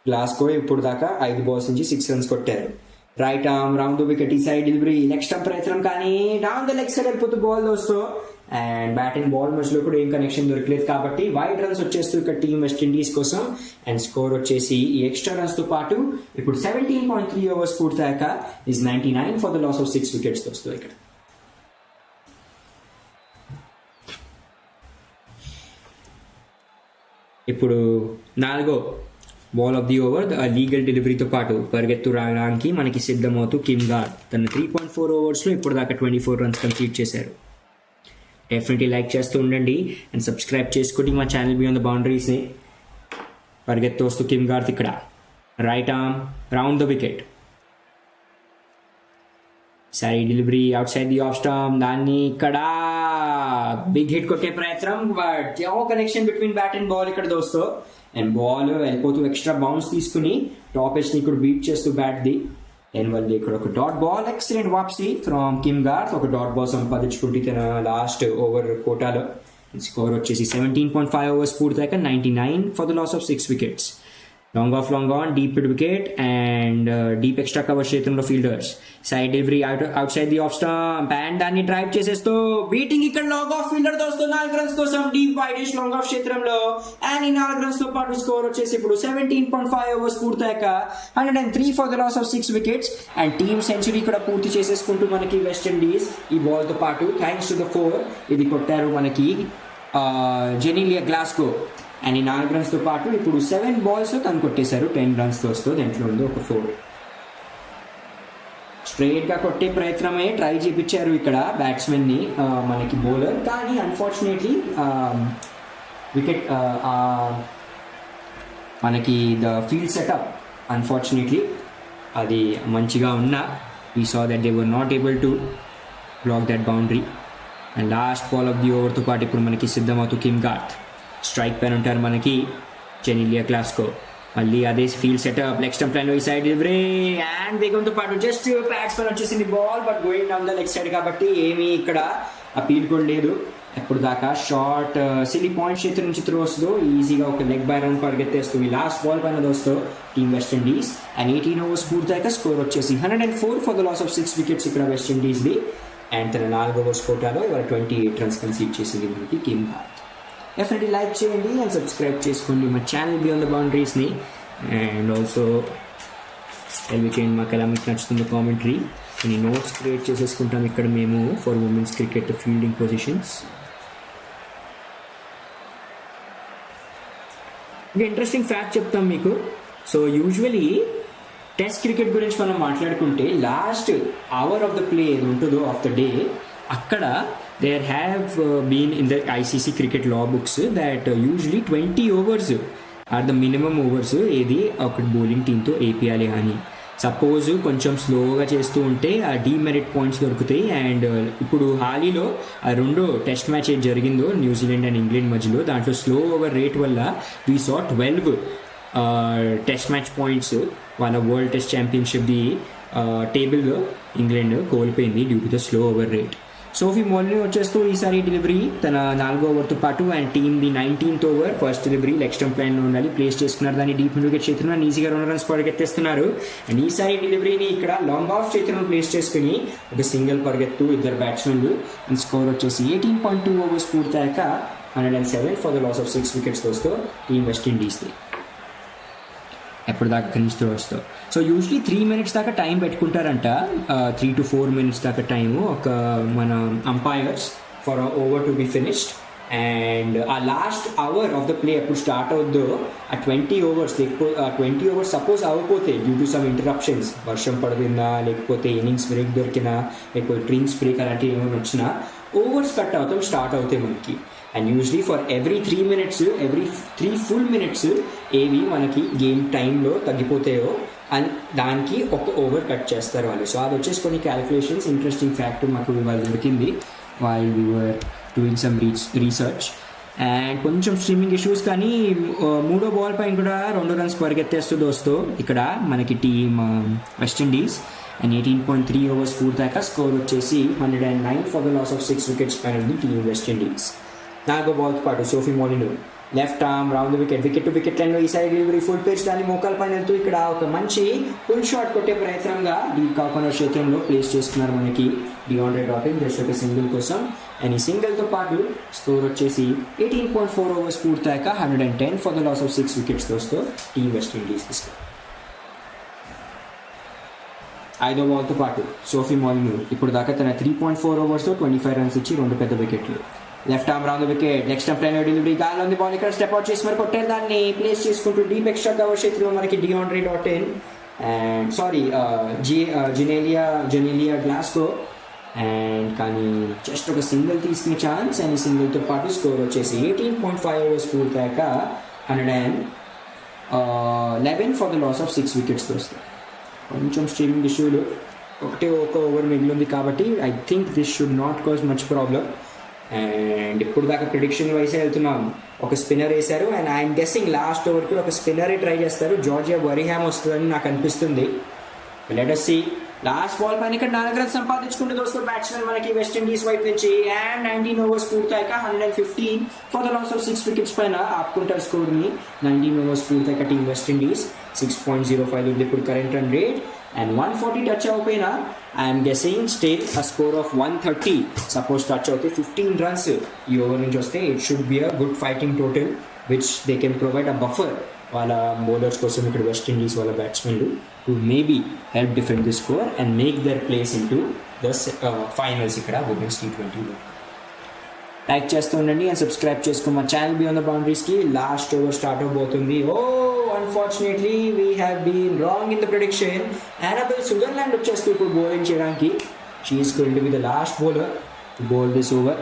గ్లాస్కో ఇప్పుడు దాకా 5 balls నుంచి 6 runs కొట్టారు. Right arm round the wicket, ఈ సైడ్ డెలివరీ, లెగ్ స్టంప్ ప్రయత్నం కానీ డౌన్ ద లెగ్ సైడ్ వెళ్ళిపోతూ బాల్ దోస్తూ. అండ్ బ్యాట్ అండ్ బాల్ మధ్యలో కూడా ఏం కనెక్షన్ దొరకలేదు కాబట్టి వైడ్ రన్స్ వచ్చేస్తూ ఇక్కడ టీమ్ వెస్టిండీస్ కోసం. అండ్ స్కోర్ వచ్చేసి ఈ ఎక్స్ట్రా రన్స్ తో పాటు ఇప్పుడు 17.3 overs పూర్తయ్యాక is 99 for the loss of 6 wickets దోస్తూ. ఇక్కడ ఇప్పుడు 4వ ball of the over legal డెలివరీతో పాటు పరిగెత్తు రావడానికి మనకి సిద్ధమవుతూ కిమ్ గార్త్ తన 3.4 ఓవర్స్లో ఇప్పుడు దాకా 24 runs కంప్లీట్ చేశారు. డెఫినెట్లీ లైక్ చేస్తూ ఉండండి అండ్ సబ్స్క్రైబ్ చేసుకోండి మా ఛానల్ బియాండ్ ద బౌండరీస్ని. పరిగెత్తు వస్తూ కిమ్ గార్త్ ఇక్కడ right arm round the wicket, sorry delivery outside the off stump, దాన్ని ఇక్కడ బిగ్ హిట్ కొట్టే ప్రయత్నం but no connection between bat and ball ఇక్కడ దోస్తో. అండ్ బాల్ వెళ్ళిపోతూ ఎక్స్ట్రా బౌన్స్ తీసుకుని టాప్ ఎడ్జ్ని ఇక్కడ బీట్ చేస్తూ బ్యాట్ది. అండ్ వాళ్ళు ఇక్కడ ఒక డాట్ బాల్, ఎక్సలెంట్ వాప్సీ ఫ్రమ్ కిమ్ గార్త్. ఒక డాట్ బాల్ సంపాదించుకుంటే తన లాస్ట్ ఓవర్ కోటాలో. స్కోర్ వచ్చేసి 17.5 overs పూర్తయ్యాక 99 for the loss of 6 wickets. Long on deep mid wicket and deep extra cover క్షేత్రంలో fielders. Side delivery outside the off stump and దాన్ని drive చేసేస్తూ beating ఇక్కడ long off fielder దోస్తూ 4 runs కోసం deep widish long off క్షేత్రంలో. And ఈ 4 runs తో పాటు స్కోర్ వచ్చేసి ఇప్పుడు 17.5 overs పూర్తయ్యాక 103 for the loss of 6 wickets. And team century కూడా పూర్తి చేసేసుకుంటూ మనకి వెస్టిండీస్ ఈ బాల్ తో పాటు థ్యాంక్స్ టు ద 4 ఇది కొట్టారు మనకి జెనీలియా గ్లాస్కో. అండ్ ఈ 4 runs తో పాటు ఇప్పుడు 7 balls తను కొట్టేశారు 10 runs తో. దాంట్లో ఉంది ఒక 4. స్ట్రైట్ గా కొట్టే ప్రయత్నమే ట్రై చేయించారు ఇక్కడ బ్యాట్స్మెన్ ని మనకి బౌలర్, కానీ అన్ఫార్చునేట్లీ వికెట్ మనకి ద ఫీల్డ్ సెటప్ అన్ఫార్చునేట్లీ అది మంచిగా ఉన్నా we saw that they were not able to block that boundary. And last ball of the ఓవర్తో పాటు ఇప్పుడు మనకి సిద్ధమవుతూ కిమ్ గార్త్ స్ట్రైక్ పైన ఉంటారు మనకి జెనీలియా గ్లాస్కో. మళ్ళీ అదే field setup, leg stump line ఈ సైడ్ డెలివరీ అండ్ వేగంతో పాటు జస్ట్ ప్యాడ్స్ పైన వచ్చేసింది ball but going down the leg side కాబట్టి ఏమీ ఇక్కడ అపీల్ కూడా లేదు. ఎప్పుడు దాకా షార్ట్ సిలీ పాయింట్ క్షేత్రం నుంచి త్రో వస్తుందో ఈజీగా ఒక లెగ్ బై రన్ పరిగెత్తేస్తూ ఈ లాస్ట్ బాల్ పైన దోస్తూ టీమ్ వెస్టిండీస్. అండ్ 18 overs పూర్తయ్యాక స్కోర్ వచ్చేసి 104 for the loss of 6 wickets ఇక్కడ వెస్టిండీస్ది. అండ్ తన 4 overs కోటాలో ఇవాళ 28 runs కన్సీడ్ చేసింది మనకి కిమ్ గార్త్. డెఫినెట్లీ లైక్ చేయండి అండ్ సబ్స్క్రైబ్ చేసుకోండి మా ఛానల్ బియాండ్ ద బౌండరీస్ని. అండ్ ఆల్సో హెల్ప్ చేయండి మాకు ఎలా మీకు నచ్చుతుందో కామెంటరీ. కొన్ని నోట్స్ క్రియేట్ చేసేసుకుంటాం ఇక్కడ మేము for women's cricket fielding positions. ఇంకా ఇంట్రెస్టింగ్ ఫ్యాక్ట్ చెప్తాం మీకు. సో యూజువలీ టెస్ట్ క్రికెట్ గురించి మనం మాట్లాడుకుంటే last hour of the play ఏది ఉంటుందో ఆఫ్ ద డే అక్కడ there have been in the ICC cricket law books that usually 20 overs are the minimum overs ఏది ఒక బౌలింగ్ టీంతో వేపియాలి అని. సపోజ్ కొంచెం స్లోగా చేస్తూ ఉంటే ఆ డీమెరిట్ పాయింట్స్ దొరుకుతాయి. అండ్ ఇప్పుడు హాలీలో ఆ 2 టెస్ట్ మ్యాచ్ ఏది జరిగిందో న్యూజిలాండ్ అండ్ ఇంగ్లాండ్ మధ్యలో దాంట్లో స్లో ఓవర్ రేట్ వల్ల we saw 12 test match points వాళ్ళ వరల్డ్ టెస్ట్ ఛాంపియన్షిప్ది టేబుల్లో ఇంగ్లాండ్ కోల్పోయింది due to the slow over rate. Sophie Molineux వచ్చేస్తూ ఈసారి డెలివరీ తన 4వ ఓవర్తో పాటు and team the 19th over first delivery leg stump లైన్లో ఉండాలి ప్లేస్ చేసుకున్నారు. దాన్ని డీప్ వికెట్ క్షేత్రంలో ఈజీగా 2 runs పరిగెత్తేస్తున్నారు. అండ్ ఈసారి డెలివరీని ఇక్కడ లాంగ్ ఆఫ్ క్షేత్రంలో ప్లేస్ చేసుకుని ఒక సింగిల్ పరిగెత్తు ఇద్దరు బ్యాట్స్మెన్లు. అండ్ స్కోర్ వచ్చేసి 18.2 overs పూర్తయ్యాక 107 for the loss of 6 wickets దోస్తూ టీమ్ వెస్టిండీస్ది. ఎప్పుడు దాకా కనిస్తూ వస్తావు. సో యూజువలీ 3 minutes దాకా టైం పెట్టుకుంటారంట, 3 to 4 minutes దాకా టైము ఒక మన umpires for over to be finished. And ఆ last hour of the play ఎప్పుడు స్టార్ట్ అవుద్దో ఆ 20 overs లేకపోతే 20 overs సపోజ్ అవ్వకపోతే డ్యూ టు సమ్ ఇంటరప్షన్స్, వర్షం పడుతుందా లేకపోతే ఇన్నింగ్స్ బ్రేక్ దొరికినా లేకపోతే డ్రింక్స్ బ్రేక్ అలాంటివి ఏమైనా వచ్చినా ఓవర్స్ కట్ అవుతాం స్టార్ట్ అవుతాయి మనకి. And usually for every 3 minutes, every 3 full minutes ఏవి మనకి గేమ్ టైంలో తగ్గిపోతాయో అండ్ దానికి ఒక ఓవర్ కట్ చేస్తారు వాళ్ళు. సో అది వచ్చేసి కొన్ని క్యాలిక్యులేషన్స్, ఇంట్రెస్టింగ్ ఫ్యాక్ట్ మాకు వాళ్ళు దొరికింది while we were doing some research. And కొంచెం స్ట్రీమింగ్ ఇష్యూస్, కానీ 3వ బాల్ పైన కూడా 2 runs పరిగెత్తేస్తుంది దోస్తో ఇక్కడ మనకి టీమ్ వెస్టిండీస్. అండ్ 18.3 overs పూర్తయ్యాక స్కోర్ వచ్చేసి 109 for the loss of 6 wickets పైన ఉంది టీమ్ వెస్టిండీస్. 4వ బాల్తో పాటు Sophie Molineux left arm round the wicket to wicket లైన్లో ఈ సైడ్ డెలివరీ ఫుల్ పిచ్, దాన్ని మోకాల పైన వెళ్తూ ఇక్కడ ఒక మంచి ఫుల్ షాట్ కొట్టే ప్రయత్నంగా డీప్ కాకుండా క్షేత్రంలో ప్లేస్ చేసుకున్నారు మనకి డిఆండ్రే డాటిన్ జస్ట్ ఒక సింగిల్ కోసం. అండ్ ఈ సింగిల్తో పాటు స్కోర్ వచ్చేసి 18.4 overs పూర్తయ్యాక 110 for the loss of 6 wickets దోస్తో టీమ్ వెస్టిండీస్ తీసుకు. 5వ బాల్తో పాటు సోఫీ మోలినో ఇప్పుడు దాకా తన 3.4 overs 25 runs ఇచ్చి 2 పెద్ద వికెట్లు. Left arm round the wicket, leg stump line delivery, గాల్లో ఉంది బాల్, ఇక్కడ స్టెప్ అవుట్ చేసి మరి కొట్టారు, దాన్ని ప్లేస్ చేసుకుంటూ డీప్ ఎక్స్ట్రా కవర్ చేతిలో మనకి Deandra Dottin and Genelia Glasgow. And కానీ జస్ట్ ఒక సింగిల్ తీసుకునే ఛాన్స్. అండ్ ఈ సింగిల్తో పాటు స్కోర్ వచ్చేసి 18.5 overs పూర్తయ్యాక 111 for the loss of 6 wickets వస్తాయి. కొంచెం స్ట్రీమింగ్ ఇష్యూలు, ఒక ఓవర్ మిగిలింది కాబట్టి I think this should not cause much problem. And ఇప్పుడు దాకా ప్రిడిక్షన్ వైసే వెళ్తున్నాం. ఒక స్పిన్నర్ వేశారు అండ్ ఐఎమ్ గెస్సింగ్ లాస్ట్ ఓవర్కి ఒక స్పిన్నరే ట్రై చేస్తారు. జార్జియా వరిహామ్ వస్తుందని నాకు అనిపిస్తుంది. Let us see. Last ball పైన ఇక్కడ 4 runs సంపాదించుకుంటే దోస్తు బ్యాట్స్మెన్ మనకి వెస్టిండీస్ వైపు నుంచి. అండ్ 19 overs పూర్తయ్యాక 115 for the loss of 6 wickets పైన ఆపుకుంటారు స్కోర్ని. 19 overs పూర్తయ్యాక టీమ్ వెస్టిండీస్ 6.05 ఉంది ఇప్పుడు current run rate. And 140 touch అవ్వకపోయినా I'm guessing still a score of 130. Suppose touch అవుతే 15 runs ఈ ఓవర్ నుంచి వస్తే it should be a good fighting total which they can provide a buffer వాళ్ళ bowlers కోసం ఇక్కడ వెస్టిండీస్ వాళ్ళ బ్యాట్స్మెన్లు to maybe help defend the score and make their place in to the finals ఇక్కడ women's T20లో. Like చేస్తూ ఉండండి and subscribe చేసుకో మా ఛానల్ బియాండ్ ద బౌండరీస్కి. లాస్ట్ ఓవర్ స్టార్ట్ అవబోతుంది. Unfortunately we have been wrong in the prediction. Annabel Sutherland వచ్చేస్తూ ఇప్పుడు బౌలింగ్ చేయడానికి. She's going to be the last bowler to bowl this over.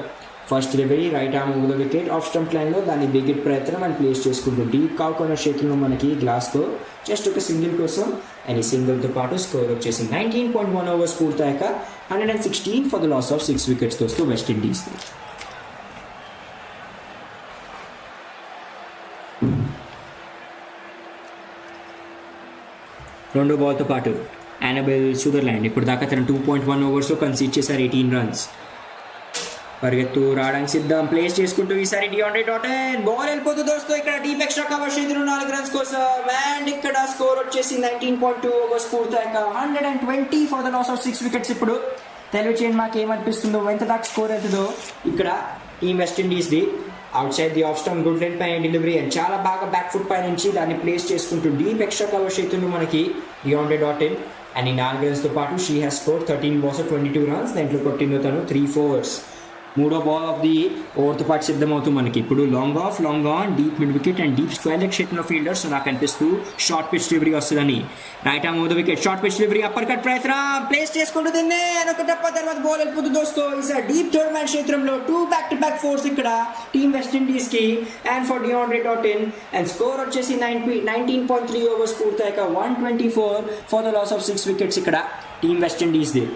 First delivery right arm over the wicket off stump లైన్లో దాన్ని బిగ్గెట్ ప్రయత్నం and place చేసుకుంటూ deep కాకుండా చేతుల్లో మనకి గ్లాస్తో జస్ట్ ఒక సింగిల్ కోసం. అండ్ ఈ సింగిల్తో పాటు స్కోర్ వచ్చేసి 19.1 overs పూర్తయ్యాక 116 for the loss of 6 wickets వస్తూ వెస్టిండీస్. 2వ బాల్తో పాటు యానబెల్ సుదర్లాండ్ ఇప్పుడు దాకా తన 2.1 overs కన్సీడ్ చేశారు 18 runs. పరిగెత్తు రావడానికి సిద్ధం, ప్లేస్ చేసుకుంటూ ఈసారి డిఆండ్రే డాటిన్ బాల్ వెళ్ళిపోతుంది దోస్తు ఇక్కడ డీప్ ఎక్స్ట్రా కవర్ చేతులు 4 runs కోసం. అండ్ ఇక్కడ స్కోర్ వచ్చేసి 19.2 overs పూర్తయ్యాక 120 for the loss of 6 wickets. ఇప్పుడు తెలియచేయండి మాకు ఏమనిపిస్తుందో, ఎంత దాకా స్కోర్ అవుతుందో ఇక్కడ టీమ్ వెస్టిండీస్ది. Outside the off stump good length పైన డెలివరీ అండ్ చాలా బాగా బ్యాక్ ఫుట్ పై నుంచి దాన్ని ప్లేస్ చేసుకుంటూ డీప్ ఎక్స్ట్రా కవర్ చేతులు మనకి డిఆండ్రే డాటిన్. అండ్ ఈ 4 runsతో పాటు she has score 13 balls 22 runs. దాంట్లో కొట్టిందో తను 3 4overs. 3వ బాల్ ఆఫ్ ది ఓవర్తో పాటు సిద్ధమవుతుంది మనకి. ఇప్పుడు long on deep mid wicket and deep square leg షేప్లో ఫీల్డర్స్ నాకు అనిపిస్తూ షార్ట్ పిచ్ డెలివరీ వస్తుందని. Right arm over the wicket short pitch delivery upper cut ప్రయత్నం ప్లేస్ చేసుకుంటూ తిన్నే ఒక టప్ప తర్వాత బాల్ వెళ్ళిపోతుంది దోస్తో. ఈసారి డీప్ థర్డ్ మ్యాన్ క్షేత్రంలో 2 back-to-back fours ఇక్కడ టీమ్ వెస్టిండీస్కి and for Deandra Dottin. And score వచ్చేసి 19.3 overs పూర్తయ్యాక 124 for the loss of 6 wickets ఇక్కడ టీమ్ వెస్టిండీస్ది.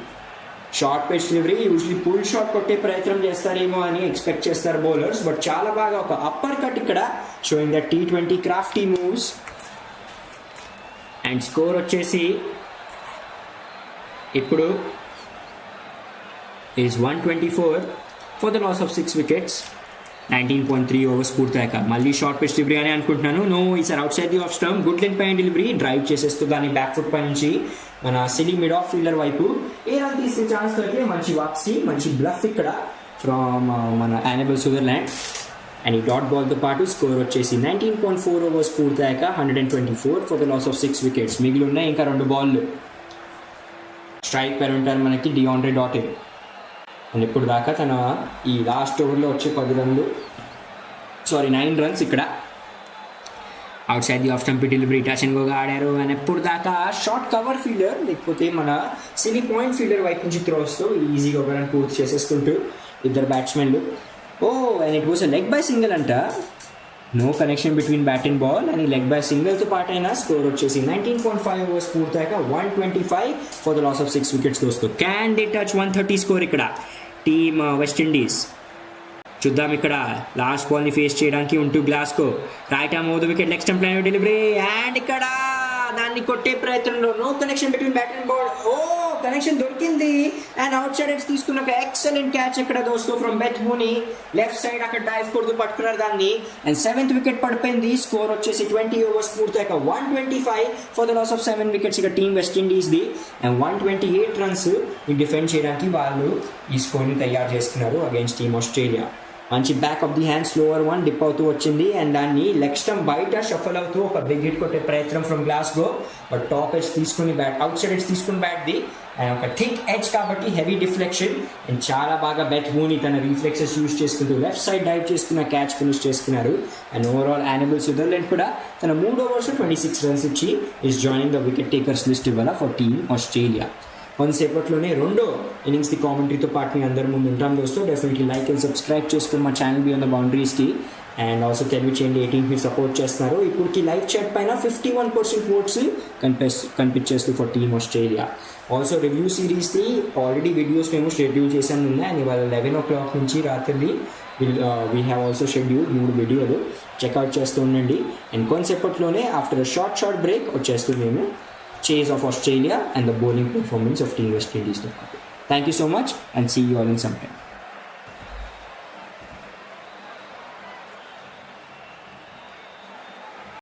Short pitch delivery usually pull shot కొట్టే ప్రయత్నం చేస్తారేమో అని ఎక్స్పెక్ట్ చేస్తారు బౌలర్స్, బట్ చాలా బాగా ఒక అప్పర్ కట్ ఇక్కడ showing the T20 crafty moves. And score వచ్చేసి ఇప్పుడు is 124 for the loss of 6 wickets. 19.3 overs పూర్తయ్యాక మళ్ళీ షార్ట్ పిచ్ డెలివరీ అని అనుకుంటున్నాను. నో, ఈసారి outside the off stump good length పైన డెలివరీ డ్రైవ్ చేసేస్తూ దాన్ని బ్యాక్ ఫుట్ పై నుంచి మన సిలీ మిడ్ ఆఫ్ ఫీల్డర్ వైపు ఏ రన్ తీసుకునే ఛాన్స్ దొరికితే మంచి వాక్సీ మంచి బ్లఫ్ ఇక్కడ ఫ్రమ్ మన యానబెల్ సుదర్లాండ్. అండ్ ఈ డాట్ బాల్తో పాటు స్కోర్ వచ్చేసి 19.4 overs పూర్తయ్యాక 124 for the loss of 6 wickets. మిగిలి ఉన్నాయి ఇంకా 2 balls. స్ట్రైక్ పైన ఉంటారు మనకి డిఆండ్రే డాటిన్. అండ్ ఇప్పుడు దాకా తన ఈ లాస్ట్ ఓవర్లో వచ్చే 9 runs ఇక్కడ outside the off stump delivery touch and గోగా ఆడారు. అండ్ ఎప్పుడు దాకా షార్ట్ కవర్ ఫీల్డర్ లేకపోతే మన సిలీ పాయింట్ ఫీల్డర్ వైపు నుంచి త్రోస్తో ఈజీగా ఒక రన్ పూర్తి చేసేసుకుంటూ ఇద్దరు బ్యాట్స్మెన్లు. And it was a leg bye single అంట. No connection between bat and ball అని లెగ్ బై సింగిల్తో పాటు అయినా స్కోర్ వచ్చేసి 19.5 ఓవర్స్ పూర్తయ్యాక 125 for the loss of 6 wickets దోస్తు. క్యాన్ దే టచ్ 130 స్కోర్ ఇక్కడ టీమ్ వెస్టిండీస్. చూద్దాం ఇక్కడ లాస్ట్ బాల్ని ఫేస్ చేయడానికి ఉంటూ Glasgow right arm over the wicket, leg stump line delivery and ఇక్కడ దాన్ని కొట్టే ప్రయత్నంలో no connection between bat and ball. Connection దొరికింది అండ్ అవుట్ సైడ్ ఎడ్జ్ తీసుకున్న ఒక ఎక్సలెంట్ క్యాచ్ ఇక్కడ దోస్తు from Beth Mooney. Left side అక్కడ డైవ్ కొడుతూ పట్టుకున్నారు దాన్ని అండ్ 7th వికెట్ పడిపోయింది. స్కోర్ వచ్చేసి 20 ఓవర్స్ పూర్తయ్యాక 125 for the loss of 7 wickets ఇక టీమ్ వెస్టిండీస్ది. అండ్ 128 రన్స్ డిఫెండ్ చేయడానికి వాళ్ళు ఈ స్కోర్ని తయారు చేసుకున్నారు అగైన్స్ టీమ్ ఆస్ట్రేలియా. మంచి back of the hand slower one dip అవుతూ వచ్చింది అండ్ దాన్ని లెగ్ స్టంప్ బయట షఫల్ అవుతూ ఒక బిగ్ హిట్ కొట్టే ప్రయత్నం from Glasgow. But top edge తీసుకుని బ్యాట్, అవుట్ సైడ్ ఎడ్జ్ తీసుకుని బ్యాట్ది అండ్ ఒక థిక్ ఎడ్జ్ కాబట్టి హెవీ డిఫ్లెక్షన్ అండ్ చాలా బాగా బెత్ మూనీ తన రీఫ్లెక్సెస్ యూజ్ చేసుకుంటూ లెఫ్ట్ సైడ్ డైవ్ చేసుకున్న క్యాచ్ ఫినిష్ చేసుకున్నారు. అండ్ ఓవరాల్ యానిబుల్ సుదర్లాండ్ కూడా తన 3 overs 26 runs ఇచ్చి is joining the wicket takers list ఇవాళ ఫర్ టీమ్ ఆస్ట్రేలియా. కొంతసేపట్లోనే రెండో ఇన్నింగ్స్ది కామెంటరీతో పాటు మీ అందరి ముందు ఉంటాం దోస్తు. డెఫినెట్లీ లైక్ అండ్ సబ్స్క్రైబ్ చేసుకుని మా ఛానల్ బియాండ్ ద బౌండరీస్కి అండ్ ఆల్సో కెన్ చేయండి. 18 మీరు సపోర్ట్ చేస్తున్నారు. ఇప్పటికి లైవ్ చాట్ పైన 51% ఓట్స్ కనిపించేస్తూ for team Australia. Also review సిరీస్ది ఆల్రెడీ వీడియోస్ మేము షెడ్యూల్ చేసాను ఉన్నాయి అండ్ ఇవాళ 11 o'clock నుంచి రాత్రి వీ హ్యావ్ ఆల్సో షెడ్యూల్ 3 వీడియోలు చెక్అవుట్ చేస్తూ ఉండండి. అండ్ కొంతసేపట్లోనే ఆఫ్టర్ అ షార్ట్ బ్రేక్ వచ్చేస్తూ మేము chase of Australia and the bowling performance of Team West Indies. Thank you so much and see you all in some time.